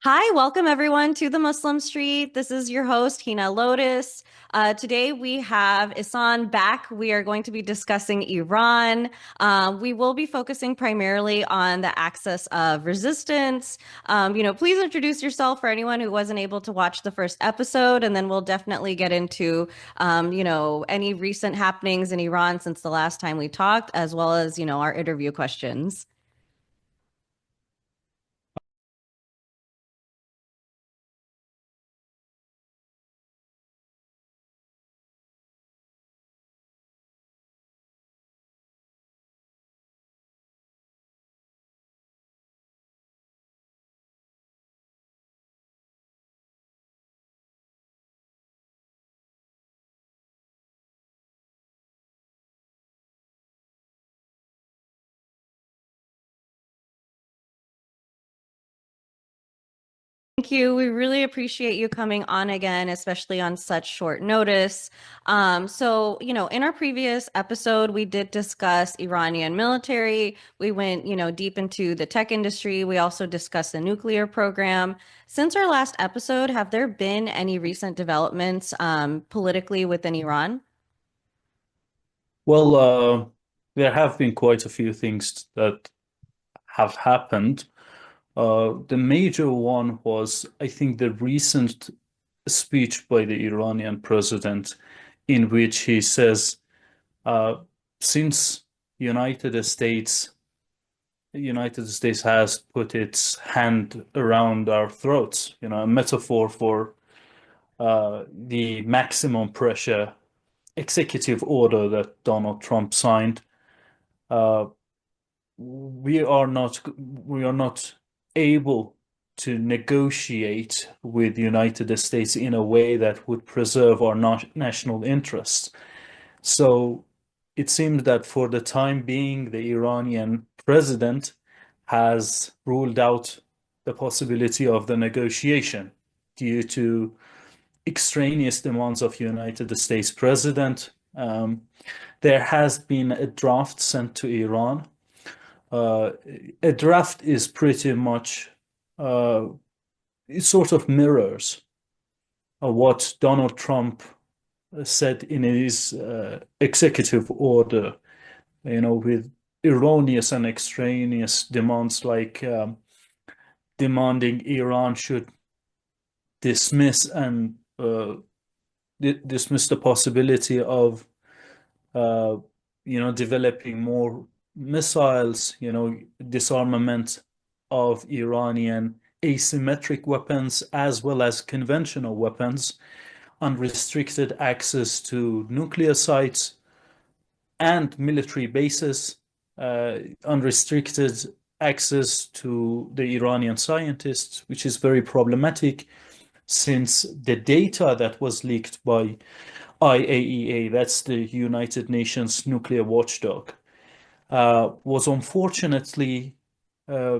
Hi, welcome everyone to the Muslim Street. This is your host, Heena Lotus. Today we have Ihsan back. We are going to be discussing Iran. We will be focusing primarily on the axis of resistance. Please introduce yourself for anyone who wasn't able to watch the first episode, and then we'll definitely get into, any recent happenings in Iran since the last time we talked, as well as, our interview questions. Thank you. We really appreciate you coming on again, especially on such short notice. In our previous episode, we did discuss Iranian military. We went, deep into the tech industry. We also discussed the nuclear program. Since our last episode, have there been any recent developments politically within Iran? Well, there have been quite a few things that have happened. The major one was, I think, the recent speech by the Iranian president, in which he says, uh, since United States, United States has put its hand around our throats, a metaphor for the maximum pressure executive order that Donald Trump signed. Uh, we are not able to negotiate with the United States in a way that would preserve our national interests. So it seems that for the time being, the Iranian president has ruled out the possibility of the negotiation due to extraneous demands of United States president. There has been a draft sent to Iran. uh, a draft is pretty much uh, it sort of mirrors what Donald Trump said in his executive order, with erroneous and extraneous demands like demanding Iran should dismiss and dismiss the possibility of uh, developing more missiles, disarmament of Iranian asymmetric weapons as well as conventional weapons, unrestricted access to nuclear sites and military bases, unrestricted access to the Iranian scientists, which is very problematic since the data that was leaked by IAEA, that's the United Nations nuclear watchdog, was unfortunately uh,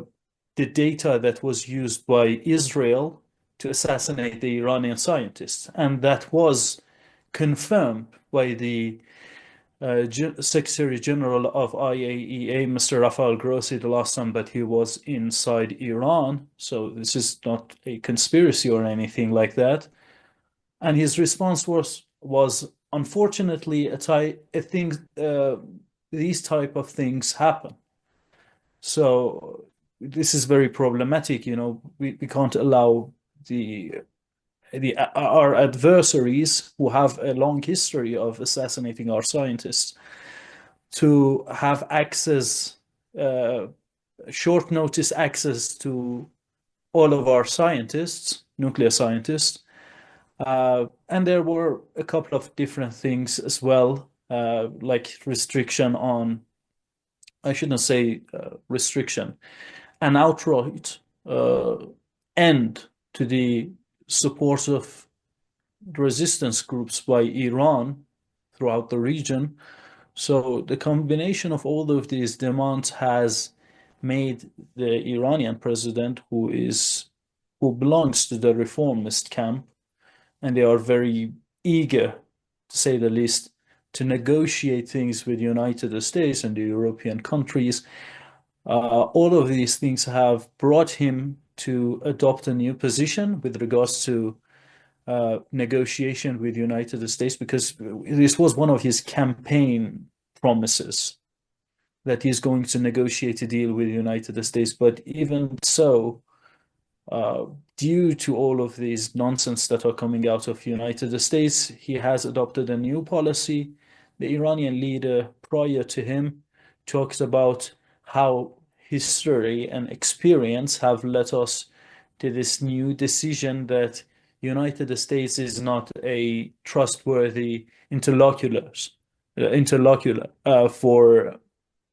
the data that was used by Israel to assassinate the Iranian scientists. And that was confirmed by the Secretary General of IAEA, Mr. Rafael Grossi, the last time that he was inside Iran. So this is not a conspiracy or anything like that. And his response was unfortunately a thing. These type of things happen. So this is very problematic. We can't allow the our adversaries who have a long history of assassinating our scientists to have access, uh, short notice access to all of our scientists, nuclear scientists. And there were a couple of different things as well, like restriction on, I shouldn't say restriction, an outright uh, end to the support of resistance groups by Iran throughout the region. So the combination of all of these demands has made the Iranian president, who belongs to the reformist camp, and they are very eager, to say the least, to negotiate things with the United States and the European countries. All of these things have brought him to adopt a new position with regards to negotiation with United States, because this was one of his campaign promises that he's going to negotiate a deal with United States. But even so, uh, due to all of these nonsense that are coming out of United States, he has adopted a new policy. The Iranian leader prior to him talks about how history and experience have led us to this new decision that United States is not a trustworthy interlocutor for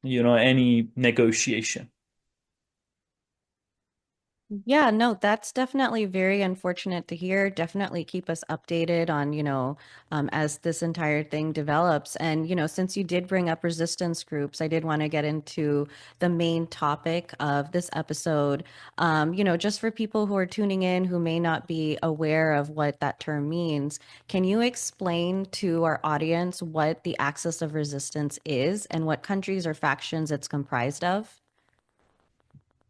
any negotiation. Yeah, no, that's definitely very unfortunate to hear. Definitely keep us updated on, as this entire thing develops. And, since you did bring up resistance groups, I did want to get into the main topic of this episode. Just for people who are tuning in who may not be aware of what that term means, can you explain to our audience what the axis of resistance is and what countries or factions it's comprised of?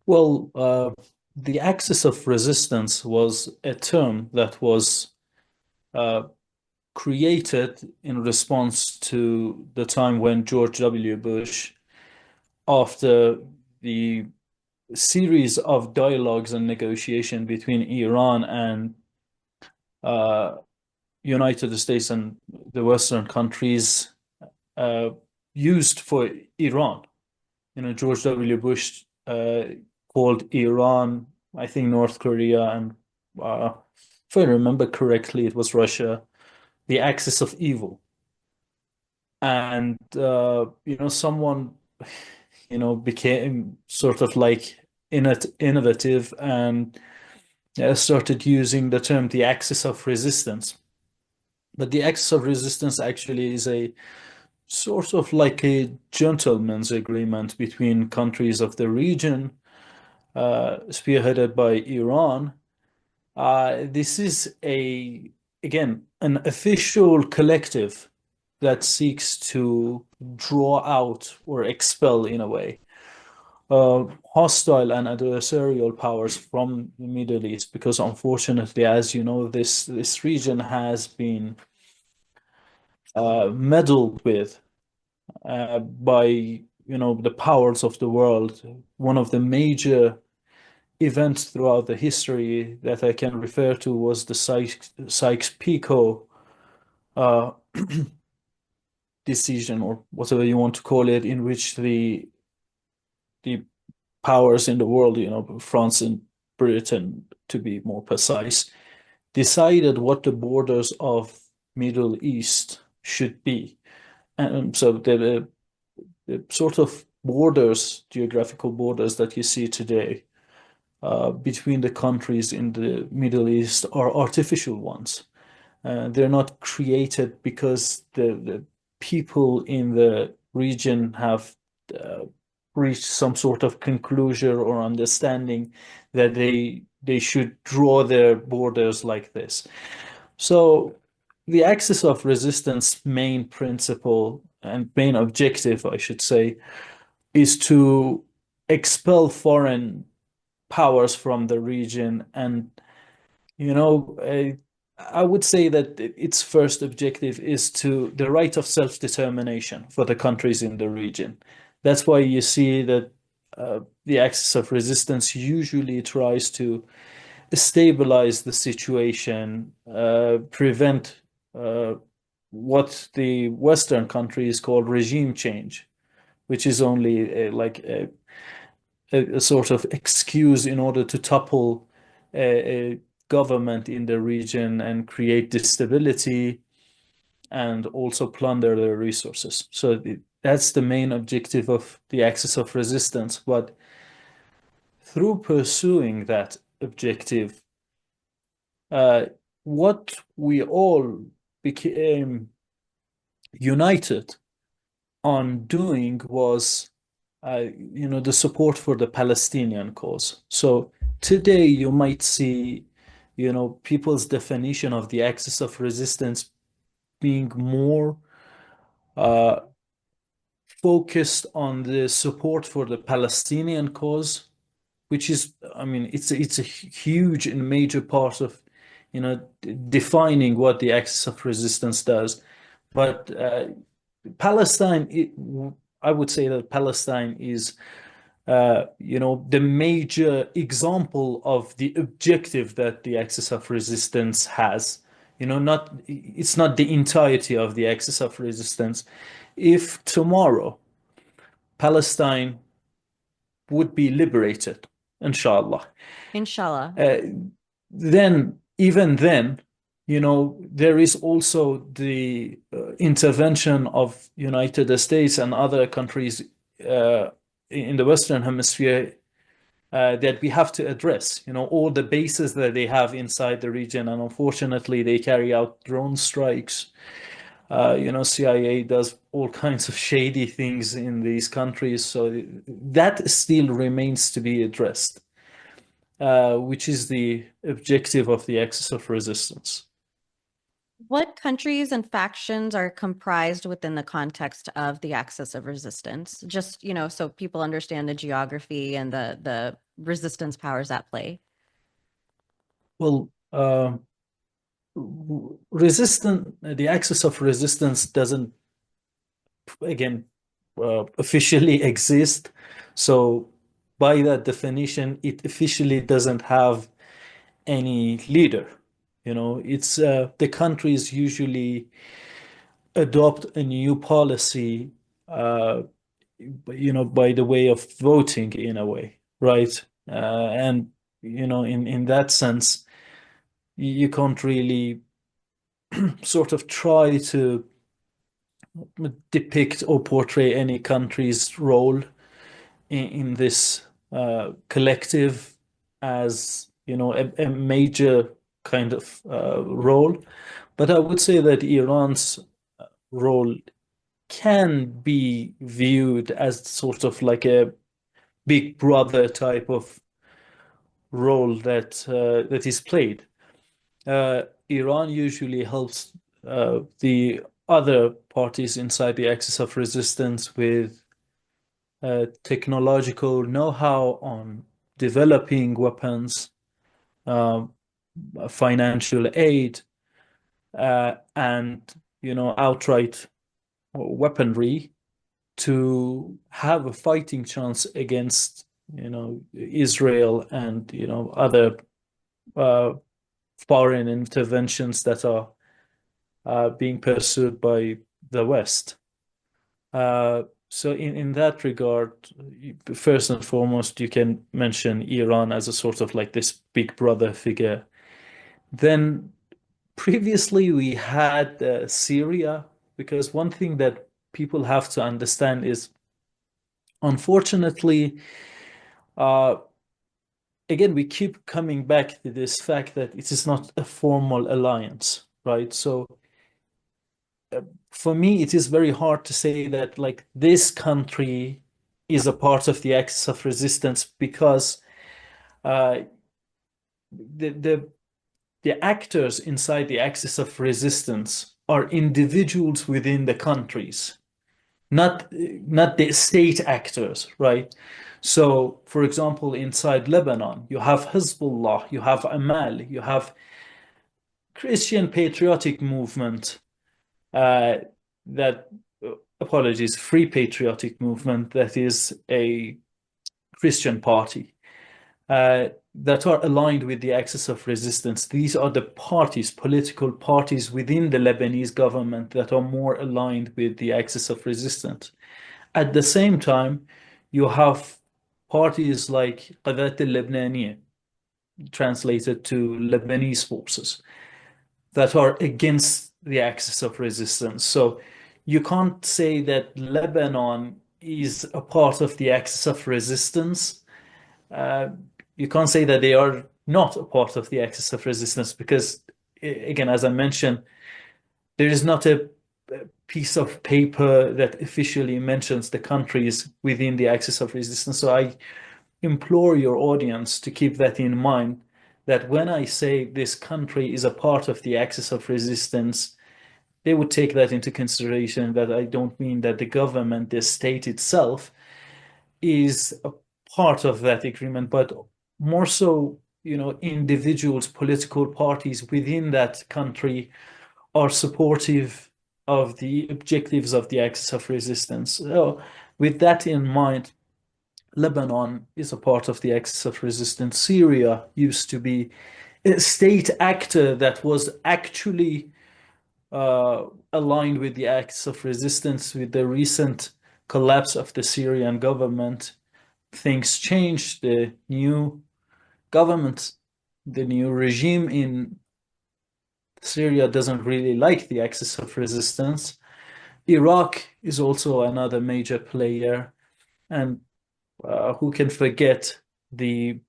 Well, the axis of resistance was a term that was uh, created in response to the time when George W. Bush, after the series of dialogues and negotiation between Iran and uh, United States and the Western countries, uh, used for Iran. George W. Bush called Iran, I think North Korea, and if I remember correctly, it was Russia, the axis of evil. And someone became sort of like innovative and started using the term the axis of resistance. But the axis of resistance actually is a sort of like a gentleman's agreement between countries of the region, spearheaded by Iran. This is again, an official collective that seeks to draw out or expel, in a way, hostile and adversarial powers from the Middle East, because unfortunately, as you know, this region has been meddled with by the powers of the world. One of the major events throughout the history that I can refer to was the Sykes-Picot uh, decision, or whatever you want to call it, in which the powers in the world, France and Britain, to be more precise, decided what the borders of Middle East should be. And so the sort of borders, geographical borders that you see today between the countries in the Middle East are artificial ones. They're not created because the people in the region have uh, reached some sort of conclusion or understanding that they should draw their borders like this. So the axis of resistance main principle and main objective, I should say, is to expel foreign powers from the region. And you know, I would say that its first objective is to the right of self-determination for the countries in the region. That's why you see that the axis of resistance usually tries to stabilize the situation, prevent what the Western countries call regime change, which is only a sort of excuse in order to topple a government in the region and create instability and also plunder their resources. So that's the main objective of the axis of resistance. But through pursuing that objective, uh, what we all became united on doing was, the support for the Palestinian cause. So today you might see, people's definition of the axis of resistance being more uh, focused on the support for the Palestinian cause, which is, I mean, it's a huge and major part of, defining what the axis of resistance does. But Palestine, I would say that Palestine is, the major example of the objective that the axis of resistance has. It's not the entirety of the axis of resistance. If tomorrow Palestine would be liberated, inshallah, Inshallah. uh, then, even then, there is also the intervention of United States and other countries uh, in the Western Hemisphere that we have to address. All the bases that they have inside the region, and unfortunately, they carry out drone strikes. CIA does all kinds of shady things in these countries, so that still remains to be addressed, which is the objective of the axis of resistance. What countries and factions are comprised within the context of the axis of resistance? Just, so people understand the geography and the resistance powers at play. Well, the axis of resistance doesn't, again, officially exist. So by that definition, it officially doesn't have any leader. It's the countries usually adopt a new policy, by the way of voting in a way, right? And in that sense, you can't really sort of try to depict or portray any country's role in this collective as a major kind of role. But I would say that Iran's role can be viewed as sort of like a big brother type of role that is played. Iran usually helps the other parties inside the axis of resistance with technological know-how on developing weapons, um, financial aid, and outright weaponry to have a fighting chance against Israel and other uh, foreign interventions that are being pursued by the West. So in that regard, first and foremost, you can mention Iran as a sort of like this big brother figure. Then previously we had Syria, because one thing that people have to understand is, unfortunately, uh, again, we keep coming back to this fact that it is not a formal alliance, right? So for me, it is very hard to say that like this country is a part of the axis of resistance, because uh, the the actors inside the axis of resistance are individuals within the countries, not the state actors, right? So, for example, inside Lebanon, you have Hezbollah, you have Amal, you have Christian Patriotic Movement, uh, that apologies, Free Patriotic Movement, that is a Christian party, that are aligned with the axis of resistance. These are the parties, political parties within the Lebanese government that are more aligned with the axis of resistance. At the same time, you have parties like Qadat al-Lebaniyya, translated to Lebanese forces, that are against the axis of resistance. So you can't say that Lebanon is a part of the axis of resistance. Uh, you can't say that they are not a part of the axis of resistance, because, again, as I mentioned, there is not a piece of paper that officially mentions the countries within the axis of resistance. So I implore your audience to keep that in mind, that when I say this country is a part of the axis of resistance, they would take that into consideration, that I don't mean that the government, the state itself, is a part of that agreement, but more so, individuals, political parties within that country are supportive of the objectives of the axis of resistance. So, with that in mind, Lebanon is a part of the axis of resistance. Syria used to be a state actor that was actually aligned with the axis of resistance. With the recent collapse of the Syrian government, things changed. The new government, the new regime in Syria doesn't really like the axis of resistance. Iraq is also another major player, and who can forget the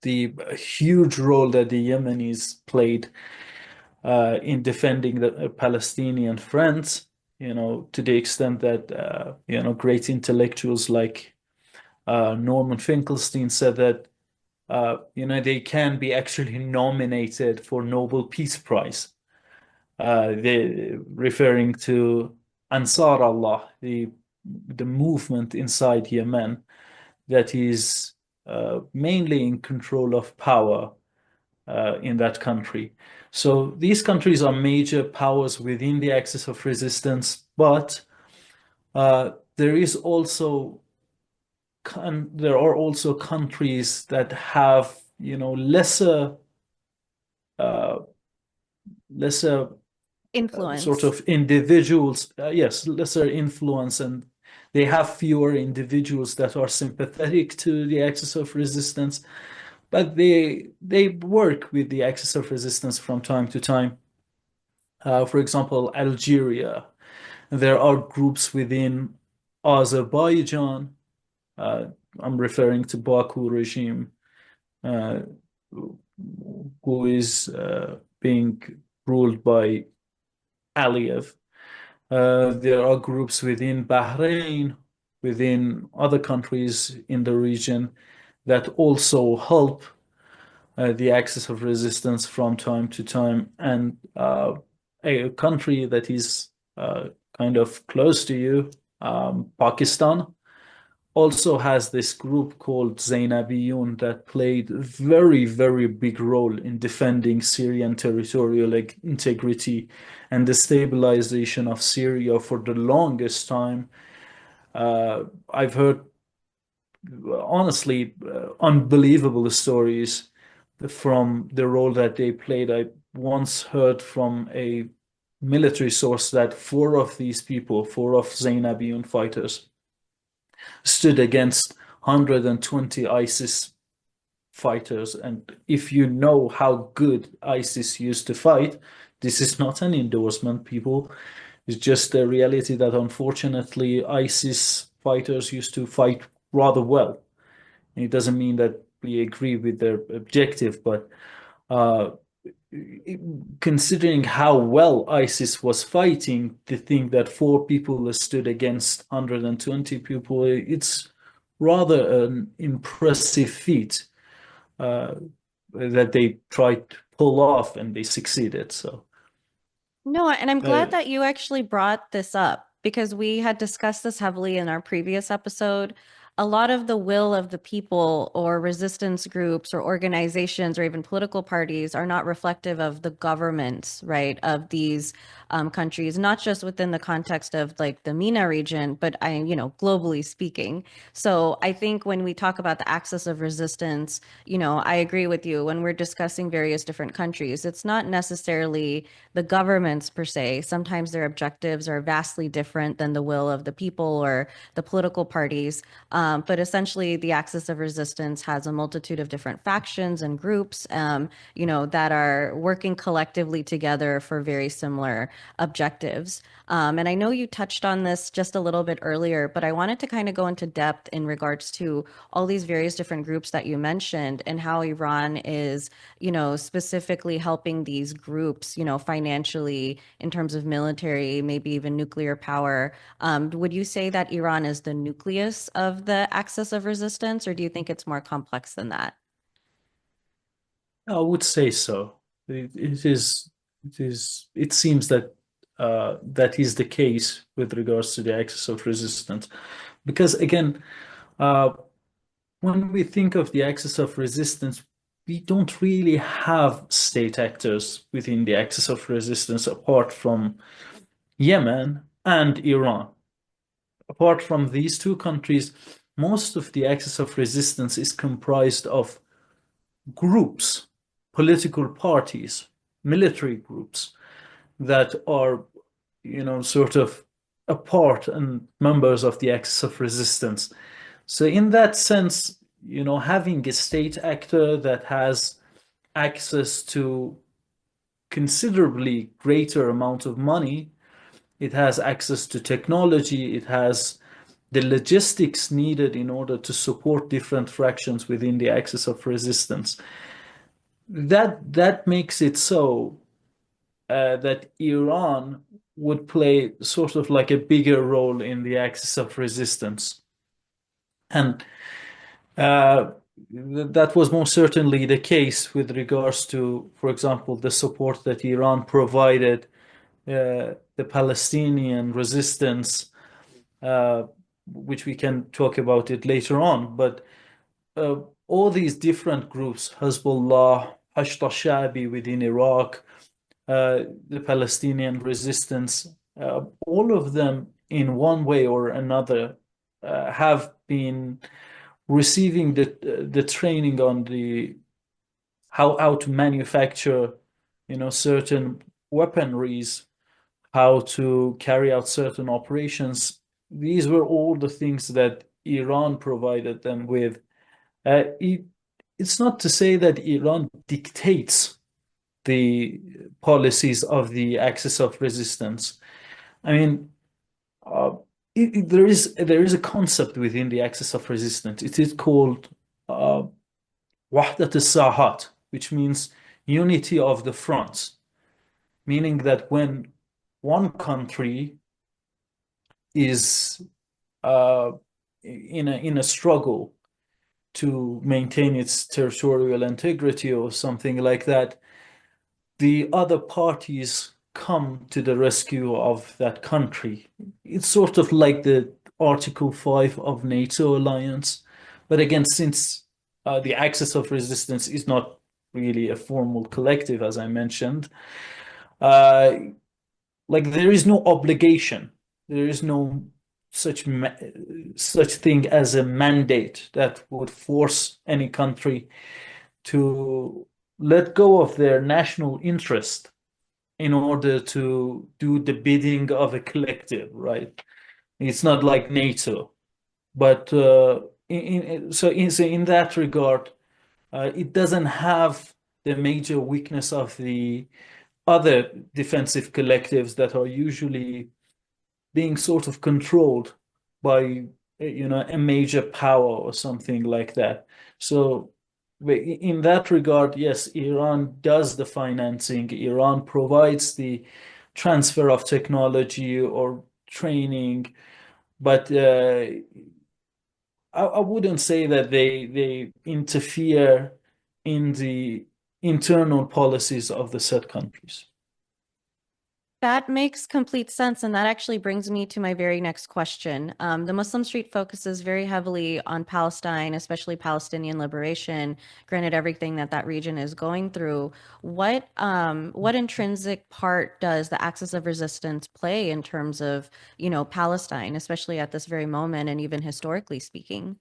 the huge role that the Yemenis played in defending the Palestinian friends, to the extent that great intellectuals like Norman Finkelstein said that they can be actually nominated for Nobel Peace Prize. They referring to Ansar Allah, the movement inside Yemen that is mainly in control of power in that country. So these countries are major powers within the axis of resistance, but there is also there are also countries that have uh, lesser sort Influence. of individuals, yes, lesser influence, and they have fewer individuals that are sympathetic to the axis of resistance, but they work with the axis of resistance from time to time. For example, Algeria, there are groups within Azerbaijan. Uh, I'm referring to Baku regime, uh, who is being ruled by Aliyev. There are groups within Bahrain, within other countries in the region that also help the axis of resistance from time to time. And a country that is kind of close to you, Pakistan, also has this group called Zainabiyun that played a very, very big role in defending Syrian territorial integrity and the stabilization of Syria for the longest time. I've heard, honestly, unbelievable stories from the role that they played. I once heard from a military source that four of Zainabiyun fighters, stood against 120 ISIS fighters. And if you know how good ISIS used to fight, this is not an endorsement, people. It's just a reality that unfortunately ISIS fighters used to fight rather well. And it doesn't mean that we agree with their objective, but uh, considering how well ISIS was fighting, to think that four people stood against 120 people, it's rather an impressive feat uh, that they tried to pull off and they succeeded. So, No, and I'm uh, glad that you actually brought this up because we had discussed this heavily in our previous episode. A lot of the will of the people or resistance groups or organizations or even political parties are not reflective of the governments, right, of these countries, not just within the context of like the MENA region, but globally speaking. So I think when we talk about the axis of resistance, I agree with you. When we're discussing various different countries, it's not necessarily the governments per se. Sometimes their objectives are vastly different than the will of the people or the political parties. But essentially, the axis of resistance has a multitude of different factions and groups, that are working collectively together for very similar objectives. And I know you touched on this just a little bit earlier, but I wanted to kind of go into depth in regards to all these various different groups that you mentioned and how Iran is, specifically helping these groups, financially in terms of military, maybe even nuclear power. Would you say that Iran is the nucleus of the axis of resistance, or do you think it's more complex than that? I would say so. It is. It is. It seems that that is the case with regards to the axis of resistance, because again, uh, when we think of the axis of resistance, we don't really have state actors within the axis of resistance apart from Yemen and Iran. Apart from these two countries, most of the axis of resistance is comprised of groups, political parties, military groups that are, sort of apart and members of the axis of resistance. So in that sense, having a state actor that has access to considerably greater amount of money, it has access to technology, it has the logistics needed in order to support different fractions within the axis of resistance. That makes it so that Iran would play sort of like a bigger role in the axis of resistance. And that was most certainly the case with regards to, for example, the support that Iran provided the Palestinian resistance, uh, which we can talk about it later on. But uh, all these different groups, Hezbollah, Hashd al-Sha'bi within Iraq, the Palestinian resistance, all of them in one way or another have been receiving the training on the how to manufacture, certain weaponries, how to carry out certain operations. These were all the things that Iran provided them with. It's not to say that Iran dictates the policies of the axis of resistance. I mean, uh, there is a concept within the axis of resistance. It is called Wahdat al-Sahat, which means unity of the fronts, meaning that when one country is in a struggle to maintain its territorial integrity or something like that, the other parties come to the rescue of that country. It's sort of like the Article 5 of NATO alliance. But again, since the axis of resistance is not really a formal collective, as I mentioned, uh, like there is no obligation. There is no such thing as a mandate that would force any country to let go of their national interest in order to do the bidding of a collective, right? It's not like NATO, but so in that regard, it doesn't have the major weakness of the other defensive collectives that are usually being sort of controlled by a major power or something like that. So in that regard, yes, Iran does the financing. Iran provides the transfer of technology or training, but I wouldn't say that they interfere in the internal policies of the said countries. That makes complete sense. And that actually brings me to my very next question. The Muslim Street focuses very heavily on Palestine, especially Palestinian liberation, granted everything that that region is going through. What intrinsic part does the axis of resistance play in terms of, Palestine, especially at this very moment and even historically speaking?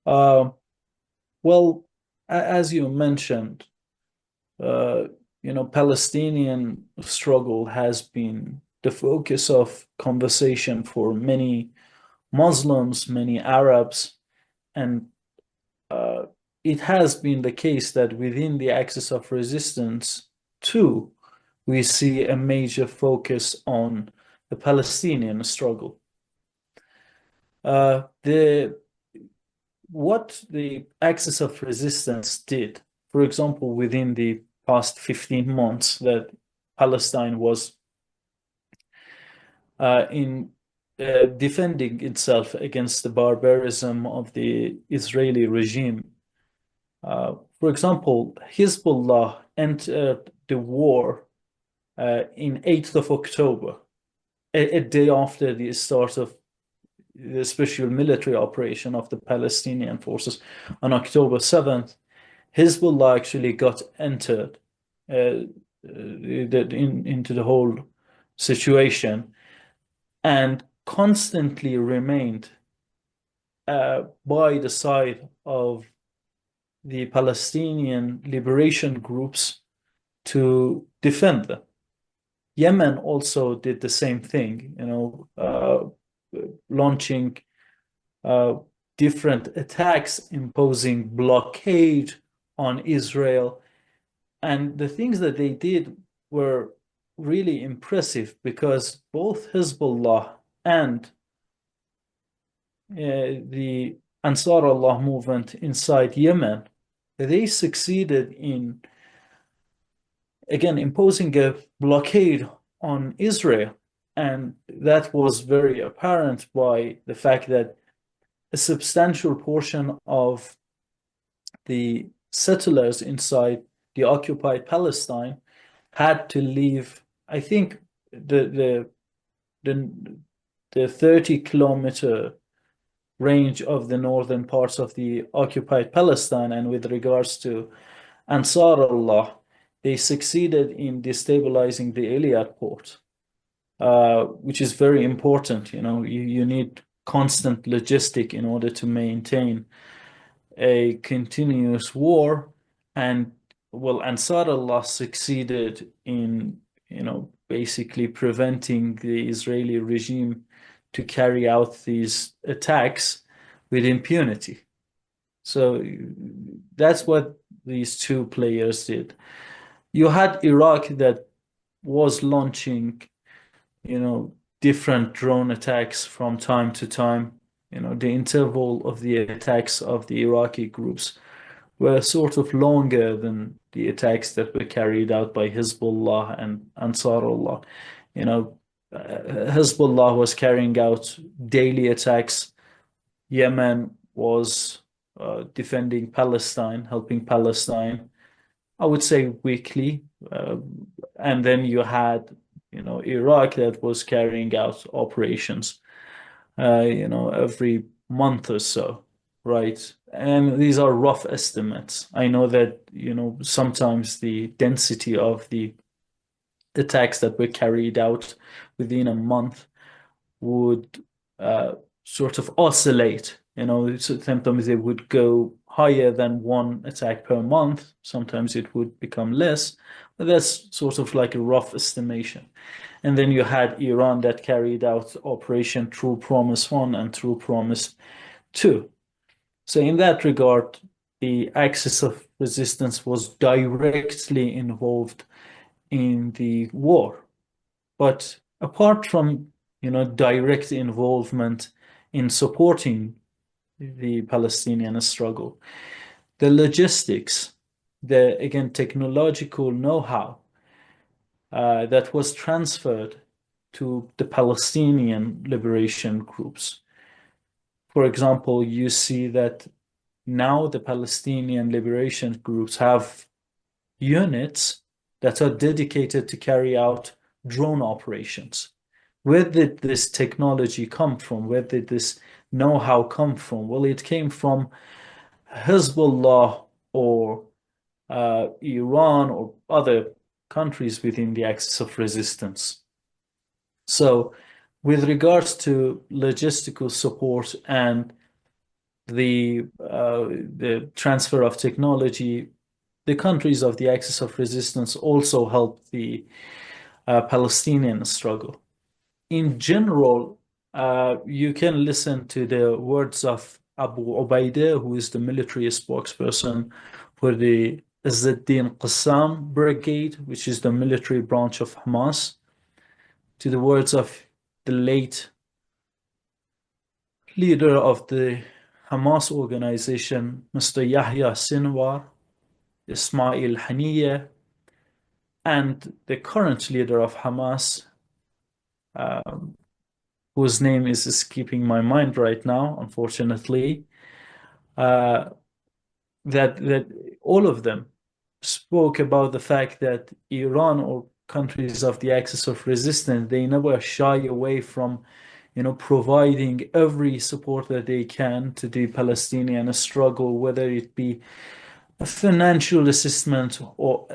Uh, well, as you mentioned, uh, Palestinian struggle has been the focus of conversation for many Muslims, many Arabs, and uh, it has been the case that within the axis of resistance, too, we see a major focus on the Palestinian struggle. The what the axis of resistance did, for example, within the past 15 months that Palestine was in defending itself against the barbarism of the Israeli regime. For example, Hezbollah entered the war in 8th of October, a day after the start of the special military operation of the Palestinian forces on October 7th, Hezbollah actually got entered into the whole situation and constantly remained by the side of the Palestinian liberation groups to defend them. Yemen also did the same thing, launching different attacks, imposing blockade on Israel. And the things that they did were really impressive because both Hezbollah and the Ansar Allah movement inside Yemen, they succeeded in, again, imposing a blockade on Israel. And that was very apparent by the fact that a substantial portion of the settlers inside the occupied Palestine had to leave. I think the 30-kilometer range of the northern parts of the occupied Palestine, and with regards to Ansar Allah, they succeeded in destabilizing the Iliad port, which is very important. You need constant logistic in order to maintain a continuous war. And well, Ansar Allah succeeded in, basically preventing the Israeli regime to carry out these attacks with impunity. So that's what these two players did. You had Iraq that was launching, different drone attacks from time to time. The interval of the attacks of the Iraqi groups were sort of longer than the attacks that were carried out by Hezbollah and Ansarullah. Hezbollah was carrying out daily attacks. Yemen was defending Palestine, helping Palestine, I would say weekly. And then you had, Iraq that was carrying out operations, every month or so, right? And these are rough estimates. I know that, sometimes the density of the attacks that were carried out within a month would sort of oscillate. So sometimes they would go higher than one attack per month. Sometimes it would become less, but that's sort of like a rough estimation. And then you had Iran that carried out Operation True Promise 1 and True Promise 2. So in that regard, the axis of resistance was directly involved in the war. But apart from, direct involvement in supporting the Palestinian struggle, the logistics, the, again, technological know-how that was transferred to the Palestinian liberation groups. For example, you see that now the Palestinian liberation groups have units that are dedicated to carry out drone operations. Where did this technology come from? Where did this know-how come from? Well, it came from Hezbollah or Iran or other countries within the axis of resistance. So with regards to logistical support and the transfer of technology, the countries of the axis of resistance also helped the Palestinian struggle. In general, you can listen to the words of Abu Ubaidah, who is the military spokesperson for the Izzeddin Qassam Brigade, which is the military branch of Hamas, to the words of the late leader of the Hamas organization, Mr. Yahya Sinwar, Ismail Haniyeh, and the current leader of Hamas, whose name is escaping my mind right now, unfortunately, that all of them spoke about the fact that Iran or countries of the axis of resistance, they never shy away from providing every support that they can to the Palestinian struggle, whether it be a financial assistant or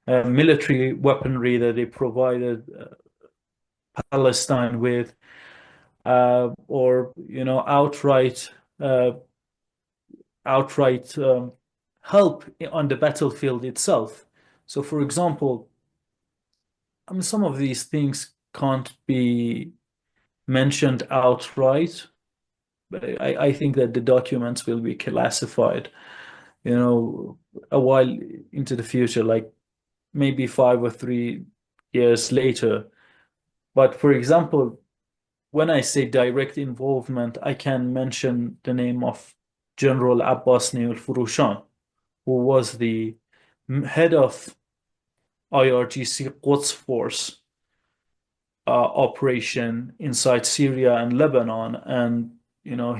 military weaponry that they provided Palestine with, or uh, outright help on the battlefield itself. So, for example, I mean, some of these things can't be mentioned outright, but I think that the documents will be classified, a while into the future, like maybe 5 or 3 years later. But for example, when I say direct involvement, I can mention the name of General Abbas Furushan, who was the head of IRGC Quds Force operation inside Syria and Lebanon, and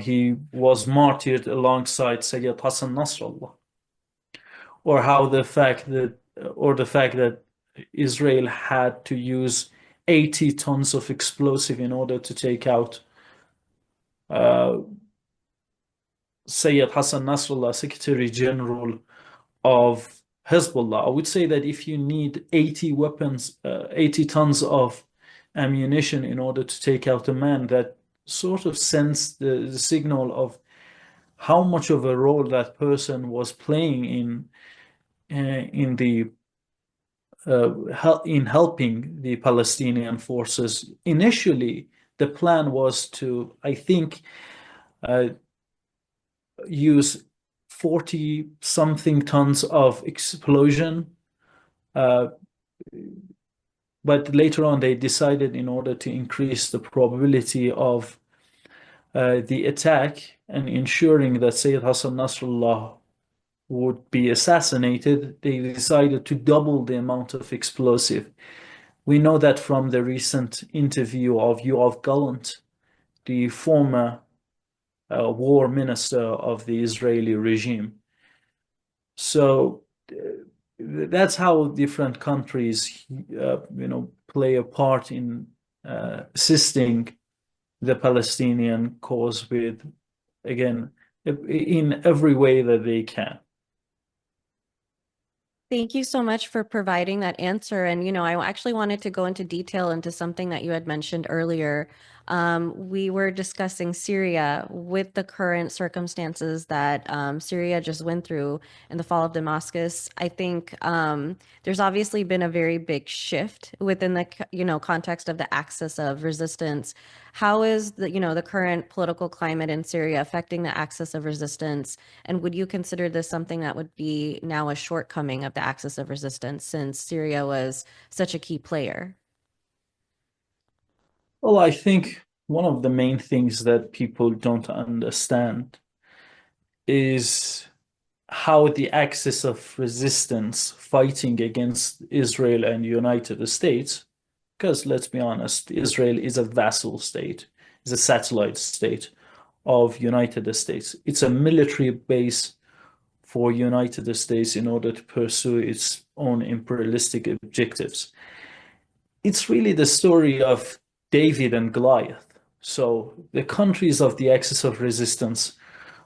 he was martyred alongside Sayyid Hassan Nasrallah. Or how the fact that Israel had to use 80 tons of explosive in order to take out uh, Sayyid Hassan Nasrallah, Secretary General of Hezbollah. I would say that if you need 80 weapons, 80 tons of ammunition in order to take out a man, that sort of sends the signal of how much of a role that person was playing in the in helping the Palestinian forces. Initially, the plan was to, I think, uh, use 40 something tons of explosion. Uh, but later on, they decided, in order to increase the probability of the attack and ensuring that Sayyid Hassan Nasrallah would be assassinated, they decided to double the amount of explosive. We know that from the recent interview of Yoav Gallant, the former war minister of the Israeli regime. So that's how different countries, play a part in assisting the Palestinian cause with, again, in every way that they can. Thank you so much for providing that answer. And, I actually wanted to go into detail into something that you had mentioned earlier. We were discussing Syria with the current circumstances that Syria just went through in the fall of Damascus. I think there's obviously been a very big shift within the, context of the axis of resistance. How is the current political climate in Syria affecting the axis of resistance? And would you consider this something that would be now a shortcoming of the axis of resistance since Syria was such a key player? Well, I think one of the main things that people don't understand is how the axis of resistance fighting against Israel and United States, because let's be honest, Israel is a vassal state, is a satellite state of United States. It's a military base for United States in order to pursue its own imperialistic objectives. It's really the story of David and Goliath. So the countries of the axis of resistance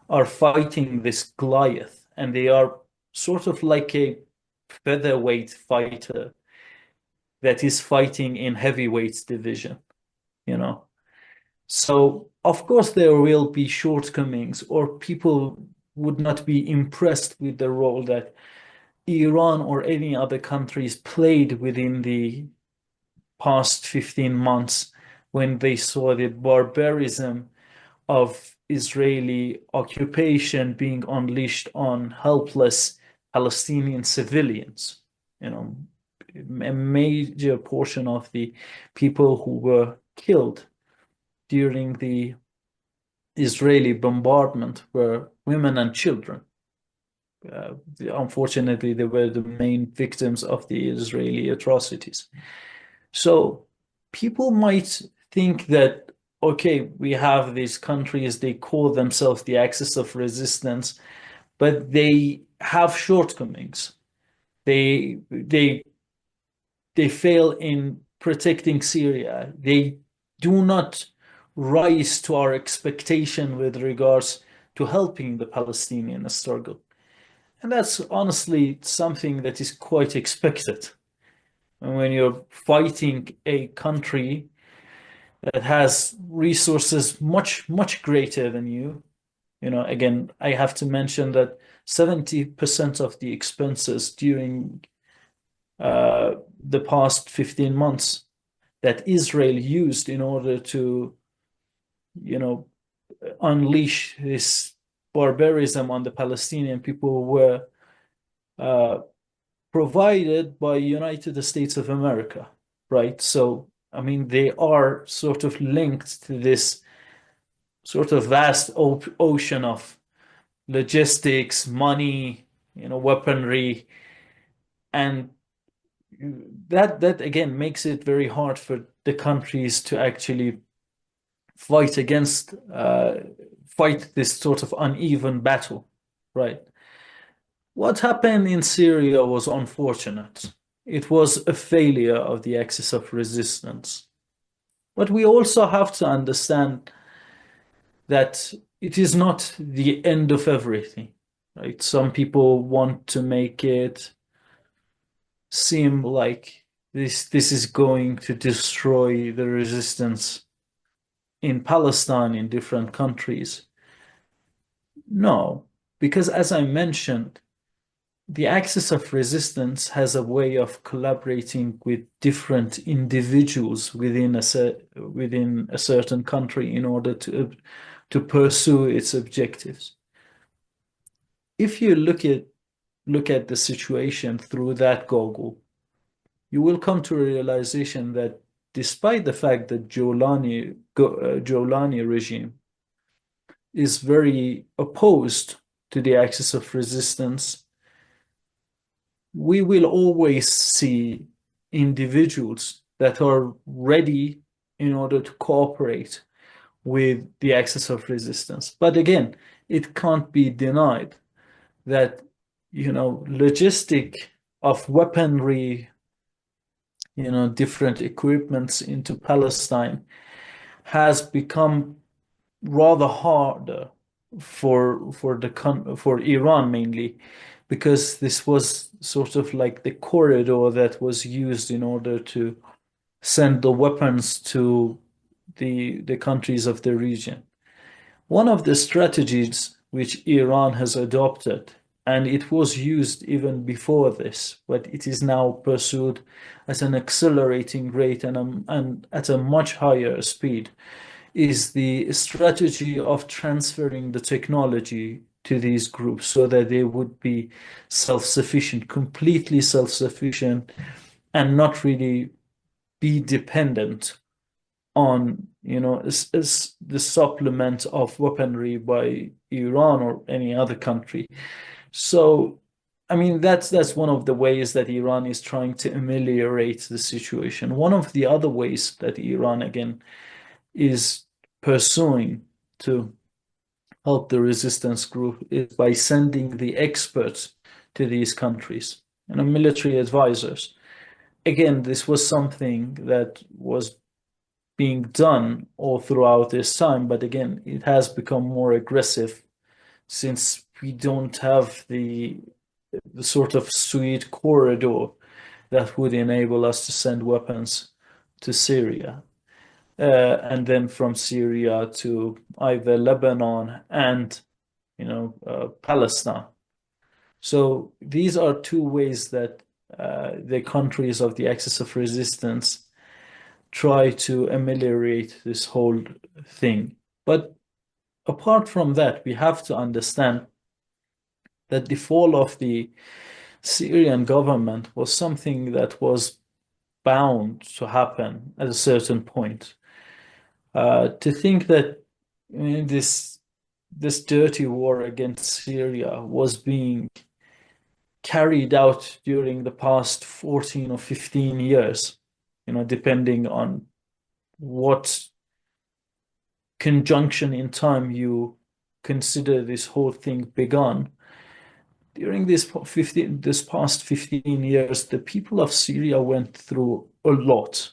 are fighting this Goliath, and they are sort of like a featherweight fighter that is fighting in heavyweight division, you know. So of course there will be shortcomings, or people would not be impressed with the role that Iran or any other countries played within the past 15 months when they saw the barbarism of Israeli occupation being unleashed on helpless Palestinian civilians. A major portion of the people who were killed during the Israeli bombardment were women and children. Unfortunately, they were the main victims of the Israeli atrocities. So people might think that, okay, we have these countries, they call themselves the axis of resistance, but they have shortcomings. They they fail in protecting Syria. They do not rise to our expectation with regards to helping the Palestinian struggle. And that's honestly something that is quite expected. And when you're fighting a country that has resources much, much greater than you, again, I have to mention that 70% of the expenses during the past 15 months that Israel used in order to, you know, unleash this barbarism on the Palestinian people were uh, provided by United States of America, right? So, I mean, they are sort of linked to this sort of vast ocean of logistics, money, weaponry, and that again makes it very hard for the countries to actually fight against fight this sort of uneven battle, right? What happened in Syria was unfortunate. It was a failure of the axis of resistance. But we also have to understand that it is not the end of everything, right? Some people want to make it seem like this is going to destroy the resistance in Palestine, in different countries. No, because as I mentioned, the axis of resistance has a way of collaborating with different individuals within a certain country in order to pursue its objectives. If you look at the situation through that goggle, you will come to a realization that despite the fact that Jolani regime is very opposed to the axis of resistance, we will always see individuals that are ready in order to cooperate with the axis of resistance. But again, it can't be denied that, logistic of weaponry, different equipments into Palestine has become rather harder for Iran mainly, because this was sort of like the corridor that was used in order to send the weapons to the countries of the region. One of the strategies which Iran has adopted, and it was used even before this, but it is now pursued at an accelerating rate and at a much higher speed, is the strategy of transferring the technology to these groups so that they would be self-sufficient, completely self-sufficient, and not really be dependent on, the supplement of weaponry by Iran or any other country. So, I mean, that's one of the ways that Iran is trying to ameliorate the situation. One of the other ways that Iran, again, is pursuing to help the resistance group is by sending the experts to these countries, military advisors. Again, this was something that was being done all throughout this time, but again, it has become more aggressive since we don't have the sort of sweet corridor that would enable us to send weapons to Syria. And then from Syria to either Lebanon and, Palestine. So these are two ways that the countries of the axis of resistance try to ameliorate this whole thing. But apart from that, we have to understand that the fall of the Syrian government was something that was bound to happen at a certain point. To think that, this dirty war against Syria was being carried out during the past 14 or 15 years, depending on what conjunction in time you consider this whole thing begun, during this past 15 years, the people of Syria went through a lot.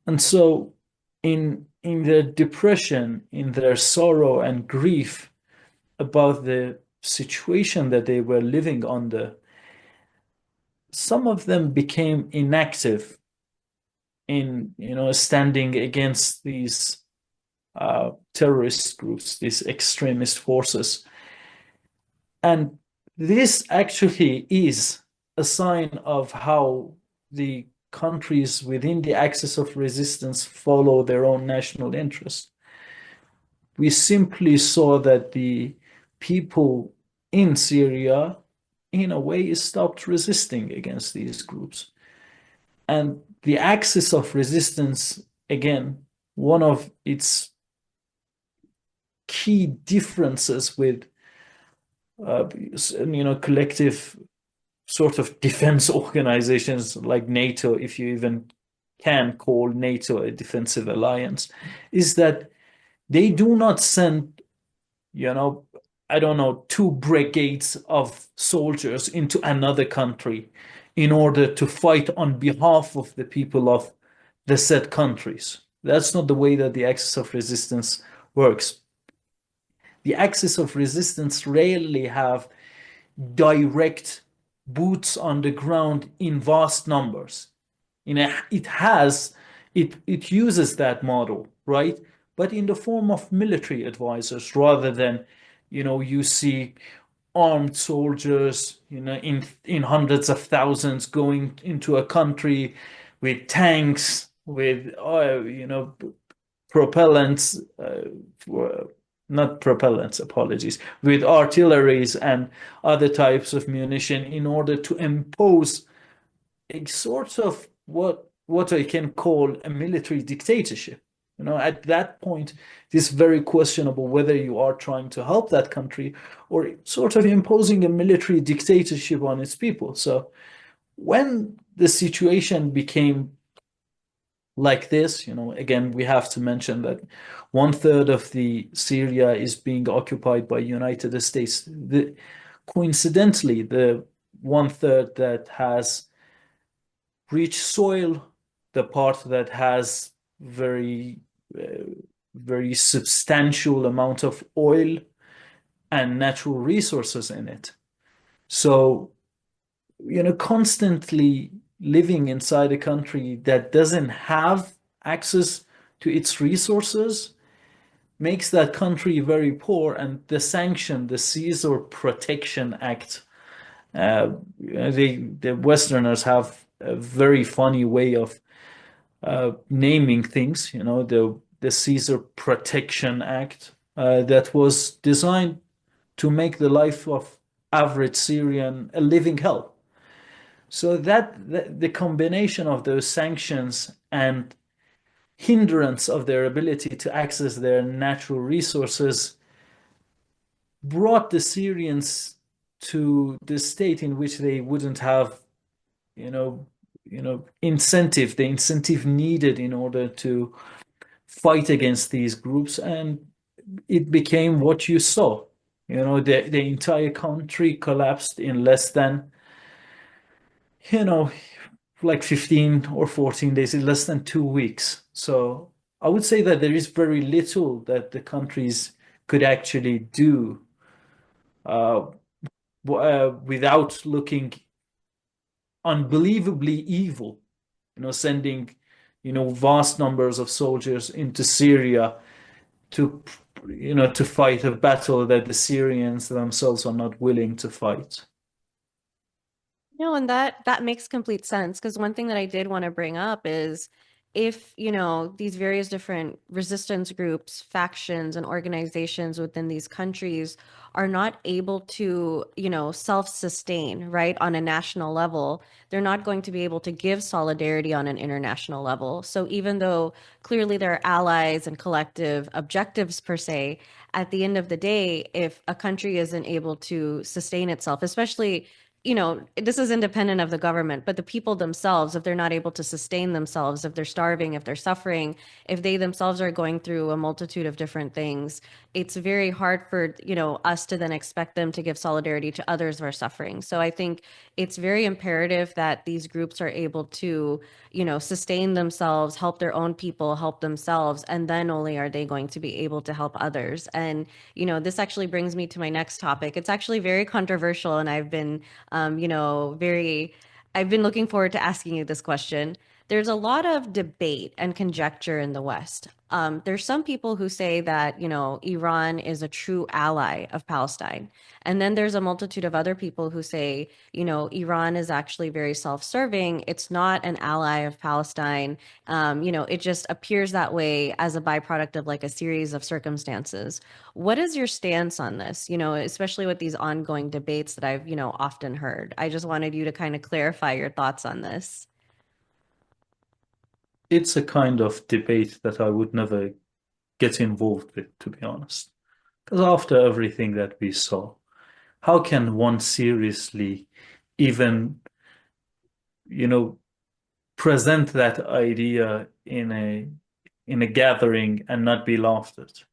And so in their depression, in their sorrow and grief about the situation that they were living under, some of them became inactive in, standing against these terrorist groups, these extremist forces. And this actually is a sign of how the countries within the axis of resistance follow their own national interest. We simply saw that the people in Syria, in a way, stopped resisting against these groups. And the axis of resistance, again, one of its key differences with collective sort of defense organizations like NATO, if you even can call NATO a defensive alliance, is that they do not send, I don't know, two brigades of soldiers into another country in order to fight on behalf of the people of the said countries. That's not the way that the axis of resistance works. The axis of resistance rarely have direct boots on the ground in vast numbers. It uses that model, right? But in the form of military advisors rather than, you see armed soldiers, in hundreds of thousands going into a country with tanks, with, propellants, not propellants, apologies, with artilleries and other types of munition in order to impose a sort of what I can call a military dictatorship. At that point, it is very questionable whether you are trying to help that country or sort of imposing a military dictatorship on its people. So when the situation became like this, again, we have to mention that 1/3 of the Syria is being occupied by United States. Coincidentally, the 1/3 that has rich soil, the part that has very substantial amount of oil and natural resources in it. So, constantly living inside a country that doesn't have access to its resources makes that country very poor. And the Caesar Protection Act, the Westerners have a very funny way of naming things, the Caesar Protection Act, that was designed to make the life of average Syrian a living hell. So the combination of those sanctions and hindrance of their ability to access their natural resources brought the Syrians to the state in which they wouldn't have, incentive, the incentive needed in order to fight against these groups, and it became what you saw. The entire country collapsed in less than, you know, like 15 or 14 days, in less than 2 weeks. So I would say that there is very little that the countries could actually do without looking unbelievably evil, sending, vast numbers of soldiers into Syria to, to fight a battle that the Syrians themselves are not willing to fight. No, and that makes complete sense because one thing that I did want to bring up is if, these various different resistance groups, factions, and organizations within these countries are not able to, self-sustain, right, on a national level, they're not going to be able to give solidarity on an international level. So even though clearly there are allies and collective objectives per se, at the end of the day, if a country isn't able to sustain itself, especially this is independent of the government, but the people themselves, if they're not able to sustain themselves, if they're starving, if they're suffering, if they themselves are going through a multitude of different things, it's very hard for, us to then expect them to give solidarity to others who are suffering. So I think it's very imperative that these groups are able to, sustain themselves, help their own people, help themselves, and then only are they going to be able to help others. And, this actually brings me to my next topic. It's actually very controversial, and I've been looking forward to asking you this question. There's a lot of debate and conjecture in the West. There's some people who say that, Iran is a true ally of Palestine. And then there's a multitude of other people who say, Iran is actually very self-serving. It's not an ally of Palestine. It just appears that way as a byproduct of like a series of circumstances. What is your stance on this? Especially with these ongoing debates that I've, often heard. I just wanted you to kind of clarify your thoughts on this. It's a kind of debate that I would never get involved with, to be honest. Because after everything that we saw, how can one seriously even, you know, present that idea in a gathering and not be laughed at?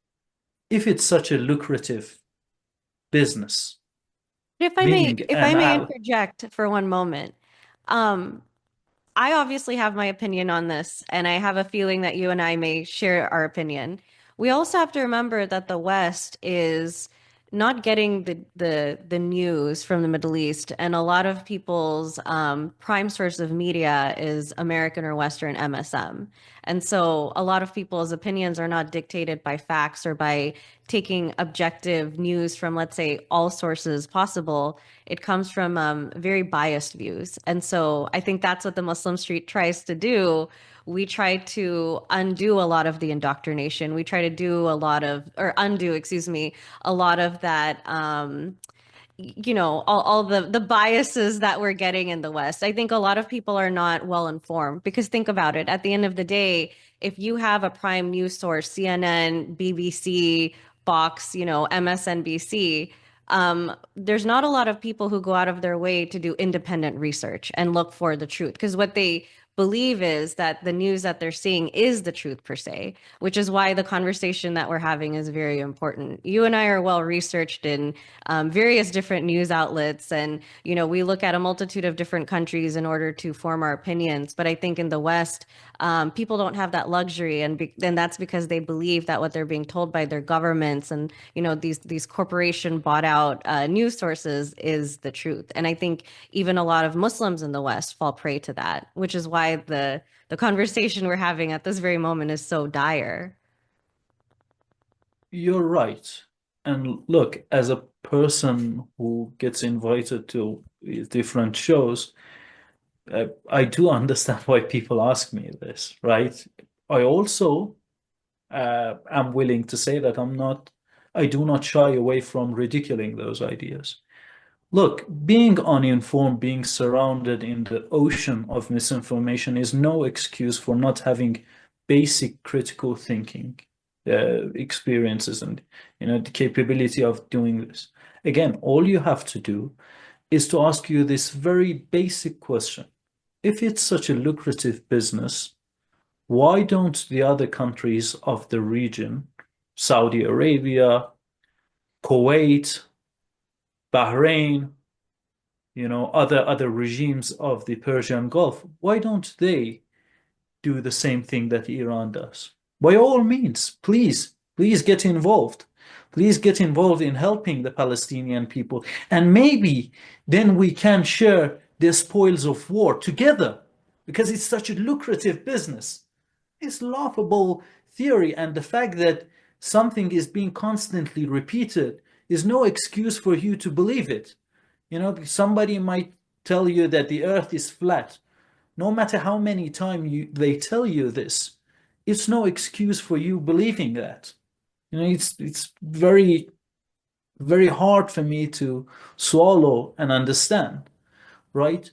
If it's such a lucrative business, being If I an may ally, interject for one moment, um, I obviously have my opinion on this, and I have a feeling that you and I may share our opinion. We also have to remember that the West is not getting the news from the Middle East, and a lot of people's prime source of media is American or Western MSM. And so a lot of people's opinions are not dictated by facts or by taking objective news from, let's say, all sources possible. It comes from very biased views. And so I think that's what the Muslim Street tries to do. We try to undo a lot of the indoctrination. We try to do a lot of, or undo, excuse me, a lot of that all the biases that we're getting in the West. I think a lot of people are not well informed because think about it. At the end of the day, if you have a prime news source, CNN, BBC, Fox, MSNBC, there's not a lot of people who go out of their way to do independent research and look for the truth because what they believe is that the news that they're seeing is the truth per se, which is why the conversation that we're having is very important. You and I are well researched in various different news outlets, and we look at a multitude of different countries in order to form our opinions. But I think in the West, people don't have that luxury, and that's because they believe that what they're being told by their governments and these corporation bought out news sources is the truth. And I think even a lot of Muslims in the West fall prey to that, which is why the conversation we're having at this very moment is so dire. you're right. And look, as a person who gets invited to different shows, I do understand why people ask me this, right? I also am willing to say that I do not shy away from ridiculing those ideas. Look, being uninformed, being surrounded in the ocean of misinformation is no excuse for not having basic critical thinking experiences and the capability of doing this. Again, all you have to do is to ask you this very basic question. If it's such a lucrative business, why don't the other countries of the region, Saudi Arabia, Kuwait, Bahrain, other regimes of the Persian Gulf, why don't they do the same thing that Iran does? By all means, please get involved. Please get involved in helping the Palestinian people. And maybe then we can share the spoils of war together because it's such a lucrative business. It's laughable theory, and the fact that something is being constantly repeated is no excuse for you to believe it. Somebody might tell you that the earth is flat. No matter how many times they tell you this, it's no excuse for you believing that. It's very, very hard for me to swallow and understand, right?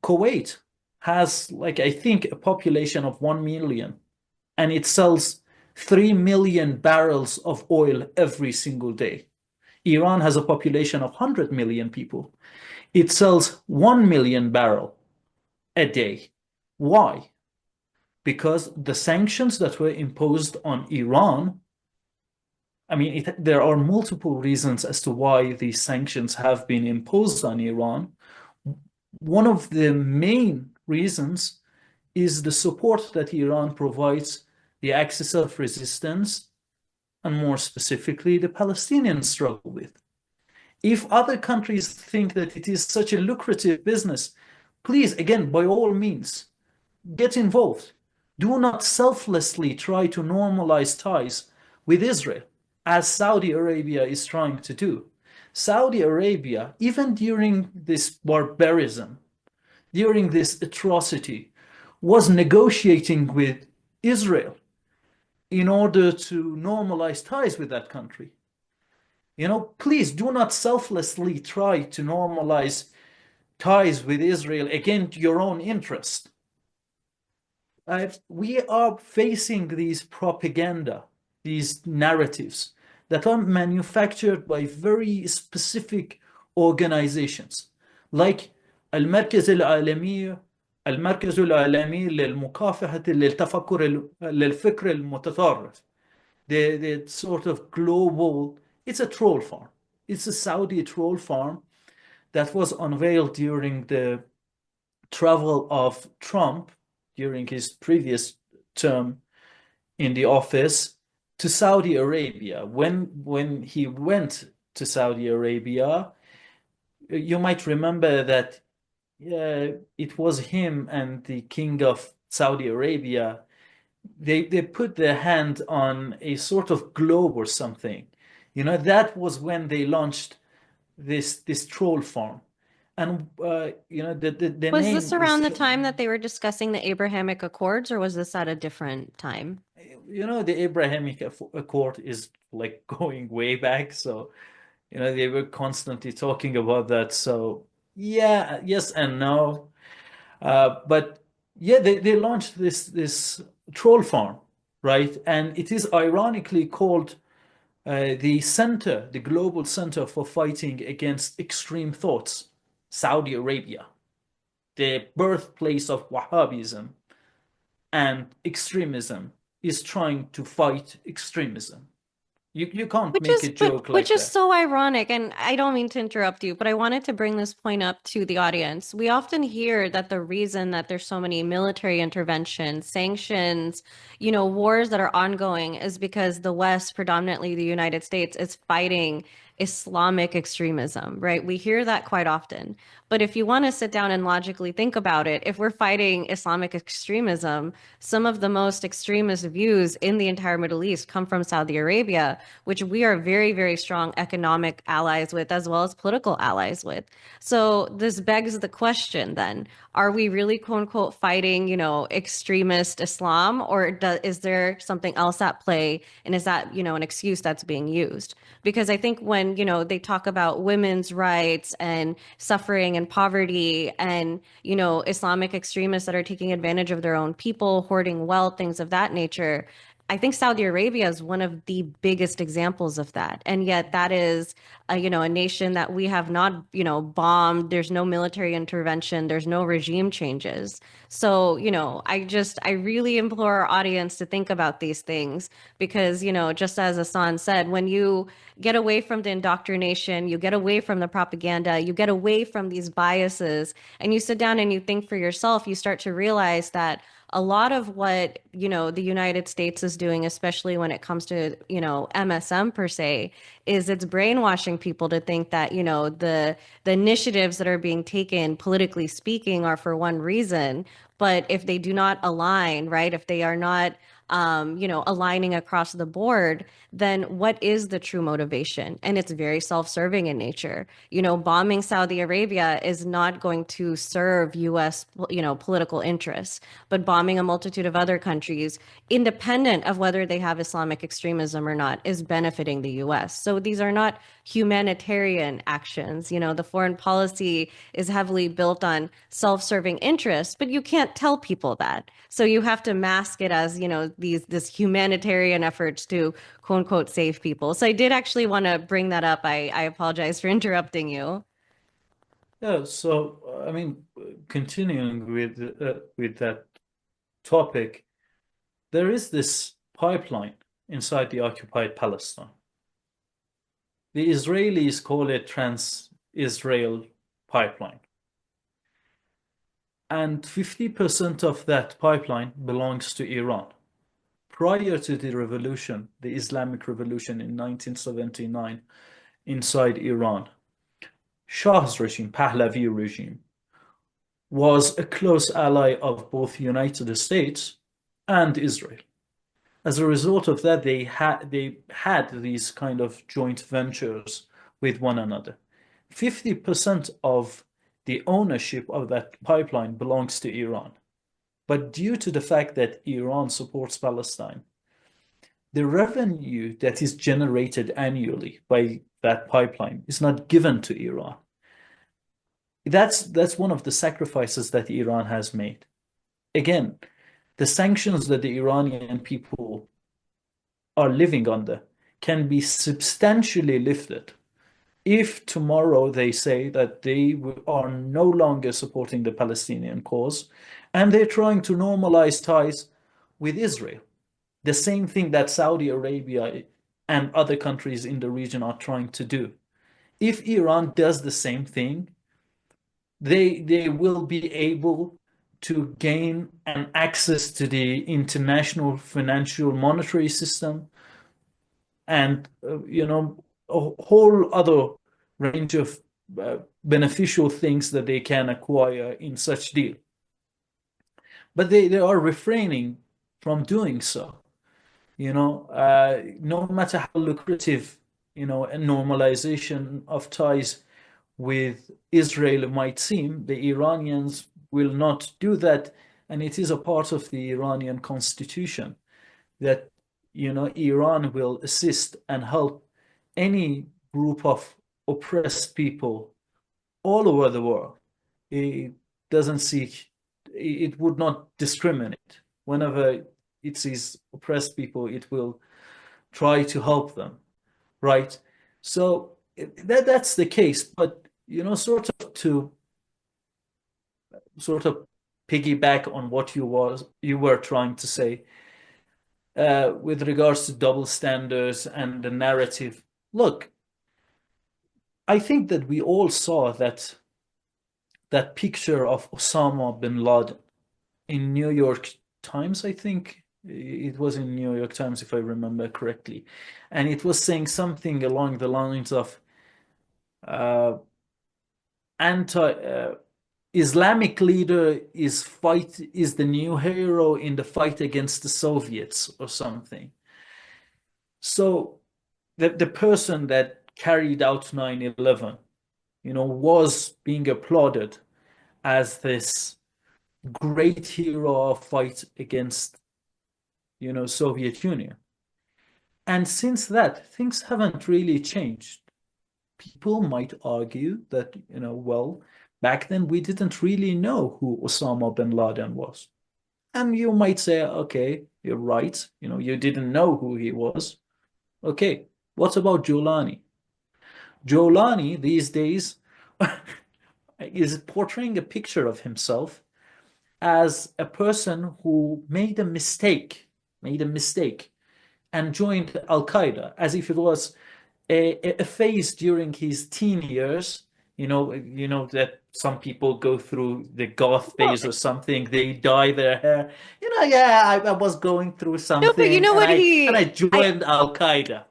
Kuwait has, like, I think a population of 1 million, and it sells 3 million barrels of oil every single day. Iran has a population of 100 million people. It sells 1 million barrel a day. Why? Because the sanctions that were imposed on Iran, I mean, there are multiple reasons as to why these sanctions have been imposed on Iran. One of the main reasons is the support that Iran provides the axis of resistance, and more specifically, the Palestinian struggle with. If other countries think that it is such a lucrative business, please, again, by all means, get involved. Do not selflessly try to normalize ties with Israel, as Saudi Arabia is trying to do. Saudi Arabia, even during this barbarism, during this atrocity, was negotiating with Israel in order to normalize ties with that country. Please do not selflessly try to normalize ties with Israel against your own interest. We are facing these propaganda, these narratives that are manufactured by very specific organizations like المركز العالمي المركز العالمي للفكر المتطرف. The sort of global, it's a troll farm. It's a Saudi troll farm that was unveiled during the travel of Trump during his previous term in the office to Saudi Arabia. When he went to Saudi Arabia, you might remember that it was him and the king of Saudi Arabia. They put their hand on a sort of globe or something. That was when they launched this troll farm. And the Was this name is, around the time that they were discussing the Abrahamic Accords, or was this at a different time? the Abrahamic Accord is like going way back. So, they were constantly talking about that. So, yeah, yes and no. But yeah, they launched this troll farm, right? And it is ironically called the global center for fighting against extreme thoughts, Saudi Arabia, the birthplace of Wahhabism and extremism, is trying to fight extremism. You can't Which make is, a but joke which like is that. so ironic, and I don't mean to interrupt you, but I wanted to bring this point up to the audience. We often hear that the reason that there's so many military interventions, sanctions, wars that are ongoing is because the West, predominantly the United States, is fighting Islamic extremism, right? We hear that quite often. But if you want to sit down and logically think about it, if we're fighting Islamic extremism, some of the most extremist views in the entire Middle East come from Saudi Arabia, which we are very, very strong economic allies with, as well as political allies with. So this begs the question then, are we really quote unquote fighting, extremist Islam, or is there something else at play? And is that, an excuse that's being used? Because I think when, they talk about women's rights and suffering and poverty and, Islamic extremists that are taking advantage of their own people, hoarding wealth, things of that nature, I think Saudi Arabia is one of the biggest examples of that. And yet that is, a nation that we have not, bombed. There's no military intervention. There's no regime changes. So, I really implore our audience to think about these things because, just as Hassan said, when you get away from the indoctrination, you get away from the propaganda, you get away from these biases, and you sit down and you think for yourself, you start to realize that a lot of what, the United States is doing, especially when it comes to, MSM per se, is it's brainwashing people to think that, the initiatives that are being taken, politically speaking, are for one reason. But if they do not align, right, if they are not aligning across the board, then what is the true motivation? And it's very self-serving in nature. Bombing Saudi Arabia is not going to serve U.S., political interests, but bombing a multitude of other countries, independent of whether they have Islamic extremism or not, is benefiting the U.S. So these are not humanitarian actions. The foreign policy is heavily built on self-serving interests, but you can't tell people that. So you have to mask it as, this humanitarian efforts to quote unquote save people. So I did actually want to bring that up. I apologize for interrupting you. Yeah, so I mean, continuing with that topic, there is this pipeline inside the occupied Palestine. The Israelis call it Trans-Israel Pipeline. And 50% of that pipeline belongs to Iran. Prior to the revolution, the Islamic Revolution in 1979, inside Iran, Shah's regime, Pahlavi regime, was a close ally of both the United States and Israel. As a result of that, they had these kind of joint ventures with one another. 50% of the ownership of that pipeline belongs to Iran. But due to the fact that Iran supports Palestine, the revenue that is generated annually by that pipeline is not given to Iran. That's one of the sacrifices that Iran has made. Again, the sanctions that the Iranian people are living under can be substantially lifted if tomorrow they say that they are no longer supporting the Palestinian cause and they're trying to normalize ties with Israel. The same thing that Saudi Arabia and other countries in the region are trying to do. If Iran does the same thing, they will be able to gain an access to the international financial monetary system and a whole other range of beneficial things that they can acquire in such deal. But they are refraining from doing so. No matter how lucrative, a normalization of ties with Israel might seem, the Iranians will not do that, and it is a part of the Iranian constitution that Iran will assist and help any group of oppressed people all over the world. It doesn't seek, it would not discriminate. Whenever it sees oppressed people, it will try to help them, right? So that's the case, but sort of piggyback on what you were trying to say with regards to double standards and the narrative. Look, I think that we all saw that picture of Osama bin Laden in New York Times, I think it was in New York Times if I remember correctly, and it was saying something along the lines of uh, anti Islamic leader is the new hero in the fight against the Soviets or something. So the person that carried out 9/11, was being applauded as this great hero of fight against, Soviet Union. And since that, things haven't really changed. People might argue that, well, back then we didn't really know who Osama bin Laden was. And you might say, okay, you're right. You didn't know who he was. Okay, what about Giuliani? Giuliani these days is portraying a picture of himself as a person who made a mistake, and joined Al Qaeda as if it was a phase during his teen years. That some people go through the goth Well, phase or something. They dye their hair. Yeah, I was going through no, but you something, know and what I joined Al Qaeda.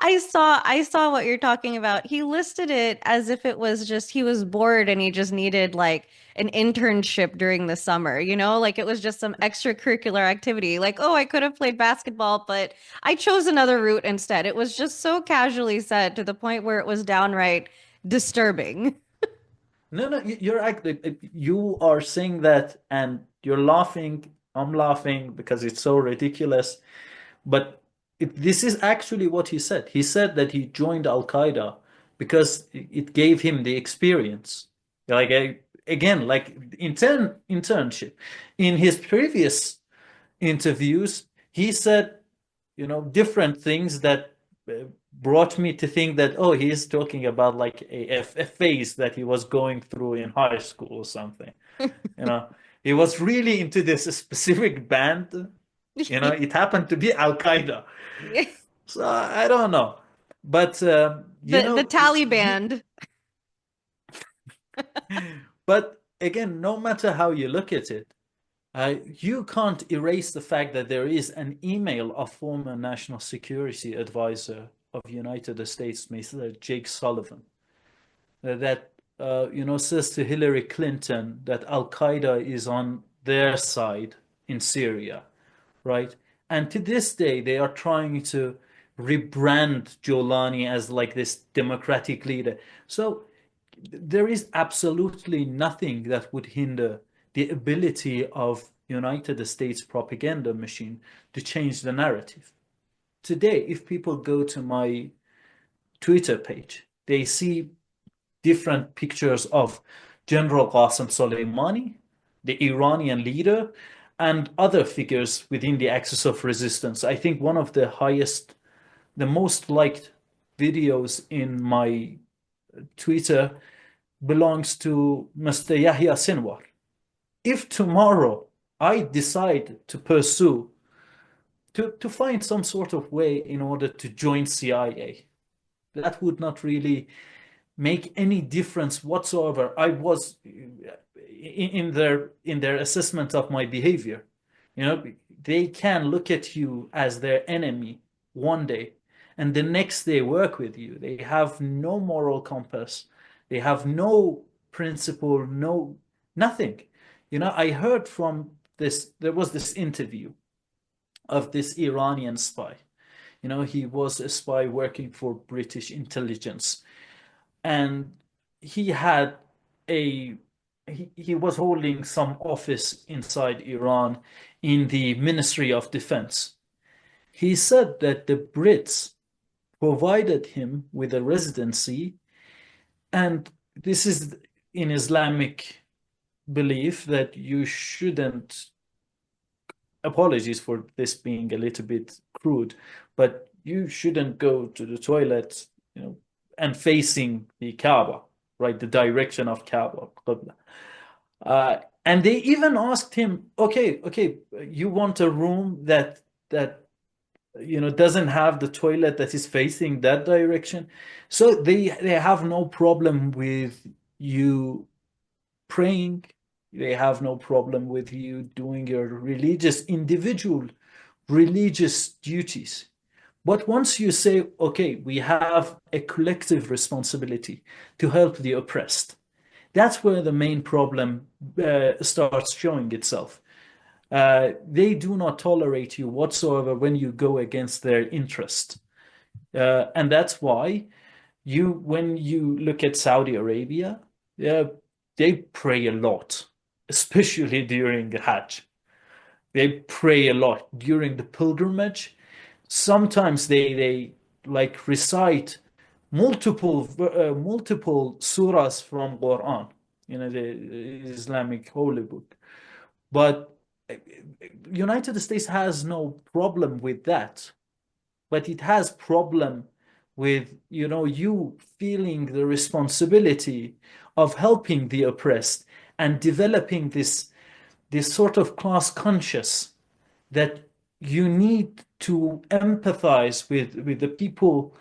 I saw what you're talking about. He listed it as if it was just he was bored and he just needed like an internship during the summer, like it was just some extracurricular activity. Like, oh, I could have played basketball, but I chose another route instead. It was just so casually said to the point where it was downright disturbing. No, no, you're actually you are saying that, and you're laughing. I'm laughing because it's so ridiculous. But this is actually what he said. He said that he joined Al Qaeda because it gave him the experience. Like again, like internship. In his previous interviews, he said, different things that brought me to think that, oh, he's talking about like a phase that he was going through in high school or something. You know, he was really into this specific band. It happened to be Al Qaeda. So I don't know. But, The Taliban. but again, no matter how you look at it, you can't erase the fact that there is an email of former National Security Advisor of United States, Mr. Jake Sullivan, that says to Hillary Clinton that Al Qaeda is on their side in Syria, right? And to this day, they are trying to rebrand Jolani as like this democratic leader. So there is absolutely nothing that would hinder the ability of United States propaganda machine to change the narrative. Today, if people go to my Twitter page, they see different pictures of General Qasem Soleimani, the Iranian leader, and other figures within the axis of resistance. I think one of the most liked videos in my Twitter belongs to Mr. Yahya Sinwar. If tomorrow I decide to pursue, to find some sort of way in order to join CIA, that would not really make any difference whatsoever. I was in their assessment of my behavior. They can look at you as their enemy one day, and the next day work with you. They have no moral compass. They have no principle, no nothing. I heard from this, there was this interview of this Iranian spy. He was a spy working for British intelligence, and he had a he was holding some office inside Iran in the Ministry of Defense. He said that the Brits provided him with a residency, and this is in Islamic belief that you shouldn't, apologies for this being a little bit crude, but you shouldn't go to the toilet, and facing the Kaaba, right? The direction of Kaaba, Qibla. And they even asked him, okay, you want a room that doesn't have the toilet that is facing that direction. So they have no problem with you praying. They have no problem with you doing your individual religious duties. But once you say, okay, we have a collective responsibility to help the oppressed, that's where the main problem starts showing itself. They do not tolerate you whatsoever when you go against their interest. And that's why when you look at Saudi Arabia, they pray a lot, especially during the Hajj. They pray a lot during the pilgrimage. Sometimes they like recite multiple surahs from Quran, the Islamic holy book. But United States has no problem with that, but it has problem with you feeling the responsibility of helping the oppressed and developing this sort of class conscious that you need to empathize with the people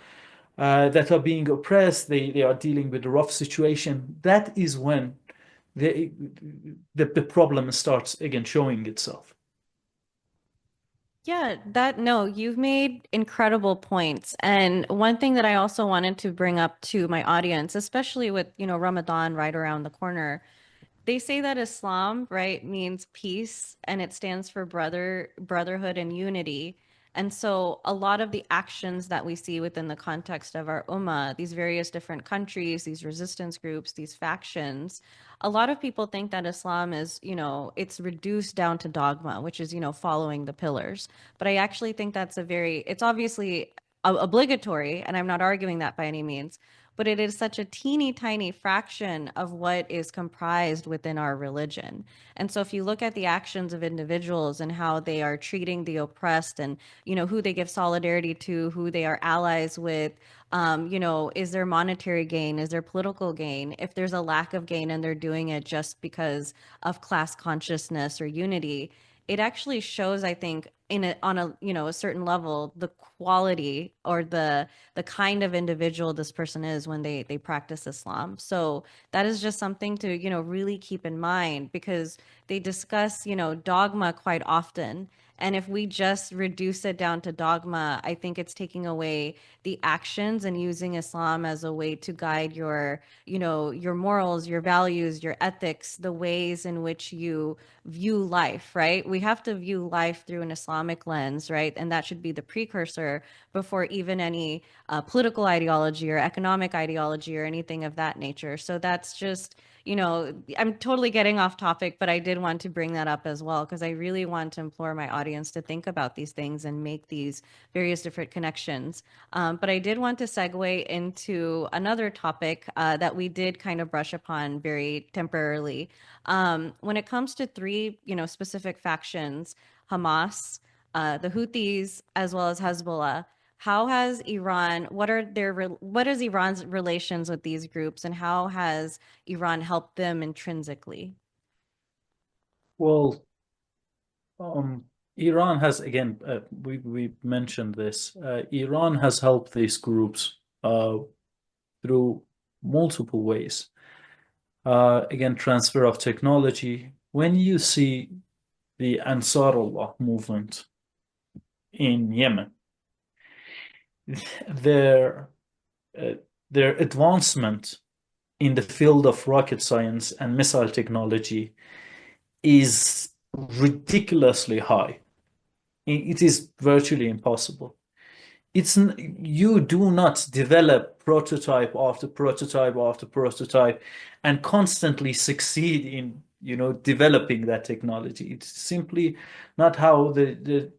that are being oppressed. They are dealing with a rough situation. That is when the problem starts again showing itself. Yeah, no, you've made incredible points. And one thing that I also wanted to bring up to my audience, especially with, Ramadan right around the corner, they say that Islam, right, means peace and it stands for brotherhood and unity. And so a lot of the actions that we see within the context of our ummah, these various different countries, these resistance groups, these factions, a lot of people think that Islam is, it's reduced down to dogma, which is, following the pillars. But I actually think it's obviously obligatory, and I'm not arguing that by any means. but it is such a teeny tiny fraction of what is comprised within our religion. And so if you look at the actions of individuals and how they are treating the oppressed and, who they give solidarity to, who they are allies with, is there monetary gain? Is there political gain? If there's a lack of gain and they're doing it just because of class consciousness or unity, it actually shows, I think, on a a certain level, the quality or the kind of individual this person is when they practice Islam. So that is just something to really keep in mind, because they discuss dogma quite often. And if we just reduce it down to dogma, I think it's taking away the actions and using Islam as a way to guide your morals, your values, your ethics, the ways in which you view life, right? We have to view life through an Islamic lens, right? And that should be the precursor before even any political ideology or economic ideology or anything of that nature. So that's just, I'm totally getting off topic, but I did want to bring that up as well, because I really want to implore my audience to think about these things and make these various different connections. But I did want to segue into another topic that we did kind of brush upon very temporarily. When it comes to three, specific factions, Hamas, the Houthis, as well as Hezbollah, how has Iran, what is Iran's relations with these groups, and how has Iran helped them intrinsically? Well, Iran has, again, we mentioned this. Iran has helped these groups through multiple ways. Again, transfer of technology. When you see the Ansarullah movement in Yemen, their uh, their advancement in the field of rocket science and missile technology is ridiculously high. It is virtually impossible. You do not develop prototype after prototype after prototype and constantly succeed in developing that technology. It's simply not how the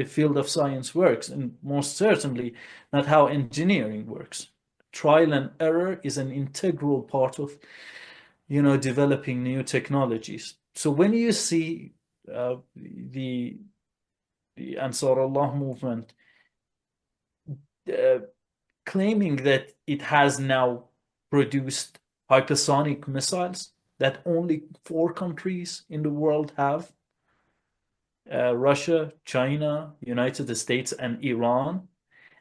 field of science works, and most certainly not how engineering works. Trial and error is an integral part of developing new technologies. So when you see the Ansarullah movement uh, claiming that it has now produced hypersonic missiles that only four countries in the world have, Russia, China, United States, and Iran.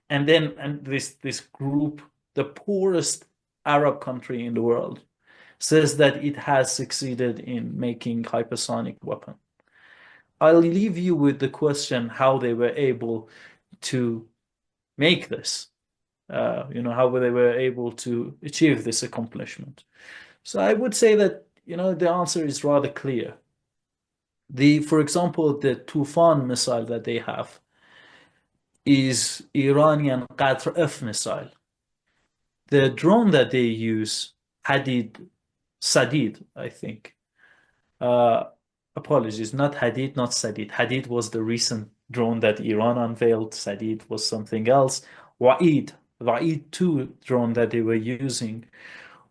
And this group, the poorest Arab country in the world, says that it has succeeded in making hypersonic weapon. I'll leave you with the question how they were able to make this, how they were able to achieve this accomplishment. So I would say that, the answer is rather clear. For example, the Tufan missile that they have is Iranian Qatr F missile. The drone that they use, Sadid, I think. Uh, Apologies, not Hadid, not Sadid. Hadid was the recent drone that Iran unveiled. Sadid was something else. Wa'id 2 drone that they were using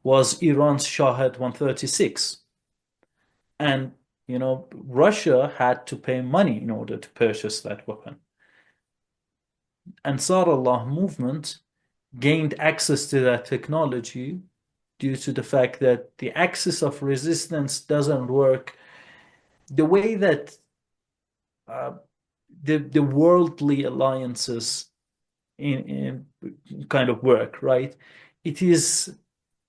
was Iran's Shahed 136. And, Russia had to pay money in order to purchase that weapon. Ansarullah movement gained access to that technology due to the fact that the axis of resistance doesn't work the way that uh, the worldly alliances in kind of work, right? It is,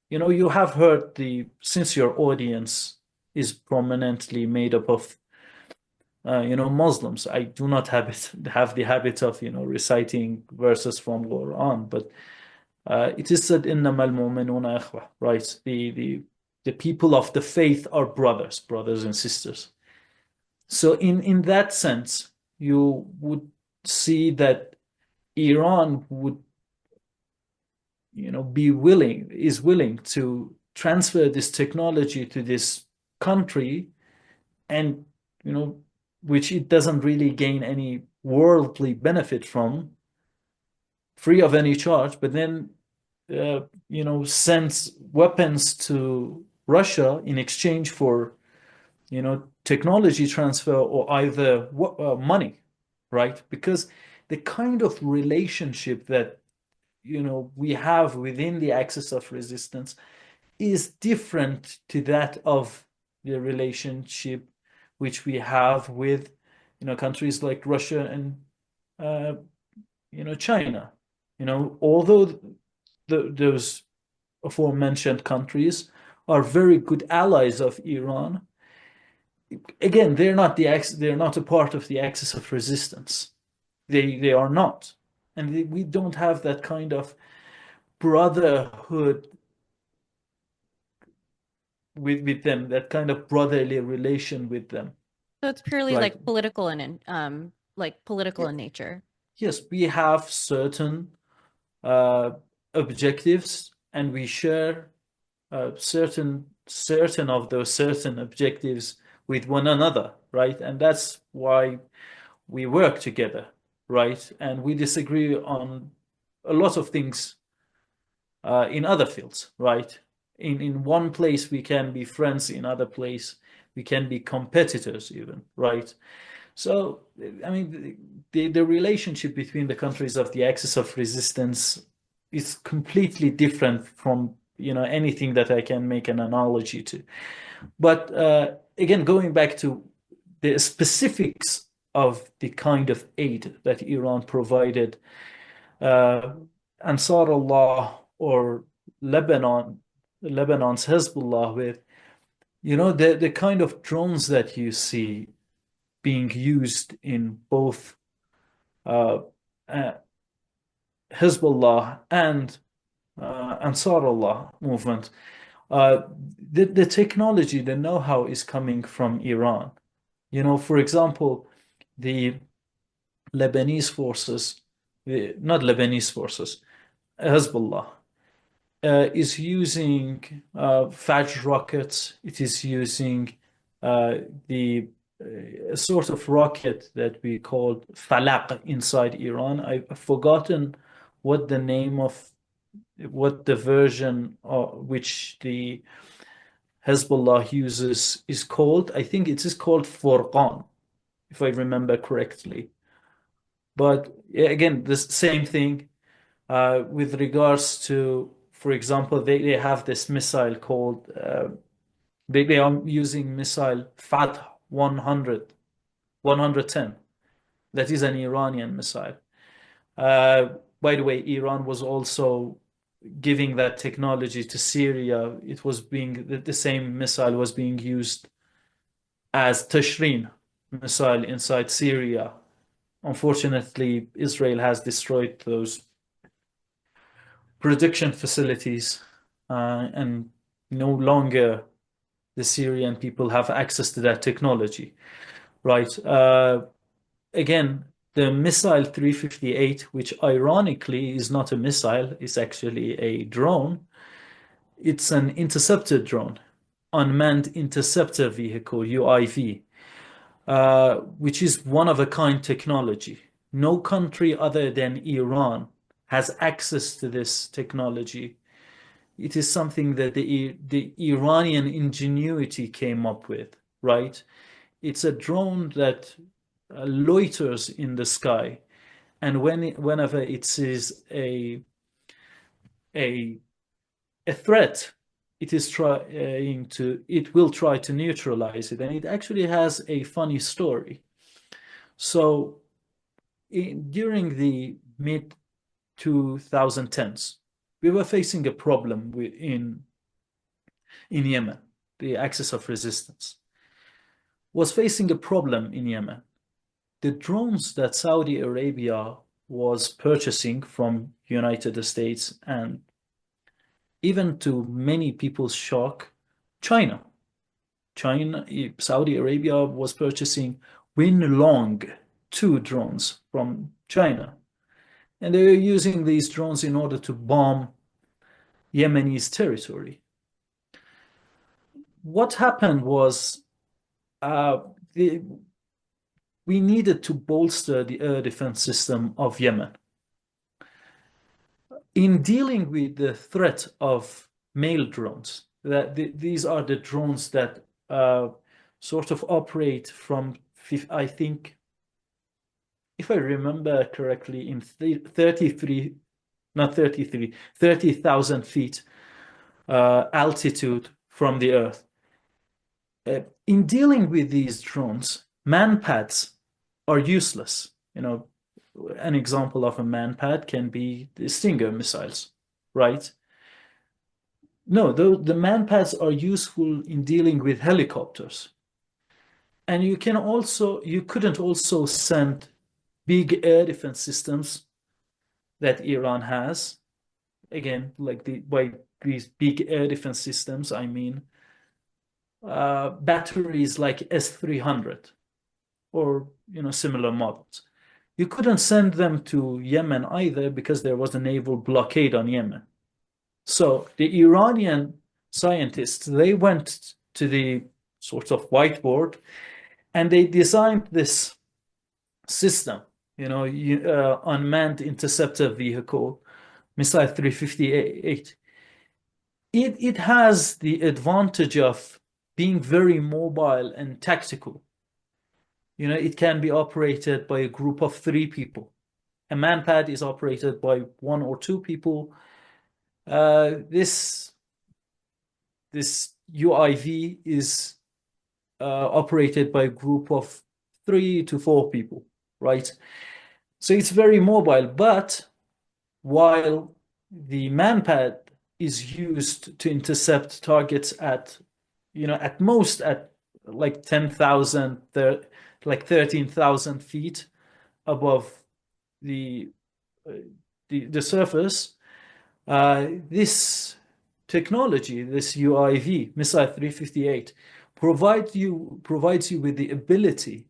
you have heard since your audience is prominently made up of Muslims. I do not have the habit of reciting verses from Quran, but it is said إنما المؤمنون إخوة, right? The people of the faith are brothers and sisters. So in that sense, you would see that Iran would, is willing to transfer this technology to this country, and which it doesn't really gain any worldly benefit from, free of any charge, but then sends weapons to Russia in exchange for, technology transfer or either money, right? Because the kind of relationship that, we have within the axis of resistance is different to that of the relationship which we have with, countries like Russia and, uh, China. Although those aforementioned countries are very good allies of Iran, again, they're not a part of the axis of resistance. They are not, and we don't have that kind of brotherhood with them, that kind of brotherly relation with them, So it's purely right? like political and like political Yeah. in nature. Yes, we have certain uh, objectives, and we share certain of those certain objectives with one another, right? And that's why we work together, right? And we disagree on a lot of things in other fields, right? In one place we can be friends, in other place we can be competitors even, right? So, I mean, the relationship between the countries of the axis of resistance is completely different from, anything that I can make an analogy to. But again, going back to the specifics of the kind of aid that Iran provided, uh, Ansarullah or Lebanon, Lebanon's Hezbollah with, the kind of drones that you see being used in both uh, uh, Hezbollah and Ansarullah movement. Uh, the technology, the know-how is coming from Iran. For example, the Lebanese forces, not Lebanese forces, Hezbollah, is using Fajr rockets. It is using the sort of rocket that we call Falaq inside Iran. I've forgotten what the name of what the version which the Hezbollah uses is called. I think it is called Furqan, if I remember correctly. But yeah, again, the same thing with regards to, for example, they have this missile called, they are using missile Fath 100, 110. That is an Iranian missile. Uh, by the way, Iran was also giving that technology to Syria. It was being, the same missile was being used as Tashrin missile inside Syria. Unfortunately, Israel has destroyed those production facilities, and no longer the Syrian people have access to that technology, right? Again, the missile 358, which ironically is not a missile, is actually a drone. It's an interceptor drone, unmanned interceptor vehicle, UIV, which is one of a kind technology. No country other than Iran has access to this technology. It is something that the Iranian ingenuity came up with, right? It's a drone that loiters in the sky, and whenever it sees a a threat, it will try to neutralize it, and it actually has a funny story. So during the mid 2010s, we were facing a problem in Yemen. The axis of resistance was facing a problem in Yemen. The drones that Saudi Arabia was purchasing from United States, and even to many people's shock, China. Saudi Arabia was purchasing Winlong 2 drones from China. And they were using these drones in order to bomb Yemenis territory. What happened was uh, the, we needed to bolster the air defense system of Yemen. in dealing with the threat of mail drones, that these are the drones that sort of operate from, I think, if I remember correctly, in 33, not 33, 30,000 feet altitude from the Earth. In dealing with these drones, manpads are useless. An example of a manpad can be the Stinger missiles, right? No, the manpads are useful in dealing with helicopters. And you couldn't also send big air defense systems that Iran has. Again, like by these big air defense systems, I mean batteries like S-300 or similar models. You couldn't send them to Yemen either because there was a naval blockade on Yemen. So the Iranian scientists, they went to the sort of whiteboard and they designed this system, unmanned interceptor vehicle, missile 358. It has the advantage of being very mobile and tactical. It can be operated by a group of 3 people. A manpad is operated by 1 or 2 people. This UIV is operated by a group of 3 to 4 people, right? So it's very mobile, but while the manpad is used to intercept targets at most at like 10,000, like 13,000 feet above the the surface, this technology, this UIV, Missile 358, provides you with the ability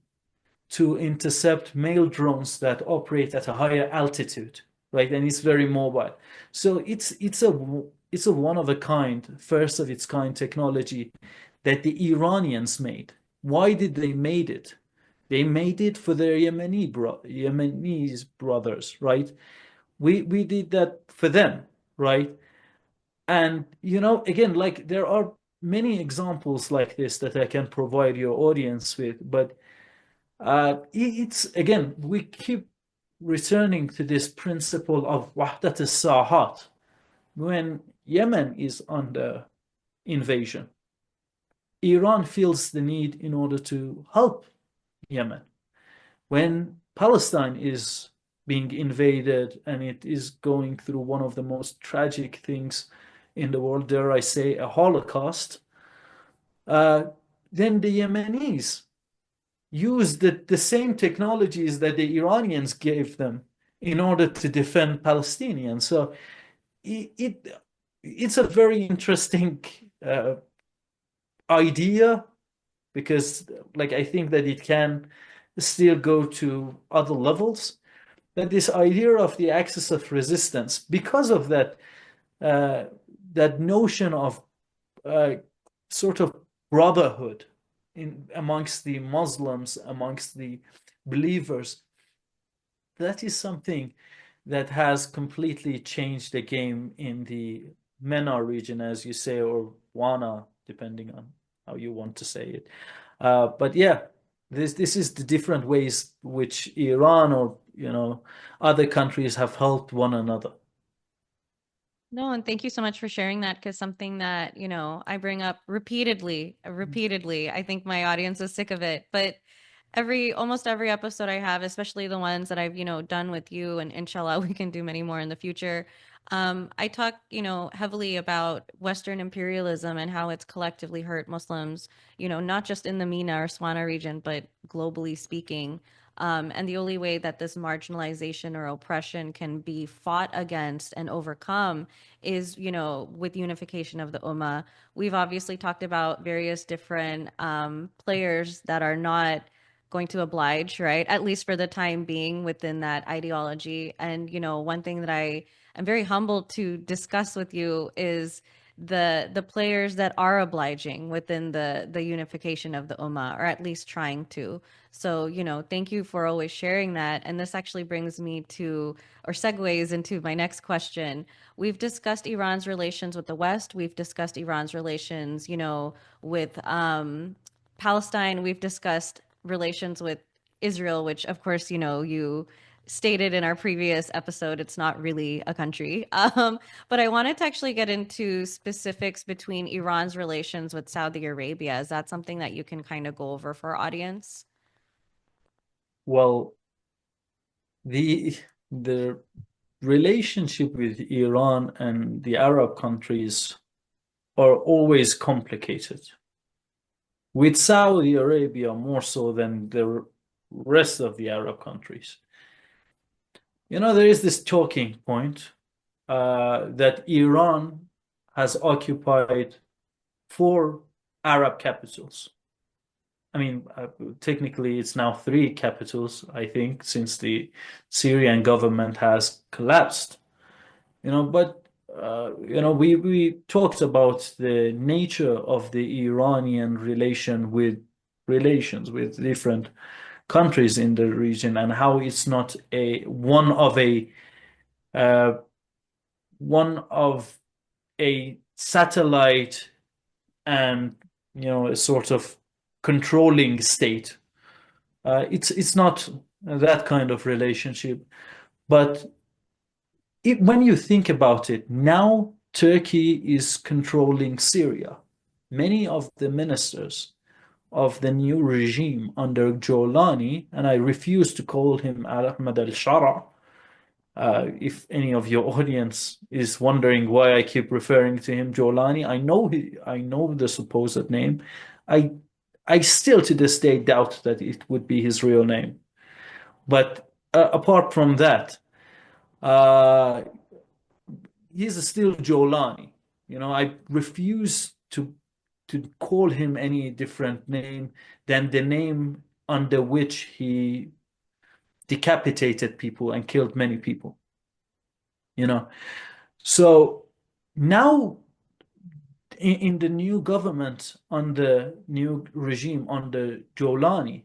to intercept mail drones that operate at a higher altitude, right? And it's very mobile. So it's a one of a kind, first of its kind technology that the Iranians made. Why did they made it? They made it for their Yemenis brothers, right? We did that for them, right? And again, like there are many examples like this that I can provide your audience with, but it's again, we keep returning to this principle of wahdat al-sahat. When Yemen is under invasion, Iran feels the need in order to help Yemen. When Palestine is being invaded and it is going through one of the most tragic things in the world, dare I say, a Holocaust, uh, then the Yemenis use the same technologies that the Iranians gave them in order to defend Palestinians. So it's a very interesting idea because, like, I think that it can still go to other levels. But this idea of the axis of resistance, because of uh, that notion of uh, sort of brotherhood amongst the Muslims, amongst the believers, that is something that has completely changed the game in the MENA region, as you say, or WANA, depending on how you want to say it. But yeah, this is the different ways which Iran or other countries have helped one another. No, and thank you so much for sharing that because something that, I bring up repeatedly, repeatedly. I think my audience is sick of it, but almost every episode I have, especially the ones that I've, done with you, and inshallah we can do many more in the future. I talk, heavily about Western imperialism and how it's collectively hurt Muslims, not just in the MENA or SWANA region, but globally speaking. And the only way that this marginalization or oppression can be fought against and overcome is, with unification of the Ummah. We've obviously talked about various different players that are not going to oblige, right? At least for the time being within that ideology. And, one thing that I am very humbled to discuss with you is the players that are obliging within the unification of the Ummah, or at least trying to. So, thank you for always sharing that. And this actually brings me to, or segues into my next question. We've discussed Iran's relations with the West. We've discussed Iran's relations, with Palestine. We've discussed relations with Israel, which, of course, you stated in our previous episode, it's not really a country. But I wanted to actually get into specifics between Iran's relations with Saudi Arabia. Is that something that you can kind of go over for our audience? Well, the relationship with Iran and the Arab countries are always complicated. With Saudi Arabia more so than the rest of the Arab countries. There is this talking point that Iran has occupied four Arab capitals. I mean, technically, it's now three capitals, I think, since the Syrian government has collapsed. But we talked about the nature of the Iranian relations with different countries in the region, and how it's not uh, one of a satellite, and a sort of controlling state. It's not that kind of relationship. But when you think about it, now Turkey is controlling Syria. Many of the ministers of the new regime under Jolani, and I refuse to call him Ahmad al-Shara. If any of your audience is wondering why I keep referring to him Jolani, I know the supposed name. I I still to this day doubt that it would be his real name. But apart from that, uh, he's still Jolani. I refuse to call him any different name than the name under which he decapitated people and killed many people. You know, so now in the new government, on the new regime under Jolani,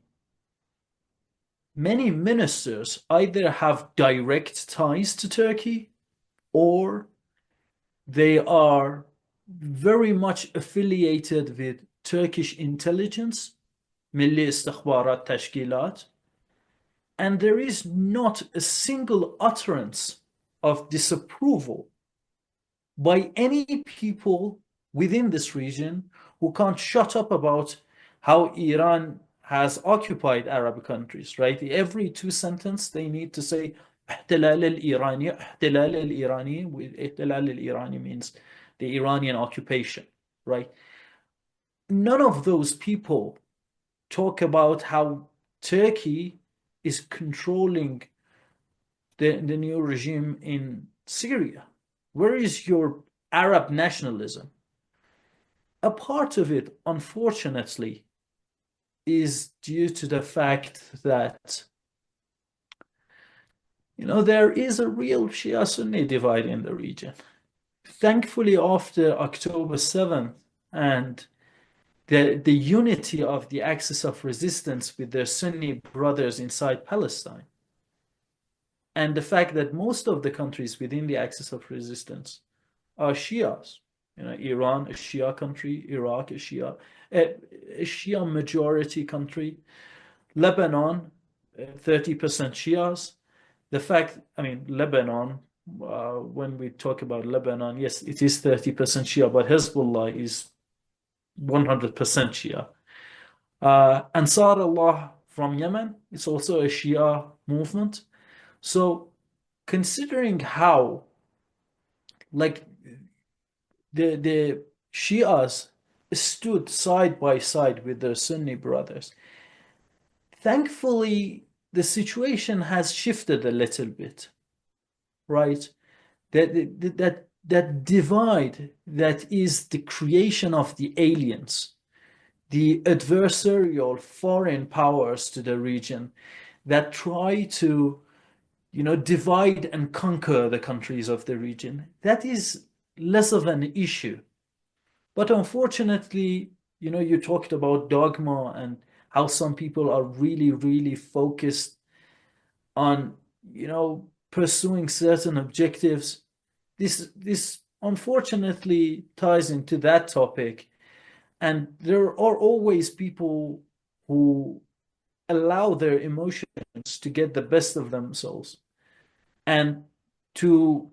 many ministers either have direct ties to Turkey, or they are very much affiliated with Turkish intelligence, Milli İstihbarat Teşkilat, and there is not a single utterance of disapproval by any people within this region who can't shut up about how Iran has occupied Arab countries, right? Every two sentences they need to say احتلال الإيراني, احتلال الإيراني. احتلال الإيراني means the Iranian occupation, right? None of those people talk about how Turkey is controlling the new regime in Syria. Where is your Arab nationalism? A part of it, unfortunately, is due to the fact that there is a real Shia-Sunni divide in the region. Thankfully, after October 7th and the unity of the axis of resistance with their Sunni brothers inside Palestine, and the fact that most of the countries within the axis of resistance are Shias. Iran, a Shia country; Iraq, a Shia majority country; Lebanon, 30% Shias. Lebanon, when we talk about Lebanon, yes, it is 30% Shia, but Hezbollah is 100% Shia. Ansar Allah from Yemen, it's also a Shia movement. So, considering how, like, the Shias stood side by side with their Sunni brothers, thankfully the situation has shifted a little bit, right? That divide that is the creation of the aliens, the adversarial foreign powers to the region that try to divide and conquer the countries of the region, that is less of an issue But unfortunately, you talked about dogma and how some people are really, really focused on, pursuing certain objectives. This unfortunately ties into that topic. And there are always people who allow their emotions to get the best of themselves and to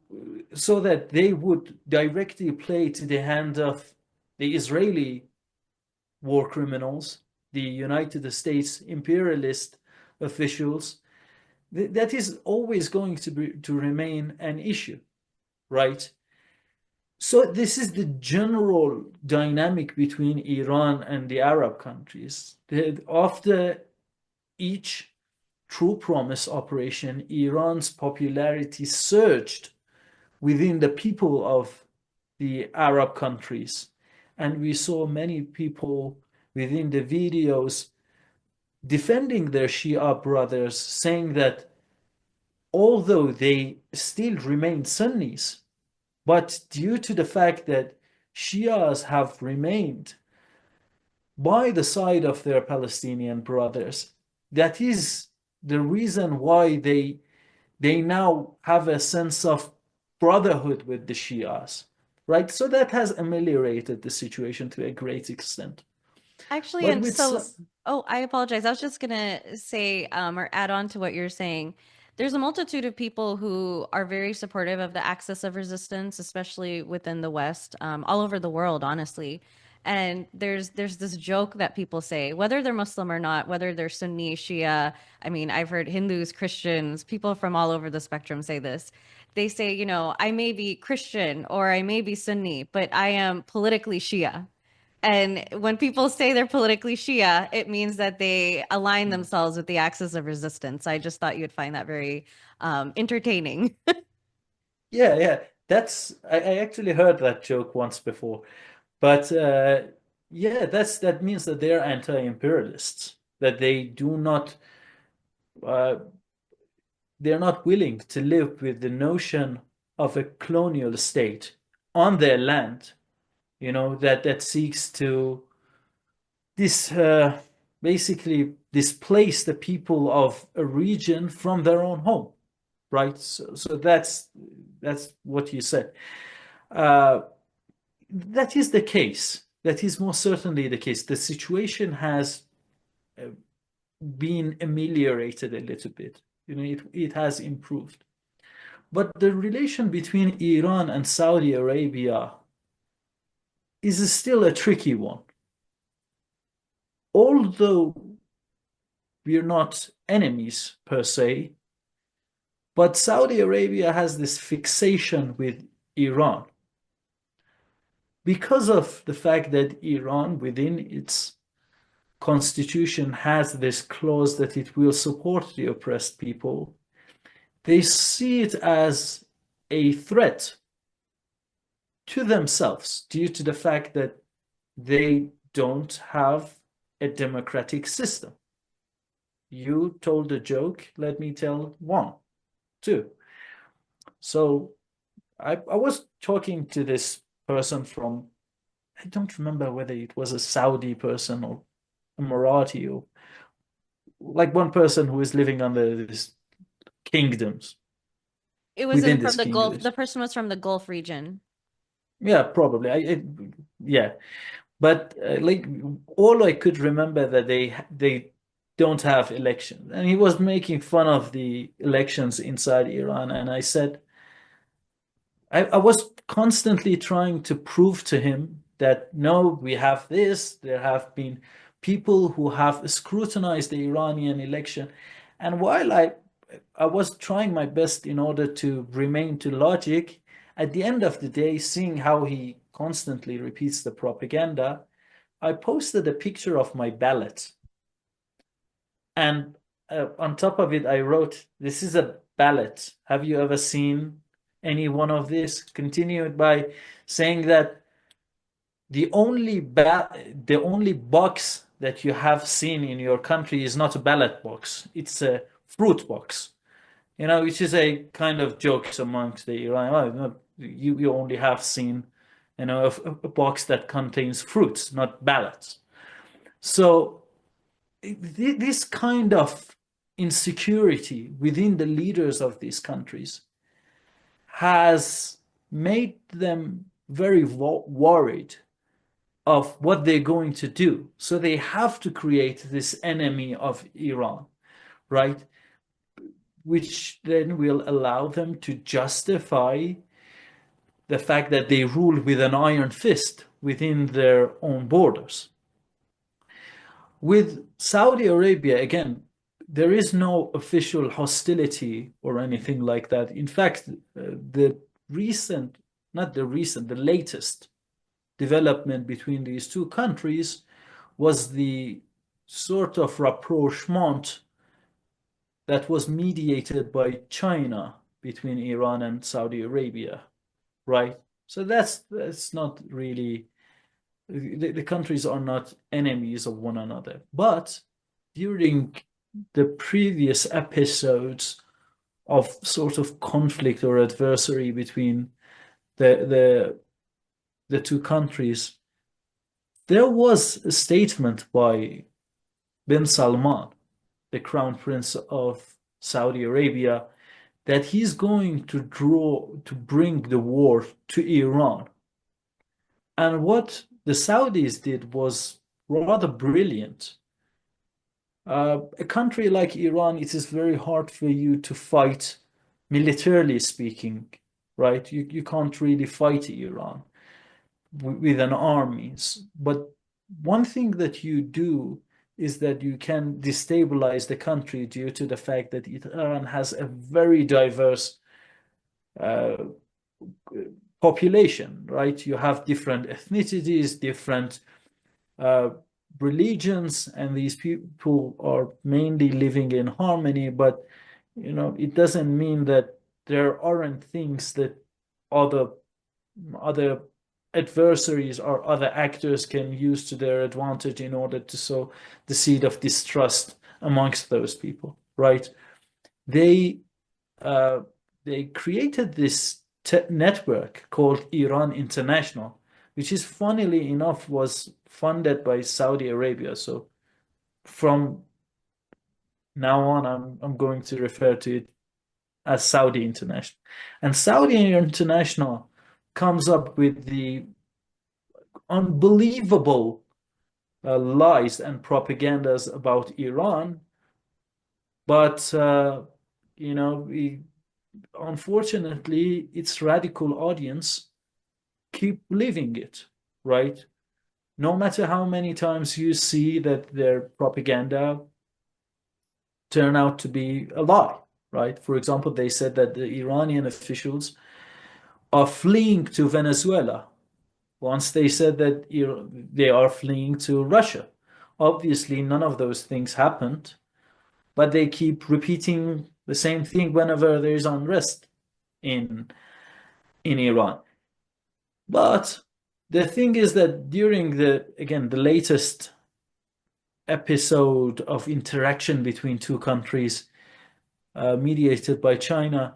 so that they would directly play to the hand of the Israeli war criminals, the United States imperialist officials. That is always going to remain an issue, right? So this is the general dynamic between Iran and the Arab countries. After each True Promise operation, Iran's popularity surged within the people of the Arab countries. And we saw many people within the videos defending their Shia brothers, saying that although they still remain Sunnis, but due to the fact that Shias have remained by the side of their Palestinian brothers, that is the reason why they now have a sense of brotherhood with the Shias, right? So that has ameliorated the situation to a great extent. Actually, But and with so, oh, I apologize. I was just gonna say, or add on to what you're saying. There's a multitude of people who are very supportive of the axis of resistance, especially within the West, all over the world, honestly. And there's this joke that people say, whether they're Muslim or not, whether they're Sunni, Shia. I mean, I've heard Hindus, Christians, people from all over the spectrum say this. They say, I may be Christian or I may be Sunni, but I am politically Shia. And when people say they're politically Shia, it means that they align themselves with the axis of resistance. I just thought you'd find that very entertaining. yeah, yeah, I actually heard that joke once before. But yeah, that means that they're anti-imperialists, that uh, they're not willing to live with the notion of a colonial state on their land, that seeks to this basically displace the people of a region from their own home, right? So that's what you said. Uh, that is the case. That is most certainly the case. The situation has uh, been ameliorated a little bit. It has improved. But the relation between Iran and Saudi Arabia is still a tricky one. Although we're not enemies per se, but Saudi Arabia has this fixation with Iran because of the fact that Iran, within its constitution, has this clause that it will support the oppressed people. They see it as a threat to themselves due to the fact that they don't have a democratic system. You told a joke, let me tell one, too. So I was talking to this person from, I don't remember whether it was a Saudi person or a Marathi or like one person who is living under these kingdoms It was within in from this the Gulf. kingdoms. The person was from the Gulf region. Yeah, probably. Yeah, but like all I could remember that they don't have elections, and he was making fun of the elections inside Iran, and I said I was constantly trying to prove to him that no, we have this. There have been people who have scrutinized the Iranian election, and while I was trying my best in order to remain to logic, at the end of the day, seeing how he constantly repeats the propaganda, I posted a picture of my ballot. And on top of it, I wrote, "This is a ballot. Have you ever seen any one of this?" Continued by saying that the only box that you have seen in your country is not a ballot box. It's a fruit box. Which is a kind of jokes amongst the Iranian. Well, no, you only have seen a box that contains fruits, not ballots. So this kind of insecurity within the leaders of these countries has made them very worried of what they're going to do. So they have to create this enemy of Iran, right? Which then will allow them to justify the fact that they rule with an iron fist within their own borders. With Saudi Arabia, again, there is no official hostility or anything like that. In fact, the recent, not the recent, the latest development between these two countries was the sort of rapprochement that was mediated by China between Iran and Saudi Arabia, right? So that's not really the countries are not enemies of one another. But during the previous episodes of sort of conflict or adversary between the two countries, there was a statement by bin Salman, the crown prince of Saudi Arabia, that he's going to bring the war to Iran. And what the Saudis did was rather brilliant. A country like Iran, it is very hard for you to fight militarily speaking, right? You can't really fight Iran with an army. But one thing that you do is that you can destabilize the country due to the fact that Iran has a very diverse uh, population, right? You have different ethnicities, different uh, religions, and these people are mainly living in harmony. But it doesn't mean that there aren't things that other other adversaries or other actors can use to their advantage in order to sow the seed of distrust amongst those people, right? They uh, they created this network called Iran International, which is funnily enough was funded by Saudi Arabia. So from now on, I'm going to refer to it as Saudi International. And Saudi International comes up with the unbelievable lies and propagandas about Iran, but unfortunately, its radical audience keep believing it, right? No matter how many times you see that their propaganda turn out to be a lie, right? For example, they said that the Iranian officials are fleeing to Venezuela. Once they said that they are fleeing to Russia. Obviously, none of those things happened, but they keep repeating the same thing whenever there is unrest in Iran. But the thing is that during the latest episode of interaction between two countries, mediated by China,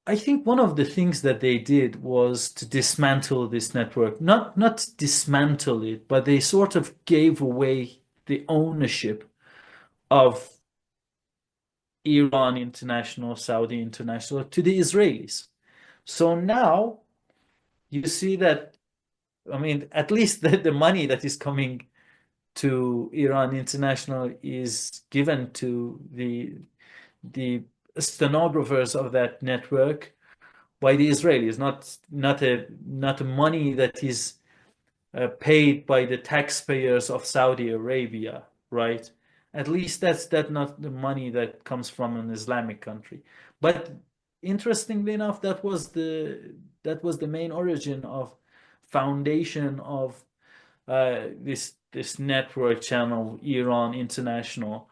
I think one of the things that they did was to dismantle this network. Not dismantle it, but they sort of gave away the ownership of Iran International, Saudi International to the Israelis. So now you see that, I mean, at least the money that is coming to Iran International is given to the stenographers of that network by the Israelis, not a money that is paid by the taxpayers of Saudi Arabia, right? At least that's not the money that comes from an Islamic country. But interestingly enough, that was the main origin of foundation of this network channel, Iran International.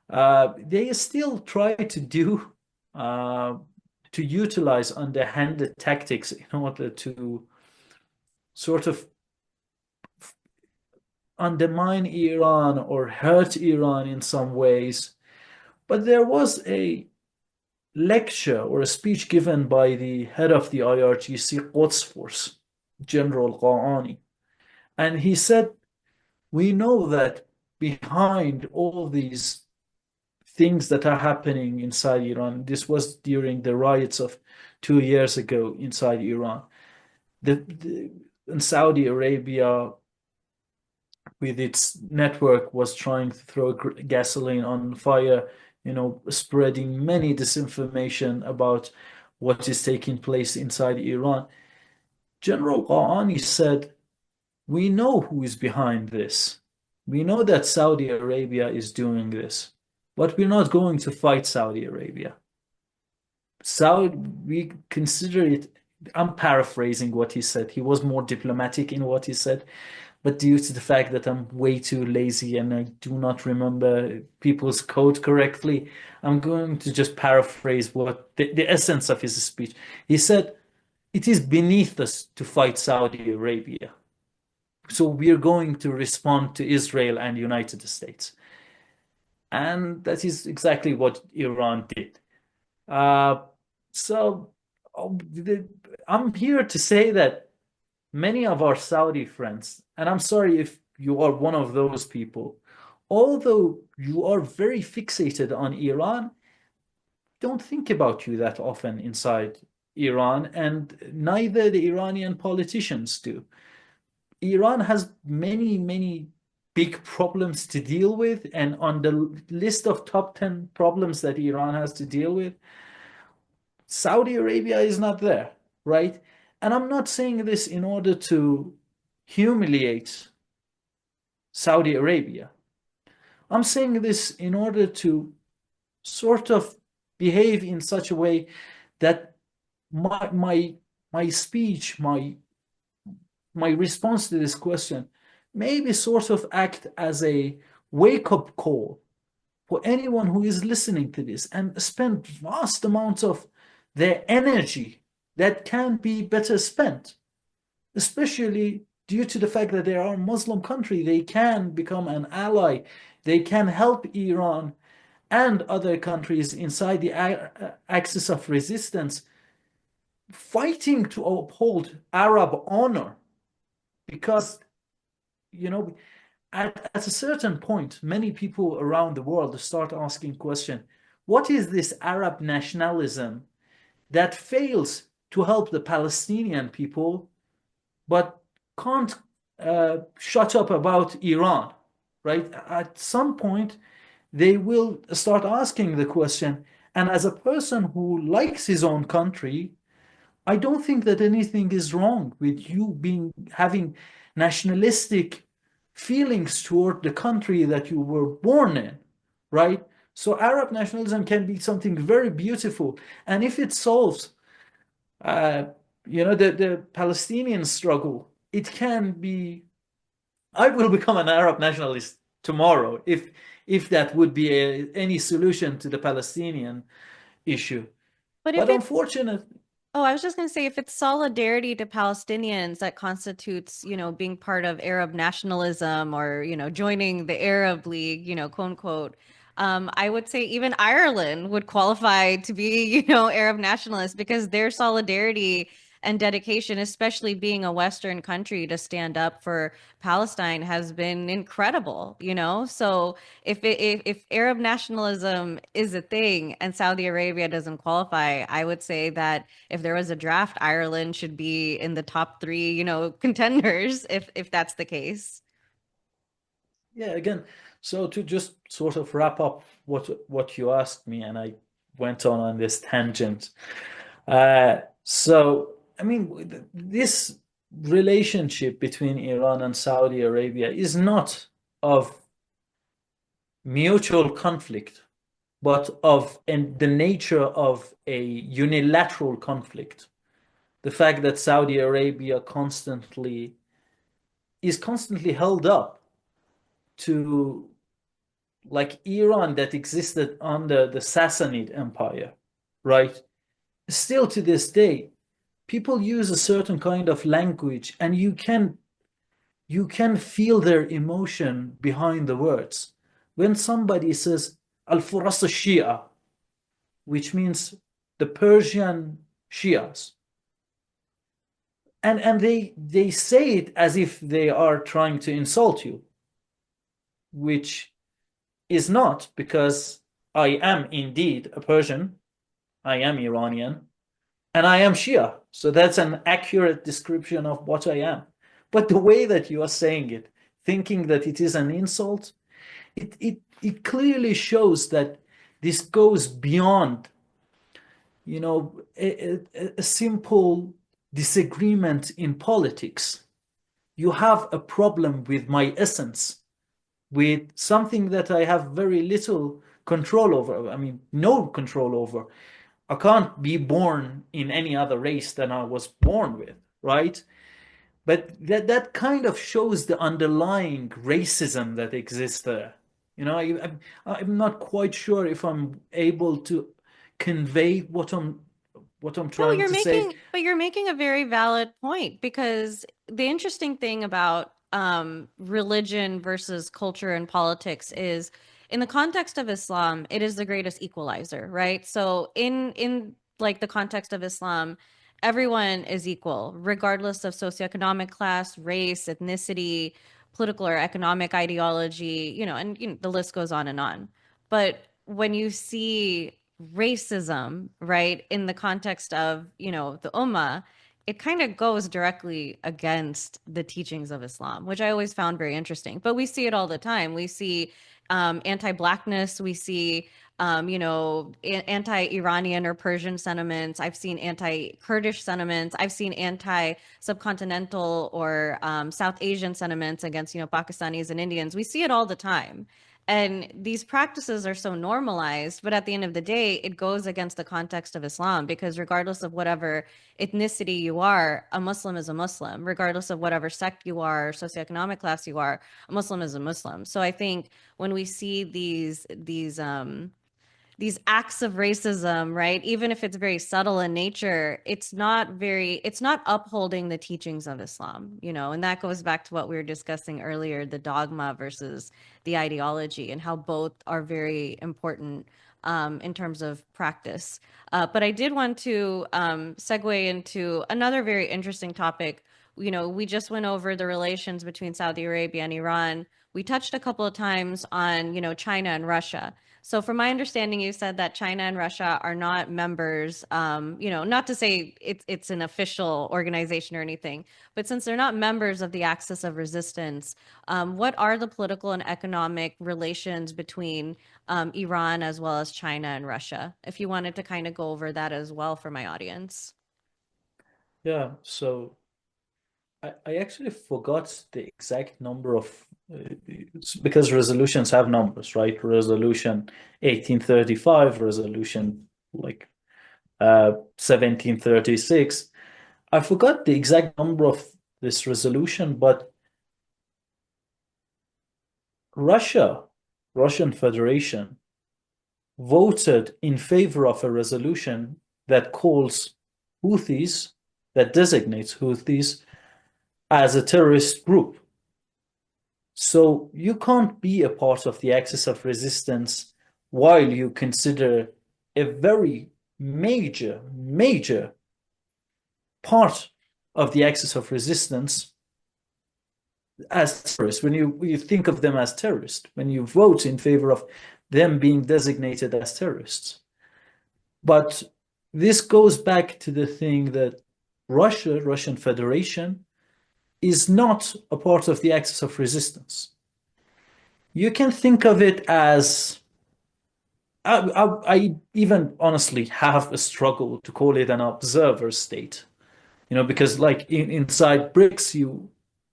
They still try to utilize underhanded tactics in order to sort of undermine Iran or hurt Iran in some ways. But there was a lecture or a speech given by the head of the IRGC Quds Force General Qa'ani. And he said, we know that behind all these things that are happening inside Iran, this was during the riots of 2 years ago inside Iran. In Saudi Arabia, with its network, was trying to throw gasoline on fire, spreading many disinformation about what is taking place inside Iran. General Qa'ani said, we know who is behind this. We know that Saudi Arabia is doing this, but we're not going to fight Saudi Arabia. We consider it, I'm paraphrasing what he said. He was more diplomatic in what he said, but due to the fact that I'm way too lazy and I do not remember people's code correctly, I'm going to just paraphrase what the essence of his speech. He said, it is beneath us to fight Saudi Arabia. So we are going to respond to Israel and United States. And that is exactly what Iran did. Uh, so I'm here to say that many of our Saudi friends, and I'm sorry if you are one of those people, although you are very fixated on Iran, don't think about you that often inside Iran, and neither the Iranian politicians do. Iran has many, many big problems to deal with, and on the list of top 10 problems that Iran has to deal with, Saudi Arabia is not there, right? And I'm not saying this in order to humiliate Saudi Arabia. I'm saying this in order to sort of behave in such a way that my speech, my response to this question maybe sort of act as a wake-up call for anyone who is listening to this and spend vast amounts of their energy that can be better spent, especially due to the fact that they are a Muslim country. They can become an ally. They can help Iran and other countries inside the axis of resistance fighting to uphold Arab honor, because at a certain point, many people around the world start asking question, what is this Arab nationalism that fails to help the Palestinian people, but can't shut up about Iran, right? At some point, they will start asking the question. And as a person who likes his own country, I don't think that anything is wrong with you having nationalistic feelings toward the country that you were born in, right? So Arab nationalism can be something very beautiful, and if it solves, uh, the Palestinian struggle, it can be. I will become an Arab nationalist tomorrow if that would be any solution to the Palestinian issue. But if But it's unfortunately, Oh, I was just going to say, if it's solidarity to Palestinians that constitutes, being part of Arab nationalism or, joining the Arab League, quote unquote, I would say even Ireland would qualify to be, Arab nationalists because their solidarity and dedication, especially being a Western country to stand up for Palestine, has been incredible. So if Arab nationalism is a thing and Saudi Arabia doesn't qualify, I would say that if there was a draft, Ireland should be in the top three, contenders if that's the case. yeah, again, so to just sort of wrap up what you asked me, and I went on this tangent. So I mean, this relationship between Iran and Saudi Arabia is not of mutual conflict, but of the nature of a unilateral conflict. The fact that Saudi Arabia is constantly held up to, like, Iran that existed under the Sassanid Empire, right? Still to this day, people use a certain kind of language, and you can feel their emotion behind the words. When somebody says Al-Furas al-Shia, which means the Persian Shias, and they say it as if they are trying to insult you, which is not, because I am indeed a Persian, I am Iranian, and I am Shia. So that's an accurate description of what I am. But the way that you are saying it, thinking that it is an insult, it clearly shows that this goes beyond, a simple disagreement in politics. You have a problem with my essence, with something that I have very little control over. I mean, no control over. I can't be born in any other race than I was born with, right? But that kind of shows the underlying racism that exists there. I'm not quite sure if I'm able to convey what I'm No, trying to say. you're making a very valid point because the interesting thing about religion versus culture and politics is in the context of Islam, it is the greatest equalizer, right? So in like the context of Islam, everyone is equal, regardless of socioeconomic class, race, ethnicity, political or economic ideology, and the list goes on and on. But when you see racism, right, in the context of, the Ummah, it kind of goes directly against the teachings of Islam, which I always found very interesting. But we see it all the time. We see anti-blackness. We see, anti-Iranian or Persian sentiments. I've seen anti-Kurdish sentiments. I've seen anti-subcontinental or South Asian sentiments against, Pakistanis and Indians. We see it all the time. And these practices are so normalized, but at the end of the day, it goes against the context of Islam because regardless of whatever ethnicity you are, a Muslim is a Muslim. Regardless of whatever sect you are, socioeconomic class you are, a Muslim is a Muslim. So I think when we see these acts of racism, right? Even if it's very subtle in nature, it's not upholding the teachings of Islam, and that goes back to what we were discussing earlier, the dogma versus the ideology and how both are very important in terms of practice. But I did want to segue into another very interesting topic. We just went over the relations between Saudi Arabia and Iran. We touched a couple of times on, China and Russia. So from my understanding, you said that China and Russia are not members, not to say it's an official organization or anything, but since they're not members of the Axis of Resistance, what are the political and economic relations between Iran as well as China and Russia? If you wanted to kind of go over that as well for my audience. Yeah, so I actually forgot the exact number of because resolutions have numbers, right? Resolution 1835, resolution like 1736. I forgot the exact number of this resolution, but Russia, Russian Federation, voted in favor of a resolution that calls Houthis, that designates Houthis as a terrorist group. So you can't be a part of the axis of resistance while you consider a very major part of the axis of resistance as terrorists, when you think of them as terrorists, when you vote in favor of them being designated as terrorists. But this goes back to the thing that Russian Federation, is not a part of the axis of resistance. You can think of it as I even honestly have a struggle to call it an observer state, because like inside BRICS,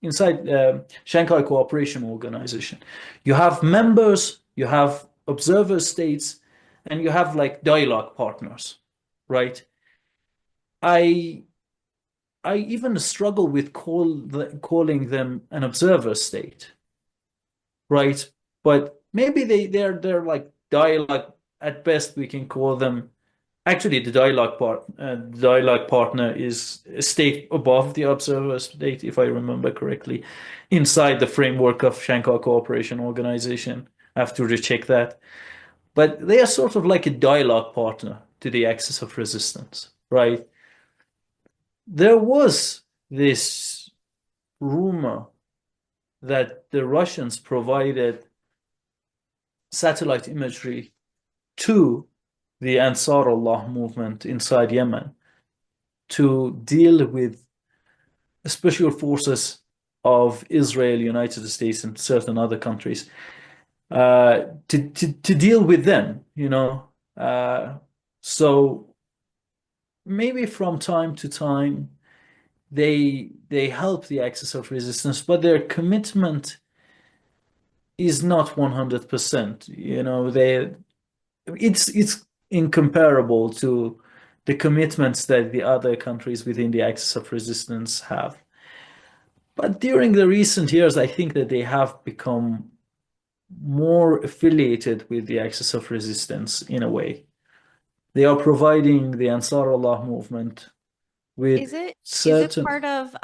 inside Shanghai Cooperation Organization, you have members, you have observer states, and you have like dialogue partners, right? I I even struggle with calling them an observer state, right? But maybe they're like dialogue at best. We can call them. Actually, the dialogue partner is a state above the observer state, if I remember correctly, inside the framework of Shanghai Cooperation Organization. I have to recheck that. But they are sort of like a dialogue partner to the axis of resistance, right? There was this rumor that the Russians provided satellite imagery to the Ansar Allah movement inside Yemen to deal with special forces of Israel, United States, and certain other countries, to deal with them, you know. So maybe from time to time they help the axis of resistance, but their commitment is not 100%. You know, it's incomparable to the commitments that the other countries within the axis of resistance have. But during the recent years, I think that they have become more affiliated with the axis of resistance in a way. They are providing the Ansar Allah movement with Is it certain part of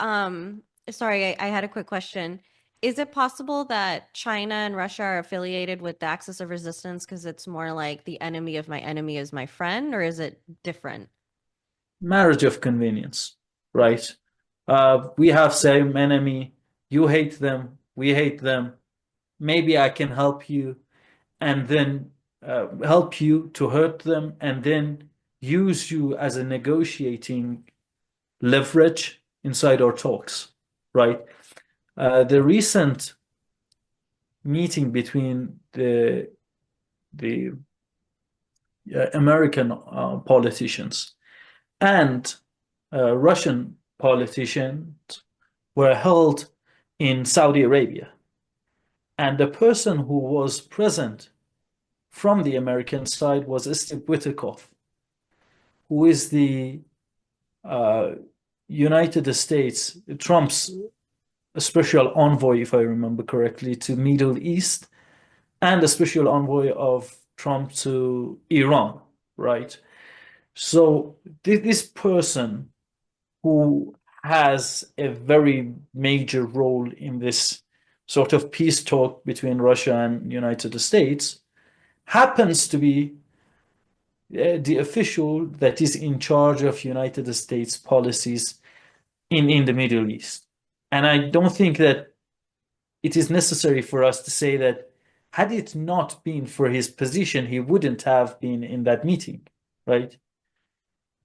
sorry, I had a quick question. Is it possible that China and Russia are affiliated with the Axis of Resistance because it's more like the enemy of my enemy is my friend, or is it different? marriage of convenience, right? We have same enemy. You hate them. We hate them. Maybe I can help you, and then help you to hurt them, and then use you as a negotiating leverage inside our talks, right? The recent meeting between the American politicians and Russian politicians were held in Saudi Arabia. And the person who was present from the American side was Steve Witkoff, who is the uh, United States, Trump's special envoy, if I remember correctly, to Middle East, and a special envoy of Trump to Iran, right? So this person who has a very major role in this sort of peace talk between Russia and United States happens to be the official that is in charge of United States policies in the Middle East. And I don't think that it is necessary for us to say that had it not been for his position, he wouldn't have been in that meeting, right?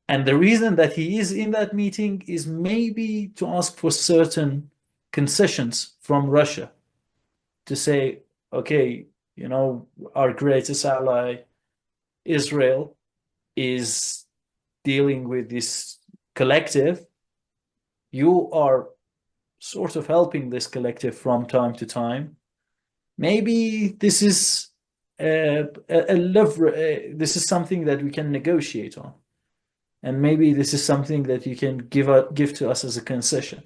And the reason that he is in that meeting is maybe to ask for certain concessions from Russia to say, okay, you know, our greatest ally, Israel, is dealing with this collective. You are sort of helping this collective from time to time. Maybe this is a lever. This is something that we can negotiate on, and maybe this is something that you can give to us as a concession.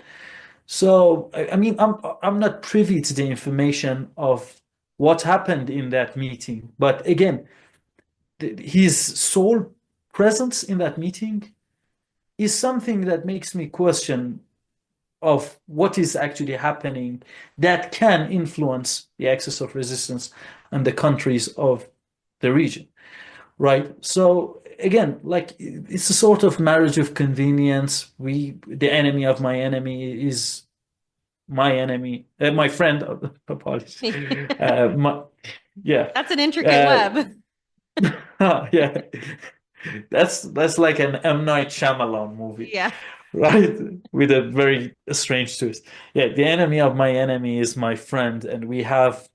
So, I mean, I'm not privy to the information of what happened in that meeting, but again, his sole presence in that meeting is something that makes me question of what is actually happening that can influence the axis of resistance and the countries of the region, right? So again, like it's a sort of marriage of convenience. The enemy of my enemy is my enemy, my friend. Apologies. My, yeah, That's an intricate uh, web. yeah. That's like an M. Night Shyamalan movie, Yeah. right? With a very strange twist. Yeah, the enemy of my enemy is my friend, and we have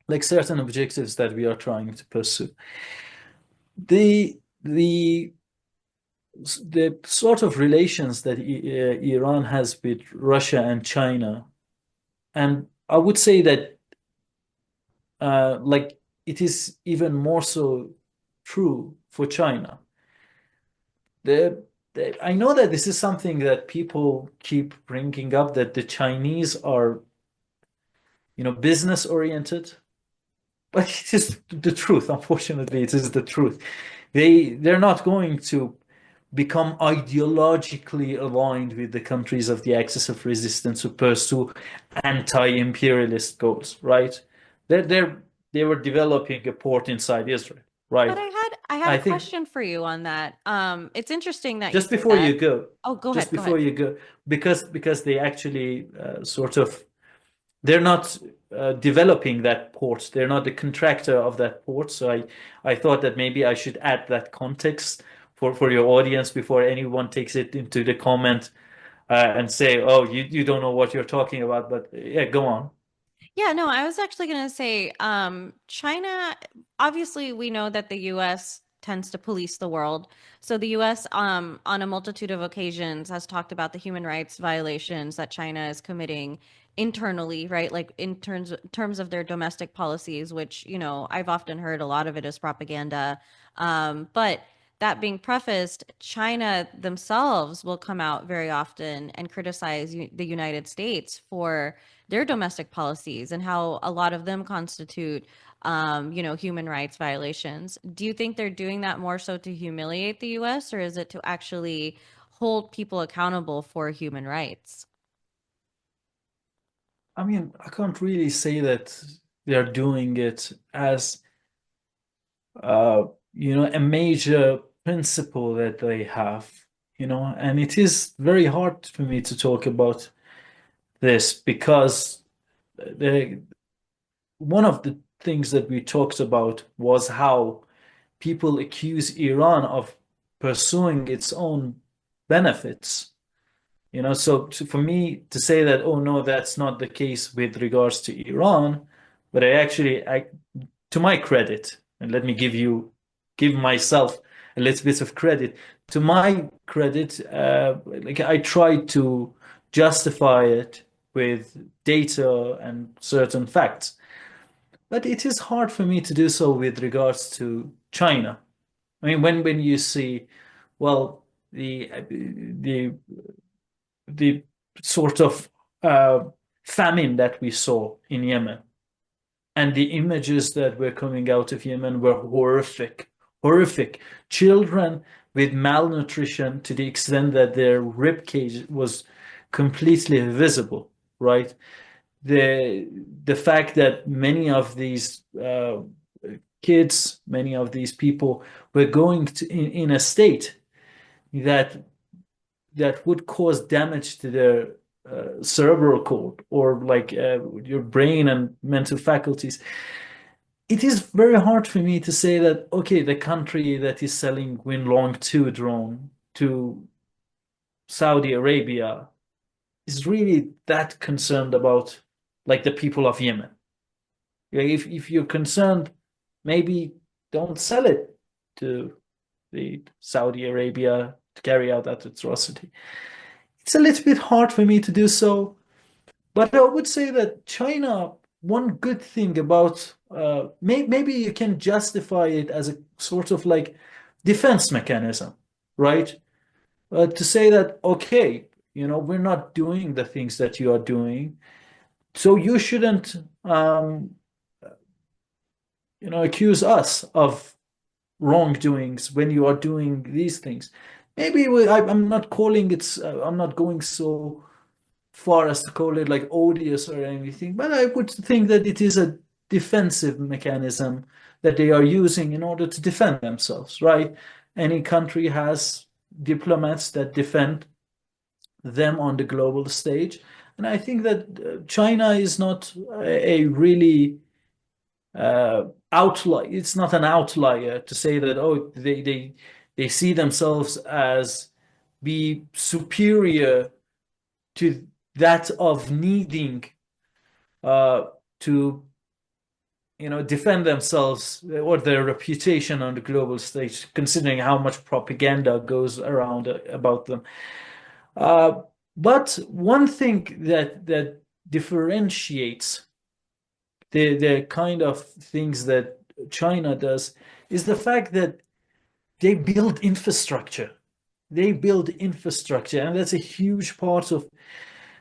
like certain objectives that we are trying to pursue. The the the sort of relations that Iran has with Russia and China, and I would say that like it is even more so true for China. The, I know that this is something that people keep bringing up, that the Chinese are, you know, business oriented, but it is the truth. Unfortunately, it is the truth. They're not going to become ideologically aligned with the countries of the axis of resistance who pursue anti-imperialist goals, right? They're they were developing a port inside Israel, But right? I had a I think question for you on that. It's interesting that you just said before that. you go, Oh, go just ahead, go before ahead. you go, because they actually sort of they're not developing that port. They're not the contractor of that port. So I thought that maybe I should add that context for your audience before anyone takes it into the comment and say, "Oh, you don't know what you're talking about." But yeah, go on. Yeah, no, I was actually going to say, China, obviously we know that the US tends to police the world. So the US, on a multitude of occasions has talked about the human rights violations that China is committing internally, right? Like in terms of their domestic policies, which, I've often heard a lot of it is propaganda. But that being prefaced, China themselves will come out very often and criticize the United States for their domestic policies and how a lot of them constitute, human rights violations. Do you think they're doing that more so to humiliate the US, or is it to actually hold people accountable for human rights? I mean, I can't really say that they're doing it as uh, a major principle that they have, and it is very hard for me to talk about this because the one of the things that we talked about was how people accuse Iran of pursuing its own benefits. So for me to say that, oh no, that's not the case with regards to Iran, but to my credit, and let me give myself a little bit of credit. To my credit, like I tried to justify it with data and certain facts, but it is hard for me to do so with regards to China. I mean, when you see, well, the sort of uh, famine that we saw in Yemen. And the images that were coming out of Yemen were horrific, horrific. Children with malnutrition to the extent that their rib cage was completely visible, right? The fact that many of these kids, many of these people were going in a state that would cause damage to their cerebral cord or like your brain and mental faculties. It is very hard for me to say that, okay, the country that is selling Winlong 2 drone to Saudi Arabia is really that concerned about like the people of Yemen. If you're concerned, maybe don't sell it to the Saudi Arabia to carry out that atrocity. It's a little bit hard for me to do so, but I would say that China, one good thing about maybe you can justify it as a sort of like defense mechanism, right? To say that, okay, we're not doing the things that you are doing, so you shouldn't, accuse us of wrongdoings when you are doing these things. Maybe I'm not calling it, I'm not going so far as to call it like odious or anything, but I would think that it is a defensive mechanism that they are using in order to defend themselves, right? Any country has diplomats that defend them on the global stage. And I think that China is not a really outlier. It's not an outlier to say that, oh, they see themselves as be superior to that of needing to defend themselves or their reputation on the global stage, considering how much propaganda goes around about them. Uh, but one thing that differentiates the kind of things that China does is the fact that they build infrastructure. They build infrastructure, and that's a huge part of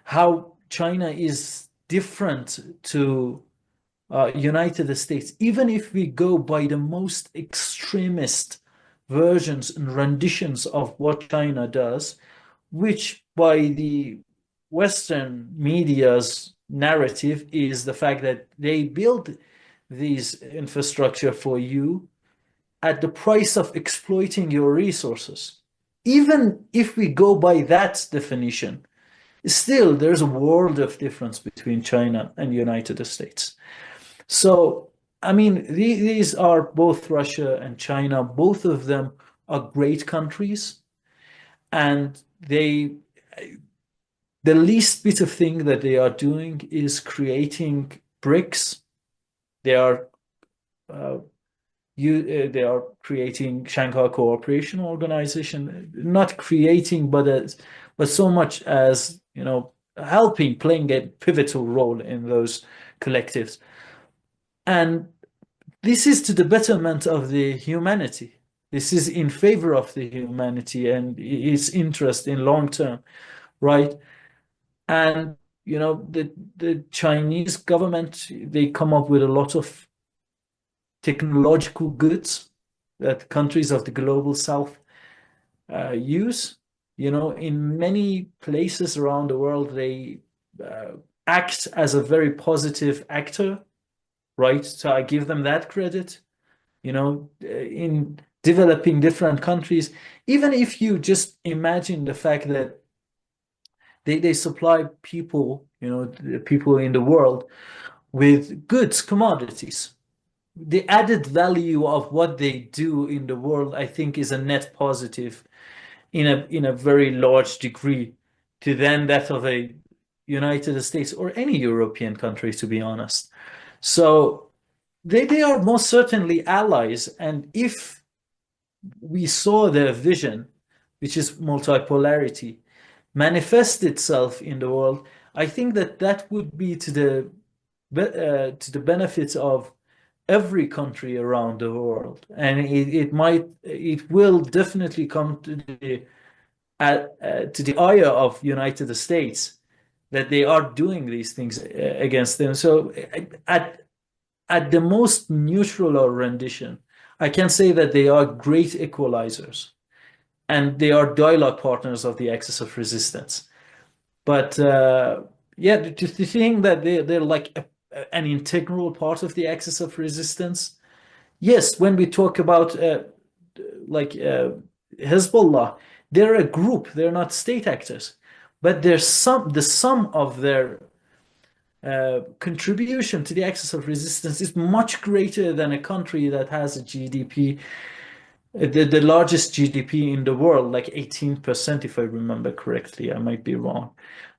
how China is different to United States. Even if we go by the most extremist versions and renditions of what China does, which by the Western media's narrative is the fact that they build these infrastructure for you at the price of exploiting your resources. Even if we go by that definition, still there's a world of difference between China and the United States. So, I mean, these are both Russia and China, both of them are great countries, and the least bit of thing that they are doing is creating bricks. They are uh, they are creating Shanghai Cooperation Organization, not creating, but so much as, helping, playing a pivotal role in those collectives. And this is to the betterment of the humanity. This is in favor of the humanity and its interest in long term, right? And the Chinese government, they come up with a lot of technological goods that countries of the global south use. In many places around the world, they uh, act as a very positive actor, right? So I give them that credit. In developing different countries, even if you just imagine the fact that they supply people, the people in the world with goods, commodities. The added value of what they do in the world, I think, is a net positive in a very large degree to then that of a United States or any European country, to be honest. So they are most certainly allies, and if we saw their vision, which is multipolarity, manifest itself in the world, I think that that would be to the benefit of every country around the world, and it will definitely come to the ire of United States that they are doing these things against them. So at the most neutral or rendition, I can say that they are great equalizers and they are dialogue partners of the axis of resistance. But yeah, to think that they're like an integral part of the axis of resistance. Yes, when we talk about like Hezbollah, they're a group, they're not state actors, but the sum of their contribution to the axis of resistance is much greater than a country that has a GDP, the largest GDP in the world, like 18%, if I remember correctly. I might be wrong,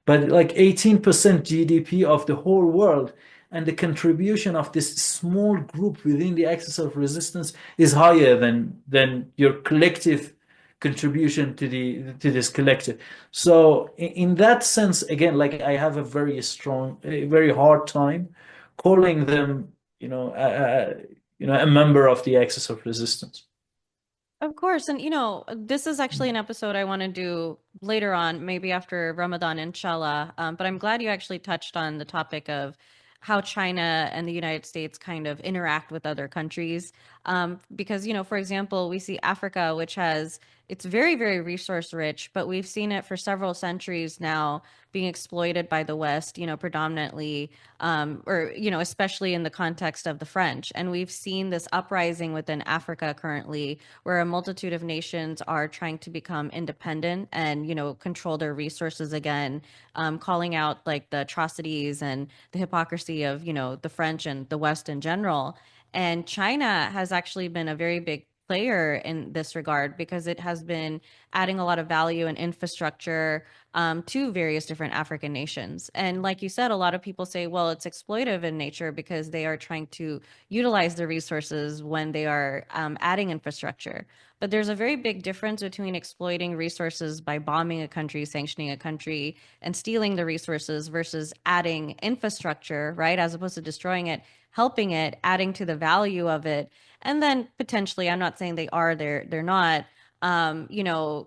but like 18% GDP of the whole world. And the contribution of this small group within the axis of resistance is higher than your collective contribution to this collective. So in that sense, again, like I have a very hard time calling them, a member of the axis of resistance. Of course. And, this is actually an episode I want to do later on, maybe after Ramadan, inshallah. But I'm glad you actually touched on the topic of how China and the United States kind of interact with other countries. Because, for example, we see Africa, it's very, very resource rich, but we've seen it for several centuries now being exploited by the West, predominantly, or, especially in the context of the French. And we've seen this uprising within Africa currently where a multitude of nations are trying to become independent and, control their resources again, calling out like the atrocities and the hypocrisy of, the French and the West in general. And China has actually been a very big player in this regard because it has been adding a lot of value and infrastructure to various different African nations. And like you said, a lot of people say, well, it's exploitive in nature because they are trying to utilize the resources when they are adding infrastructure. But there's a very big difference between exploiting resources by bombing a country, sanctioning a country, and stealing the resources versus adding infrastructure, right? As opposed to destroying it, helping it, adding to the value of it. And then potentially, I'm not saying they're not,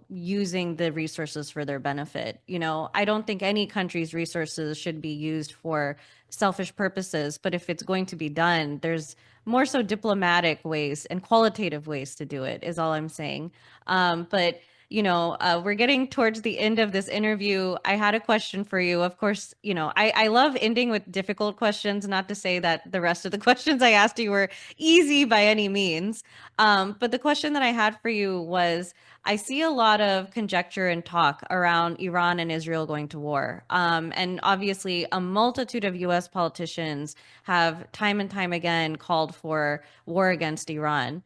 using the resources for their benefit. I don't think any country's resources should be used for selfish purposes, but if it's going to be done, there's more so diplomatic ways and qualitative ways to do it, is all I'm saying. But we're getting towards the end of this interview. I had a question for you. Of course, I love ending with difficult questions, not to say that the rest of the questions I asked you were easy by any means. But the question that I had for you was, I see a lot of conjecture and talk around Iran and Israel going to war. And obviously, a multitude of US politicians have time and time again called for war against Iran.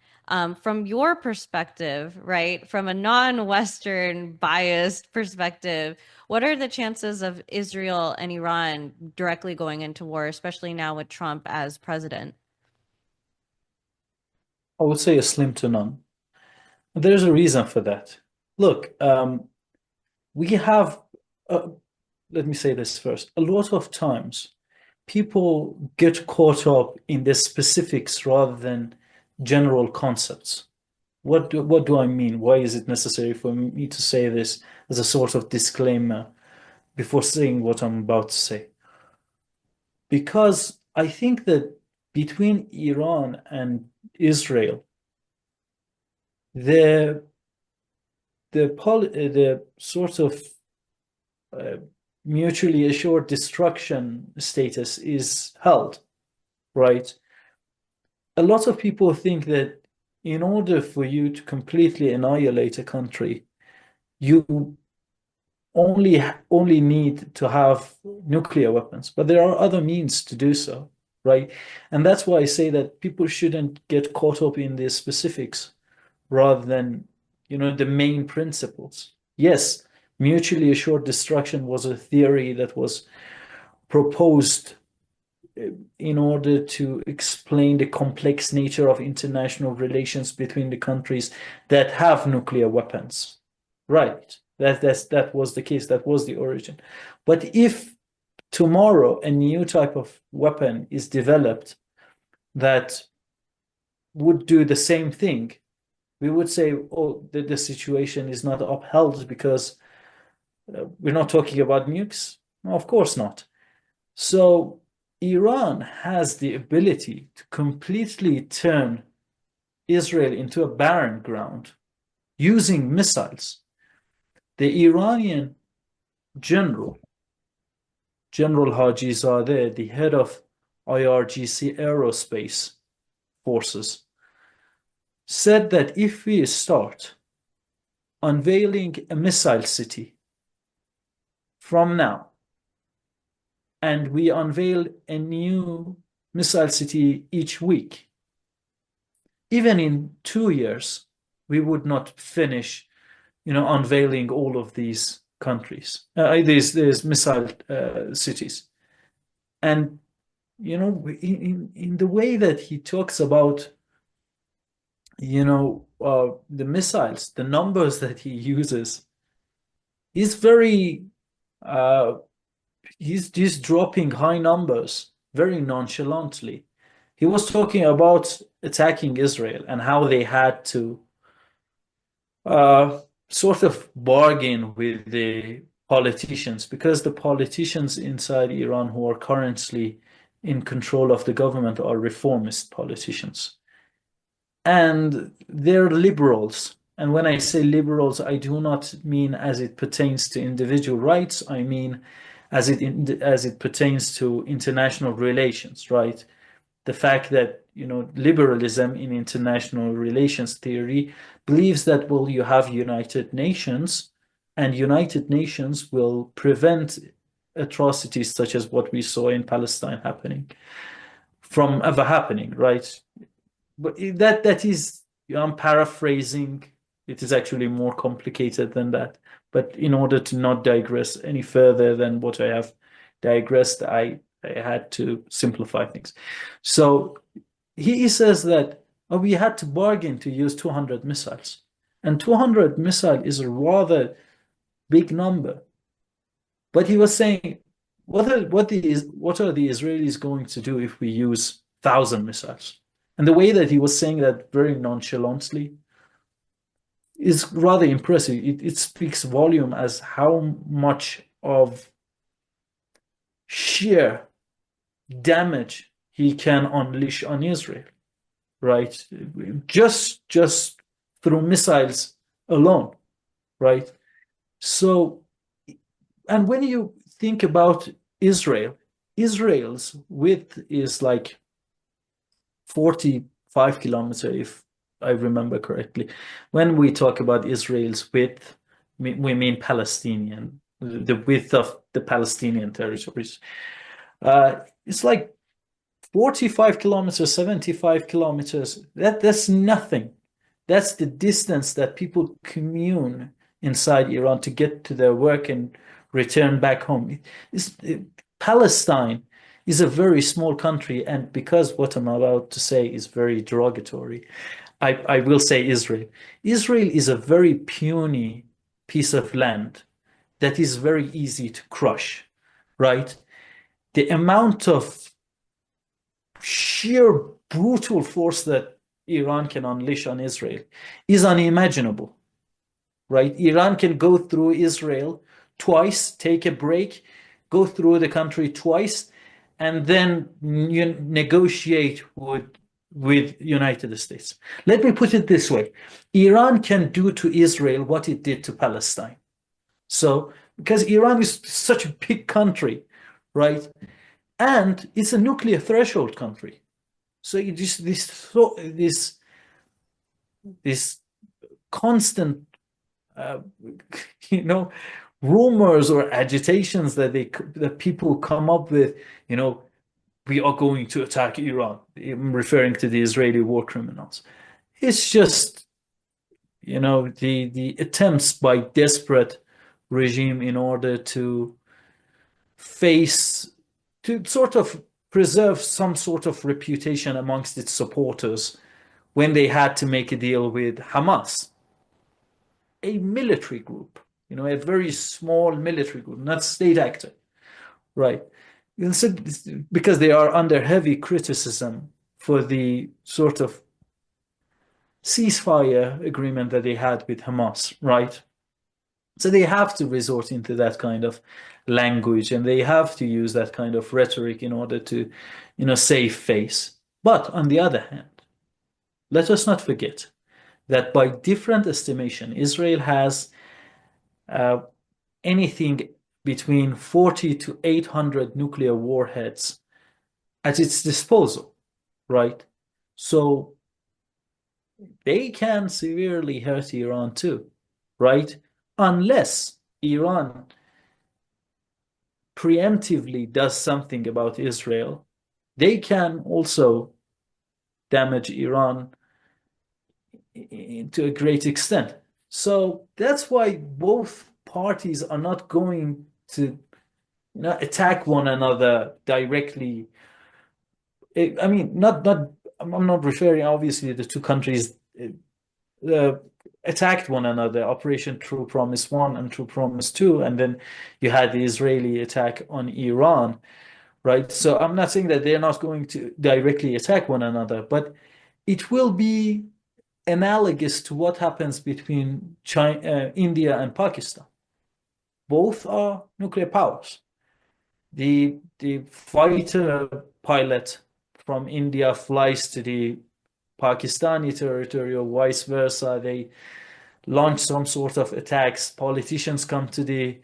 From your perspective, right, from a non-Western biased perspective, what are the chances of Israel and Iran directly going into war, especially now with Trump as president? I would say a slim to none. There's a reason for that. Look, we have, uh, let me say this first. A lot of times, people get caught up in the specifics rather than general concepts. What do I mean? Why is it necessary for me to say this as a sort of disclaimer before saying what I'm about to say? Because I think that between Iran and Israel, the the sort of uh, mutually assured destruction status is held, right? A lot of people think that in order for you to completely annihilate a country, you only need to have nuclear weapons, but there are other means to do so, right? And that's why I say that people shouldn't get caught up in the specifics rather than, the main principles. Yes, mutually assured destruction was a theory that was proposed in order to explain the complex nature of international relations between the countries that have nuclear weapons. Right. That was the case. That was the origin. But if tomorrow a new type of weapon is developed that would do the same thing, we would say, oh, the situation is not upheld because we're not talking about nukes. No, of course not. So Iran has the ability to completely turn Israel into a barren ground using missiles. The Iranian general, General Hajizadeh, the head of IRGC Aerospace Forces, said that if we start unveiling a missile city from now, and we unveil a new missile city each week, even in 2 years, we would not finish, unveiling all of these countries, these missile cities. And, in the way that he talks about, the missiles, the numbers that he uses, he's very, he's dropping high numbers very nonchalantly. He was talking about attacking Israel and how they had to sort of bargain with the politicians, because the politicians inside Iran who are currently in control of the government are reformist politicians. And they're liberals. And when I say liberals, I do not mean as it pertains to individual rights. I mean as it pertains to international relations, right? The fact that, liberalism in international relations theory believes that, well, you have United Nations, and United Nations will prevent atrocities such as what we saw in Palestine happening from ever happening, right? But that is, I'm paraphrasing. It is actually more complicated than that. But in order to not digress any further than what I have digressed, I had to simplify things. So he says that, we had to bargain to use 200 missiles. And 200 missile is a rather big number. But he was saying, what are the Israelis going to do if we use 1,000 missiles? And the way that he was saying that very nonchalantly is rather impressive. It speaks volume as how much of sheer damage he can unleash on Israel, right? Just through missiles alone. right? So, and when you think about Israel, Israel's width is like 45 kilometers, if I remember correctly. When we talk about Israel's width, we mean Palestinian, the width of the Palestinian territories. It's like 45 kilometers, 75 kilometers. That's nothing. That's the distance that people commune inside Iran to get to their work and return back home. Palestine is a very small country, and because what I'm about to say is very derogatory, I will say Israel. Israel is a very puny piece of land that is very easy to crush, right? The amount of sheer brutal force that Iran can unleash on Israel is unimaginable, right? Iran can go through Israel twice, take a break, go through the country twice, and then negotiate with United States. Let me put it this way. Iran can do to Israel what it did to Palestine. So, because Iran is such a big country, right? And it's a nuclear threshold country. So it just this constant uh, you know rumors or agitations that people come up with, we are going to attack Iran. I'm referring to the Israeli war criminals. It's just the attempts by desperate regime in order to face to sort of preserve some sort of reputation amongst its supporters when they had to make a deal with Hamas, a military group, a very small military group, not state actor, right? Because they are under heavy criticism for the sort of ceasefire agreement that they had with Hamas, right? So they have to resort into that kind of language, and they have to use that kind of rhetoric in order to, save face. But on the other hand, let us not forget that by different estimation, Israel has uh, anything between 40 to 800 nuclear warheads at its disposal, right? So they can severely hurt Iran too, right? Unless Iran preemptively does something about Israel, they can also damage Iran to a great extent. So that's why both parties are not going to attack one another directly. I mean, I'm not referring, obviously, the two countries attacked one another, Operation True Promise 1 and True Promise 2, and then you had the Israeli attack on Iran, right? So I'm not saying that they're not going to directly attack one another, but it will be analogous to what happens between China, India and Pakistan. Both are nuclear powers. The fighter pilot from India flies to the Pakistani territory or vice versa. They launch some sort of attacks. Politicians come to the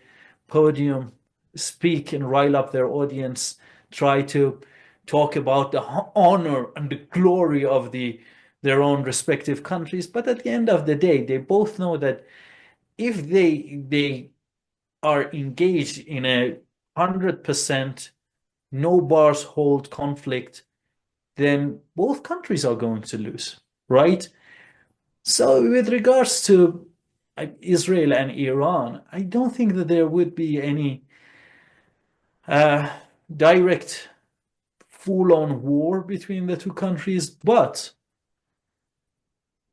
podium, speak and rile up their audience, try to talk about the honor and the glory of their own respective countries. But at the end of the day, they both know that if they are engaged in a 100% no bars hold conflict, then both countries are going to lose, right? So with regards to Israel and Iran, I don't think that there would be any uh, direct full-on war between the two countries, but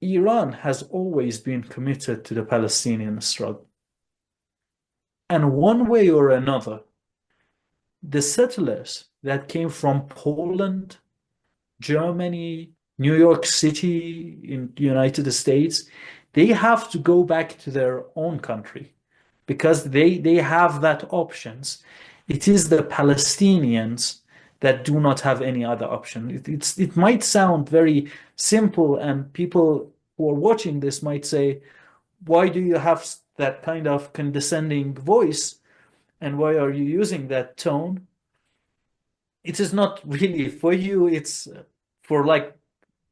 Iran has always been committed to the Palestinian struggle. And one way or another, the settlers that came from Poland, Germany, New York City in the United States, they have to go back to their own country because they have that options. It is the Palestinians that do not have any other option. It might sound very simple, and people who are watching this might say, why do you have that kind of condescending voice and why are you using that tone? It is not really for you. It's for like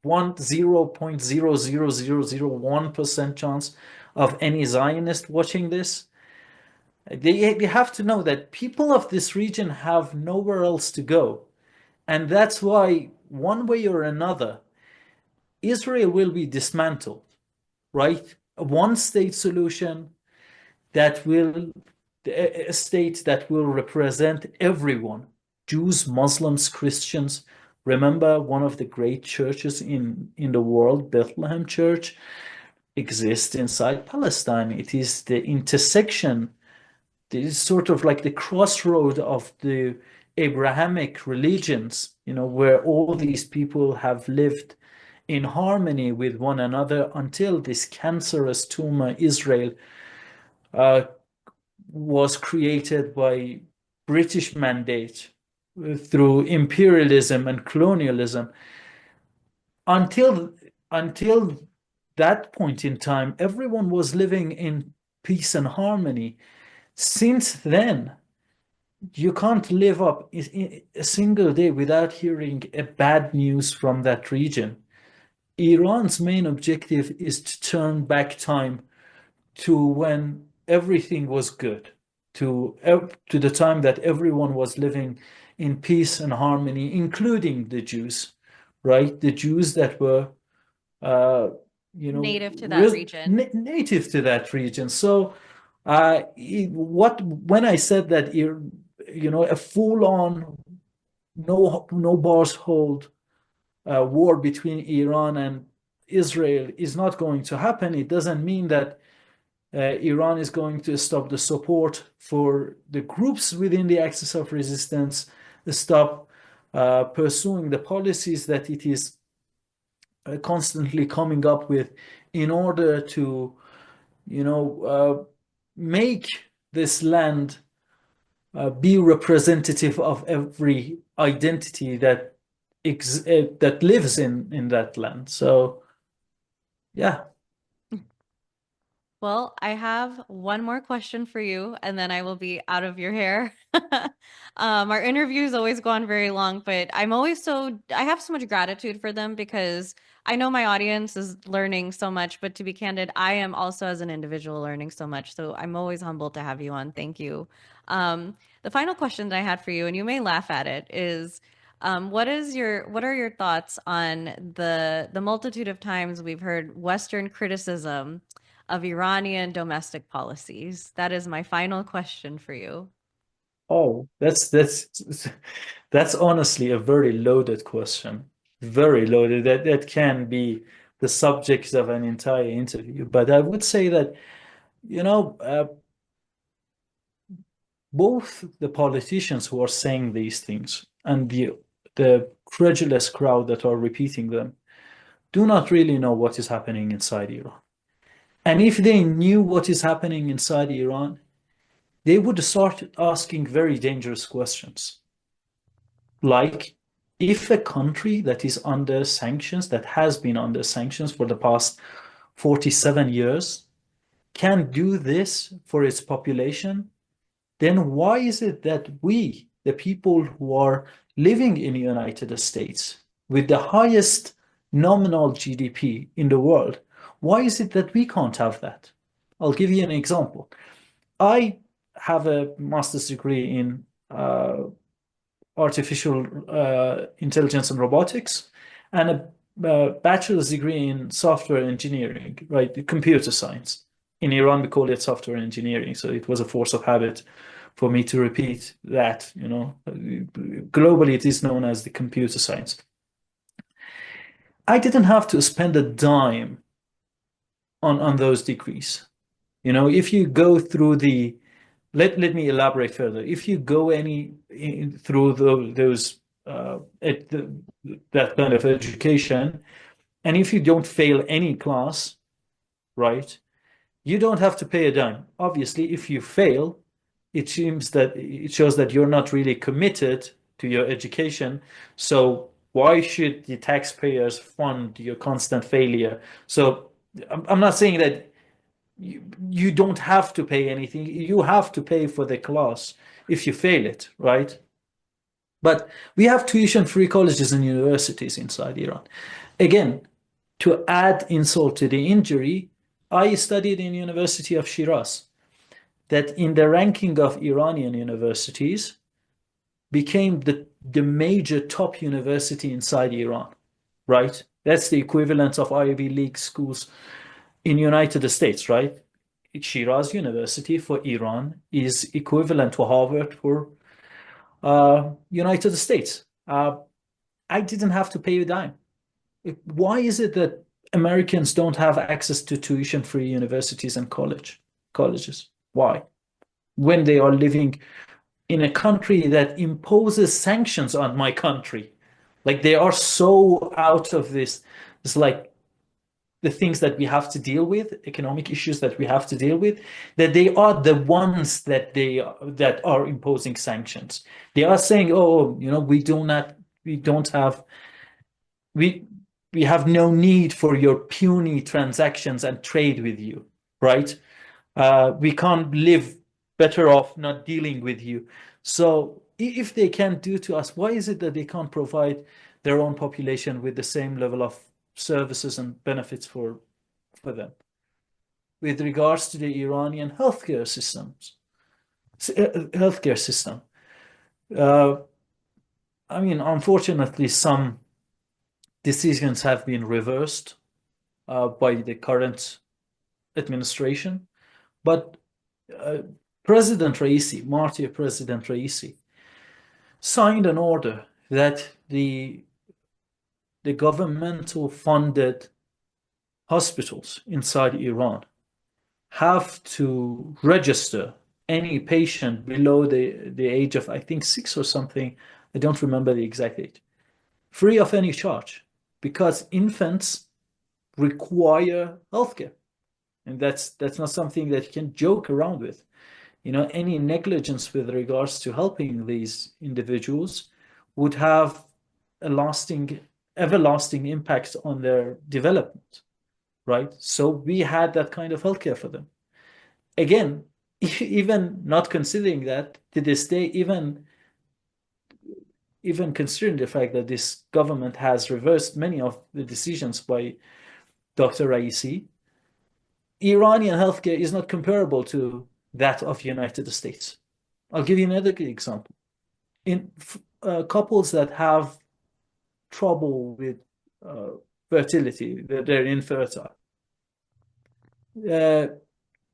0.00001% chance of any Zionist watching this. They have to know that people of this region have nowhere else to go. And that's why, one way or another, Israel will be dismantled, right? A one state solution that will, a state that will represent everyone, Jews, Muslims, Christians. Remember, one of the great churches in the world, Bethlehem Church, exists inside Palestine. It is the intersection, it is sort of like the crossroad of the Abrahamic religions, where all these people have lived in harmony with one another until this cancerous tumor, Israel, uh, was created by British mandate through imperialism and colonialism. Until that point in time, everyone was living in peace and harmony. Since then, you can't live up a single day without hearing a bad news from that region. Iran's main objective is to turn back time to when everything was good, to the time that everyone was living in peace and harmony, including the Jews, right? The Jews that were, uh, Native to that region. native to that region. So, when I said that, a full-on, no bars hold war between Iran and Israel is not going to happen. It doesn't mean that Iran is going to stop the support for the groups within the axis of resistance, stop pursuing the policies that it is constantly coming up with in order to, make this land be representative of every identity that lives in that land. So, yeah. Well, I have one more question for you, and then I will be out of your hair. Our interviews always go on very long, but I have so much gratitude for them because I know my audience is learning so much, but to be candid, I am also as an individual learning so much. So I'm always humbled to have you on. Thank you. The final question that I had for you, and you may laugh at it, is what are your thoughts on the multitude of times we've heard Western criticism of Iranian domestic policies? That is my final question for you. Oh, that's honestly a very loaded question. Very loaded. That can be the subject of an entire interview. But I would say that, you know, uh, both the politicians who are saying these things and the credulous crowd that are repeating them do not really know what is happening inside Iran. And if they knew what is happening inside Iran, they would start asking very dangerous questions. Like, if a country that is under sanctions, that has been under sanctions for the past 47 years, can do this for its population, then why is it that we, the people who are living in the United States with the highest nominal GDP in the world, why is it that we can't have that? I'll give you an example. I have a master's degree in artificial intelligence and robotics, and a bachelor's degree in software engineering, right? Computer science. In Iran, we call it software engineering. So it was a force of habit for me to repeat that, Globally, it is known as the computer science. I didn't have to spend a dime on those degrees. If you go through let me elaborate further. If you go through those that kind of education, and if you don't fail any class, right, you don't have to pay a dime. Obviously, if you fail, it shows that you're not really committed to your education. So why should the taxpayers fund your constant failure? So I'm not saying that you don't have to pay anything. You have to pay for the class if you fail it, right? But we have tuition-free colleges and universities inside Iran. Again, to add insult to the injury, I studied in University of Shiraz, that in the ranking of Iranian universities became the major top university inside Iran, right? That's the equivalent of Ivy League schools in United States, right? Shiraz University for Iran is equivalent to Harvard for United States. I didn't have to pay a dime. Why is it that Americans don't have access to tuition-free universities and colleges? Why? When they are living in a country that imposes sanctions on my country, like they are so out of this. It's like the things that we have to deal with, economic issues that we have to deal with, that they are the ones that are imposing sanctions. They are saying, oh, we don't have, we we have no need for your puny transactions and trade with you, right? We can't live better off not dealing with you. So if they can't do to us, why is it that they can't provide their own population with the same level of services and benefits for them? With regards to the Iranian healthcare system, uh, I mean, unfortunately, some decisions have been reversed by the current administration, but uh, President Raisi, signed an order that the governmental funded hospitals inside Iran have to register any patient below the age of, I think, 6 or something. I don't remember the exact age, free of any charge, because infants require healthcare. And that's not something that you can joke around with. Any negligence with regards to helping these individuals would have a everlasting impact on their development, right? So we had that kind of healthcare for them. Again, even not considering that, to this day, even considering the fact that this government has reversed many of the decisions by Dr. Raisi, Iranian healthcare is not comparable to that of United States. I'll give you another example. In couples that have trouble with uh, fertility, they're infertile, uh,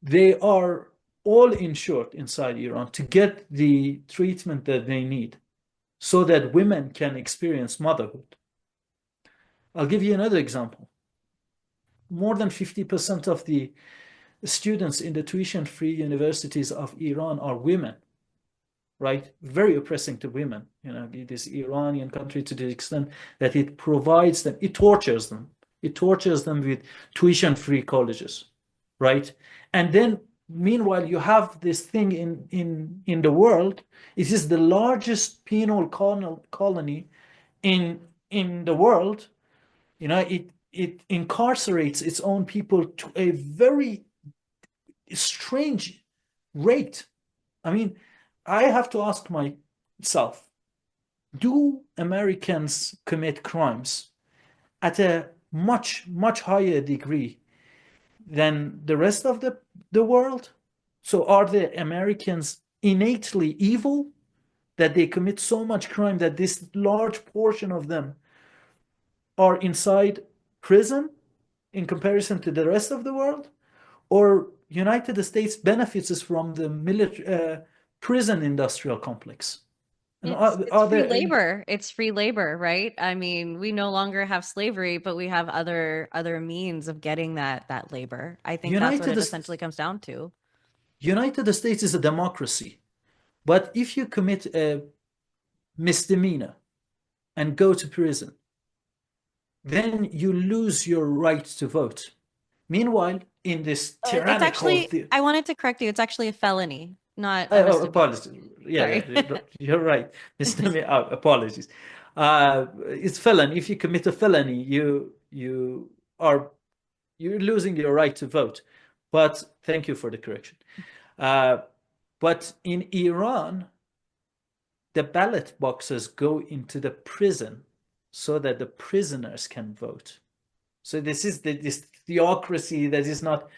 they are all insured inside Iran to get the treatment that they need so that women can experience motherhood. I'll give you another example. More than 50% of the students in the tuition-free universities of Iran are women, right? Very oppressing to women. This Iranian country, to the extent that it provides them, it tortures them. It tortures them with tuition-free colleges, right? And then, meanwhile, you have this thing in the world. It is the largest penal colony in the world. It incarcerates its own people to a very strange rate. I mean, I have to ask myself, do Americans commit crimes at a much, much higher degree than the rest of the world? So are the Americans innately evil, that they commit so much crime that this large portion of them are inside prison in comparison to the rest of the world? Or United States benefits from the military prison industrial complex? And It's are free there any labor. It's free labor, right? I mean, we no longer have slavery, but we have other means of getting that labor. I think that's what United it essentially comes down to. United States is a democracy, but if you commit a misdemeanor and go to prison, then you lose your right to vote. Meanwhile, in this It's tyrannical actually, I wanted to correct you. It's actually a felony, not a oh, misdemeanor. apologies. Yeah, Sorry. you're right. Misdemeanor. Apologies. It's felony. If you commit a felony, you're losing your right to vote. But thank you for the correction. Uh, but in Iran, the ballot boxes go into the prison so that the prisoners can vote. So this is this theocracy that is not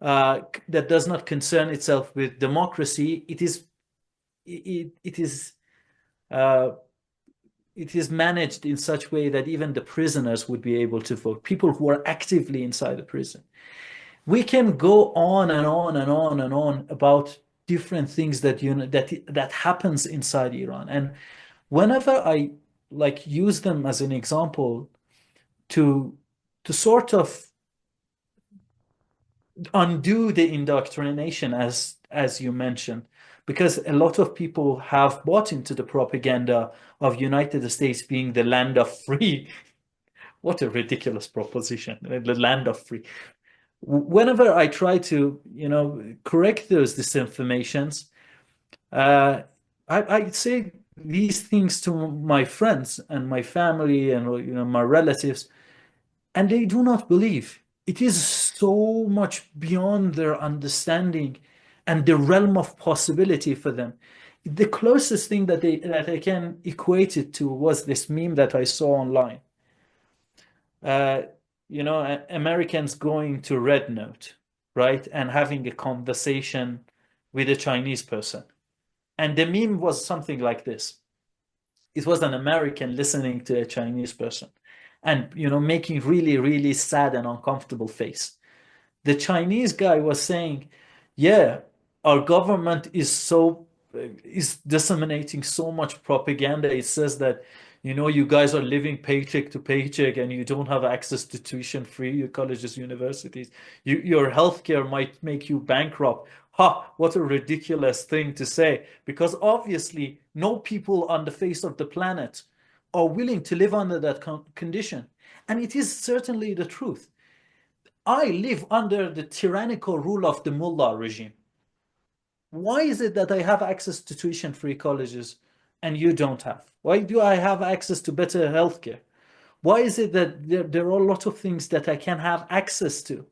that does not concern itself with democracy. It is uh, it is managed in such a way that even the prisoners would be able to vote. People who are actively inside the prison. We can go on and on and on and on about different things that that happens inside Iran. And whenever I like use them as an example to sort of undo the indoctrination as you mentioned, because a lot of people have bought into the propaganda of United States being the land of free. What a ridiculous proposition, the land of free. Whenever I try to, correct those disinformations, I say these things to my friends and my family and my relatives, and they do not believe. It is so much beyond their understanding and the realm of possibility for them. The closest thing that I can equate it to was this meme that I saw online. Uh, Americans going to Red Note, right, and having a conversation with a Chinese person. And the meme was something like this. It was an American listening to a Chinese person and, making really, really sad and uncomfortable face. The Chinese guy was saying, yeah, our government is disseminating so much propaganda. It says that, you guys are living paycheck to paycheck and you don't have access to tuition free, your colleges, universities. Your healthcare might make you bankrupt. Ha, what a ridiculous thing to say. Because obviously, no people on the face of the planet are willing to live under that condition. And it is certainly the truth. I live under the tyrannical rule of the mullah regime. Why is it that I have access to tuition-free colleges and you don't have? Why do I have access to better healthcare? Why is it that there are a lot of things that I can have access to?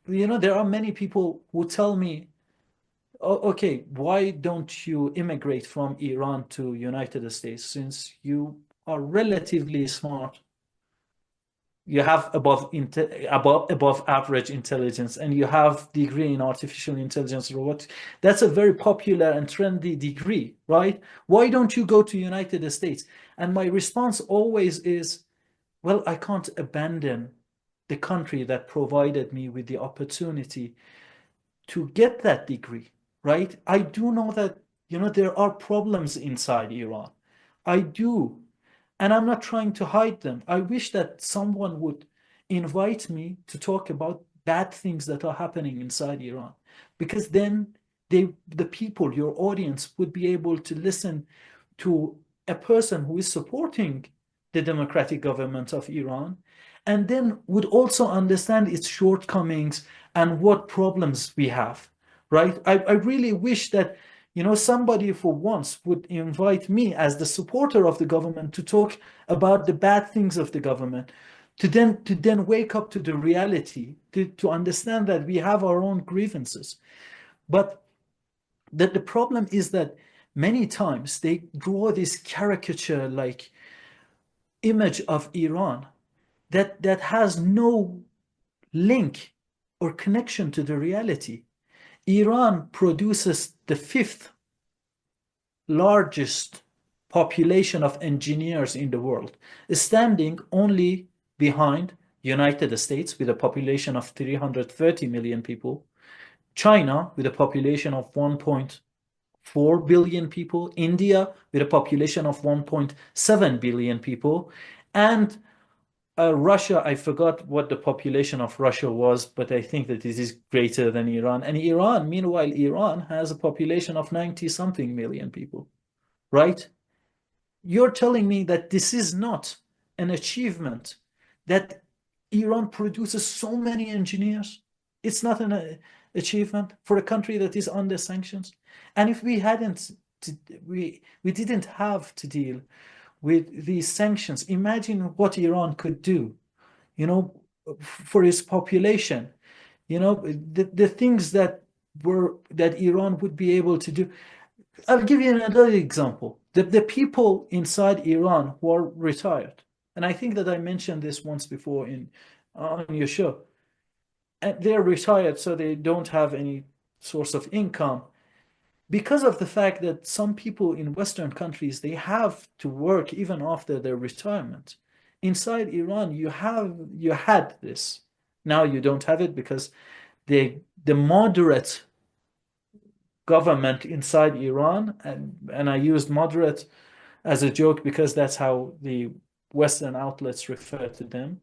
There are many people who tell me, oh, okay, why don't you immigrate from Iran to United States since you are relatively smart? You have above average intelligence and you have degree in artificial intelligence robotics. That's a very popular and trendy degree, right? Why don't you go to United States? And my response always is, well, I can't abandon the country that provided me with the opportunity to get that degree, right? I do know that, there are problems inside Iran. I do. And I'm not trying to hide them. I wish that someone would invite me to talk about bad things that are happening inside Iran, because then the people, your audience, would be able to listen to a person who is supporting the democratic government of Iran, and then would also understand its shortcomings and what problems we have, right? I really wish that, somebody for once would invite me as the supporter of the government to talk about the bad things of the government, to then wake up to the reality, to understand that we have our own grievances. But that the problem is that many times they draw this caricature like image of Iran that has no link or connection to the reality. Iran produces the fifth largest population of engineers in the world, standing only behind United States with a population of 330 million people, China with a population of 1.4 billion people, India with a population of 1.7 billion people, and Russia, I forgot what the population of Russia was, but I think that this is greater than Iran. And Iran, meanwhile, Iran has a population of 90 something million people, right? You're telling me that this is not an achievement, that Iran produces so many engineers. It's not an achievement for a country that is under sanctions. And if we hadn't, we didn't have to deal with these sanctions, imagine what Iran could do, for its population. the things that Iran would be able to do. I'll give you another example. The people inside Iran who are retired, and I think that I mentioned this once before on your show, and they're retired, so they don't have any source of income because of the fact that some people in Western countries, they have to work even after their retirement. Inside Iran, you had this. Now you don't have it because the moderate government inside Iran, and I used moderate as a joke because that's how the Western outlets refer to them.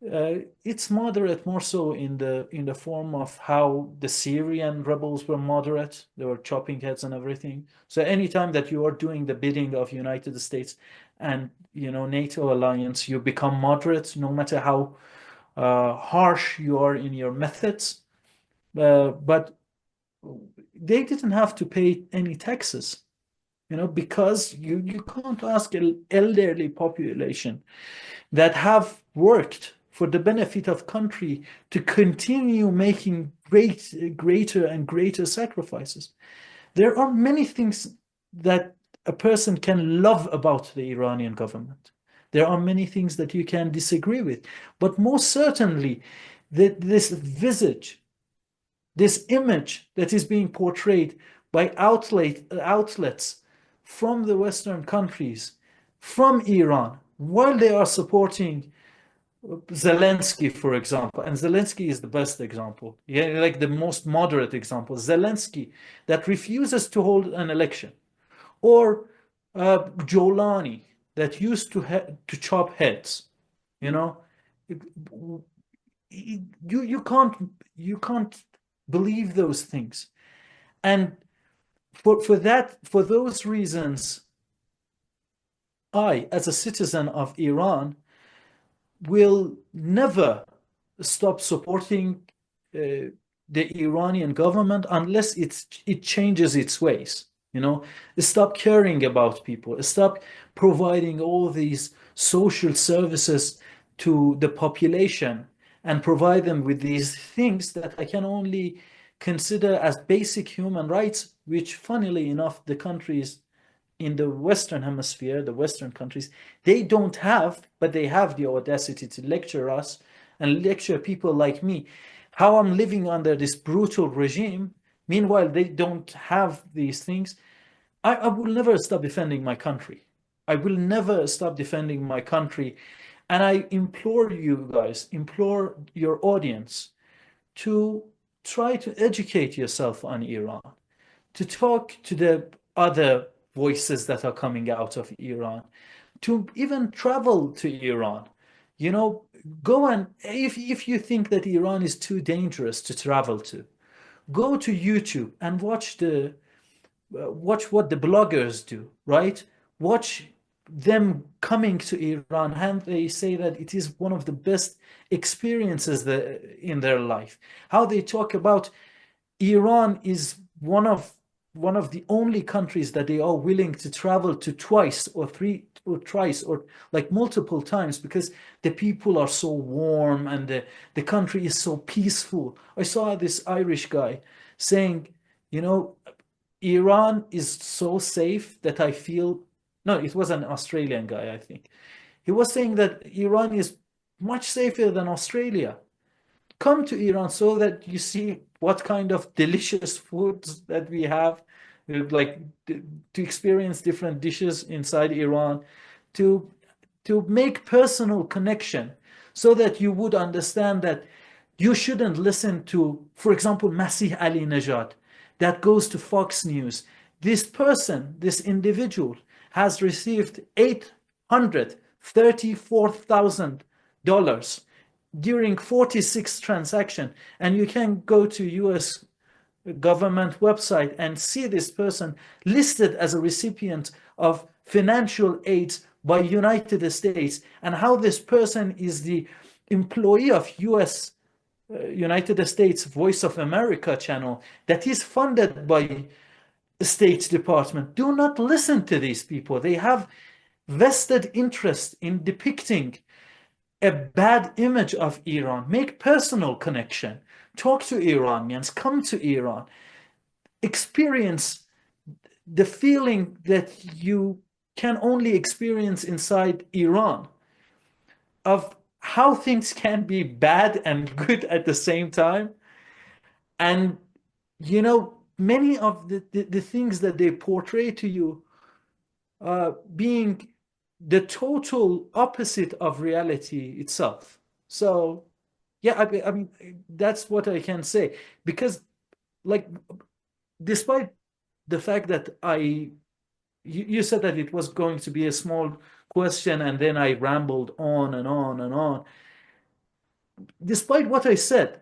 It's moderate more so in the form of how the Syrian rebels were moderate. They were chopping heads and everything. So anytime that you are doing the bidding of United States and NATO alliance, you become moderate, no matter how harsh you are in your methods. But they didn't have to pay any taxes, because you can't ask an elderly population that have worked for the benefit of country to continue making greater and greater sacrifices. There are many things that a person can love about the Iranian government. There are many things that you can disagree with, but most certainly that this visage, this image that is being portrayed by outlets from the Western countries, from Iran, while they are supporting Zelensky, for example, and Zelensky is the best example, yeah, like the most moderate example, Zelensky that refuses to hold an election, or Jolani that used to chop heads, you know, you can't believe those things, and for those reasons, I, as a citizen of Iran, will never stop supporting the Iranian government unless it changes its ways. Stop caring about people, stop providing all these social services to the population, and provide them with these things that I can only consider as basic human rights, which, funnily enough, the countries in the Western hemisphere, the Western countries, they don't have, but they have the audacity to lecture us and lecture people like me how I'm living under this brutal regime. Meanwhile, they don't have these things. I will never stop defending my country. I will never stop defending my country. And I implore you guys, implore your audience to try to educate yourself on Iran, to talk to the other voices that are coming out of Iran, to even travel to Iran. You know, go and if you think that Iran is too dangerous to travel to, go to YouTube and watch what the bloggers do, right? Watch them coming to Iran, and they say that it is one of the best experiences in their life. How they talk about Iran is one of the only countries that they are willing to travel to twice or thrice or like multiple times, because the people are so warm and the country is so peaceful. I saw this Irish guy saying, Iran is so safe that I feel, no, it was an Australian guy, I think. He was saying that Iran is much safer than Australia. Come to Iran so that you see what kind of delicious foods that we have, like to experience different dishes inside Iran, to make personal connection, so that you would understand that you shouldn't listen to, for example, Masih Alinejad that goes to Fox News. This person, this individual, has received $834,000 during 46 transactions, and you can go to US government website and see this person listed as a recipient of financial aid by United States, and how this person is the employee of United States Voice of America channel that is funded by the State Department. Do not listen to these people. They have vested interest in depicting a bad image of Iran. Make personal connection. Talk to Iranians. Come to Iran. Experience the feeling that you can only experience inside Iran of how things can be bad and good at the same time. And, many of the things that they portray to you being the total opposite of reality itself. So, yeah, I mean, that's what I can say. Because, like, despite the fact that you said that it was going to be a small question, and then I rambled on and on and on. Despite what I said,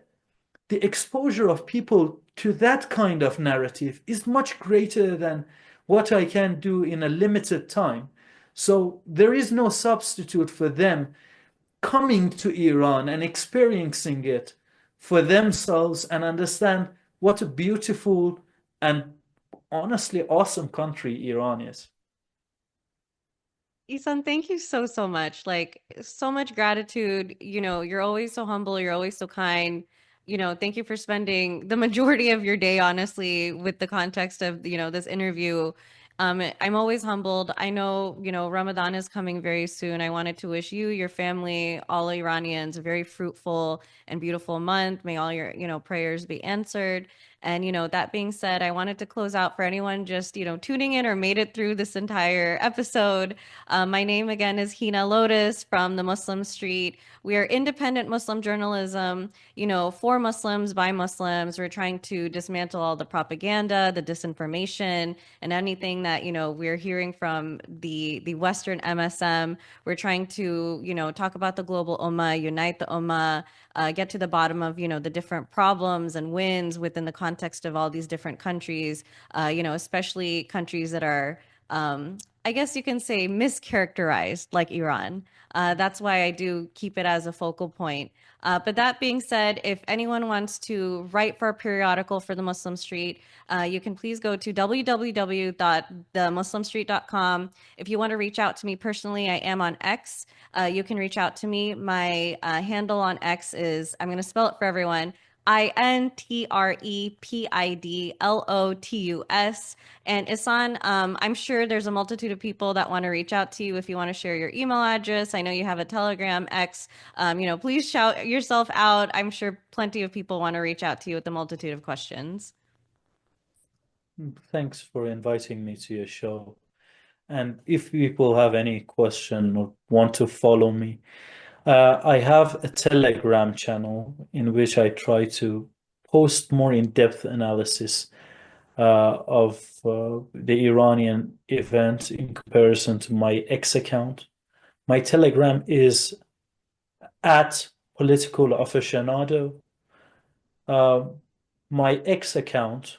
the exposure of people to that kind of narrative is much greater than what I can do in a limited time. So there is no substitute for them coming to Iran and experiencing it for themselves and understand what a beautiful and honestly awesome country Iran is. Isan, thank you so, so much. Like, so much gratitude. You're always so humble. You're always so kind. Thank you for spending the majority of your day, honestly, with the context of, this interview. I'm always humbled. I know, Ramadan is coming very soon. I wanted to wish you, your family, all Iranians a very fruitful and beautiful month. May all your, prayers be answered. And, that being said, I wanted to close out for anyone just, tuning in or made it through this entire episode. My name again is Heena Lotus from the Muslim Street. We are independent Muslim journalism, for Muslims, by Muslims. We're trying to dismantle all the propaganda, the disinformation, and anything that, we're hearing from the Western MSM. We're trying to, talk about the global ummah, unite the ummah, get to the bottom of, the different problems and wins within the context of all these different countries, especially countries that are I guess you can say mischaracterized like Iran. That's why I do keep it as a focal point. But that being said, if anyone wants to write for a periodical for the Muslim Street, you can please go to www.themuslimstreet.com. If you want to reach out to me personally, I am on X. You can reach out to me. My handle on X is, I'm going to spell it for everyone, INTREPIDLOTUS. And Isan, I'm sure there's a multitude of people that want to reach out to you if you want to share your email address. I know you have a Telegram, X. Please shout yourself out. I'm sure plenty of people want to reach out to you with a multitude of questions. Thanks for inviting me to your show. And if people have any question or want to follow me, I have a Telegram channel in which I try to post more in-depth analysis of the Iranian event in comparison to my X account. My Telegram is at political aficionado. Uh, my X account,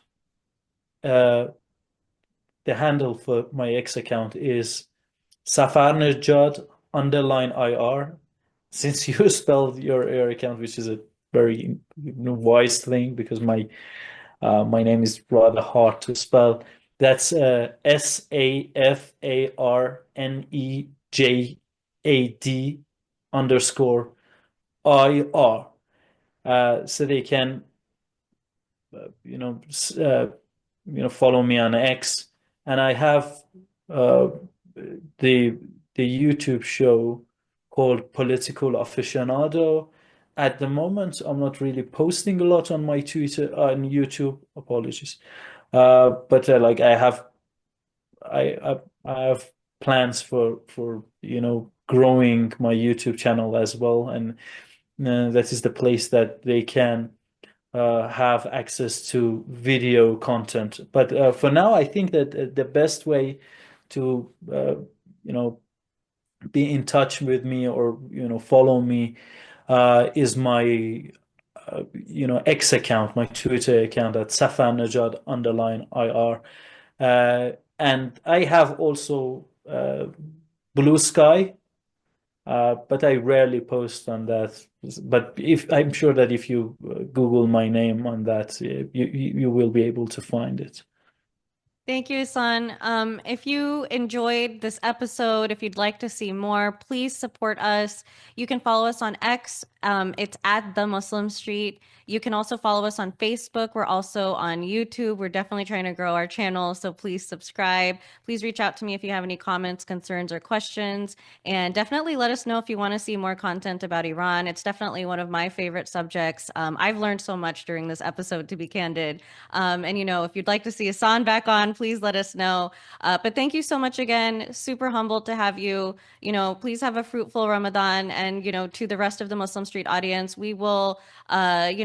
uh, the handle for my X account is Safarnejad underline IR. Since you spelled your account, which is a very wise thing because my name is rather hard to spell. That's SAFARNEJAD underscore IR. So they can, uh, you know, uh, follow me on X, and I have uh, the YouTube show called Political Aficionado. At the moment, I'm not really posting a lot on my Twitter on YouTube. Apologies, but like I have plans for growing my YouTube channel as well, and that is the place that they can have access to video content. But for now, I think that the best way to you know be in touch with me or follow me is my X account, my Twitter account at Safarnejad underline IR. And I have also Blue Sky, but I rarely post on that. But if I'm sure that if you Google my name on that, you will be able to find it. Thank you, Son. If you enjoyed this episode, if you'd like to see more, please support us. You can follow us on X. It's at The Muslim Street. You can also follow us on Facebook. We're also on YouTube. We're definitely trying to grow our channel, so please subscribe. Please reach out to me if you have any comments, concerns, or questions. And definitely let us know if you want to see more content about Iran. It's definitely one of my favorite subjects. I've learned so much during this episode, to be candid. And if you'd like to see Hassan back on, please let us know. But thank you so much again. Super humbled to have you. Please have a fruitful Ramadan. And, to the rest of the Muslim Street audience, we will,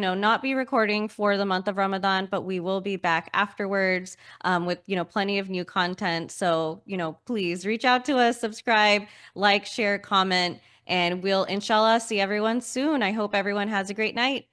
not be recording for the month of Ramadan, but we will be back afterwards with, plenty of new content. So, please reach out to us, subscribe, like, share, comment, and we'll, inshallah, see everyone soon. I hope everyone has a great night.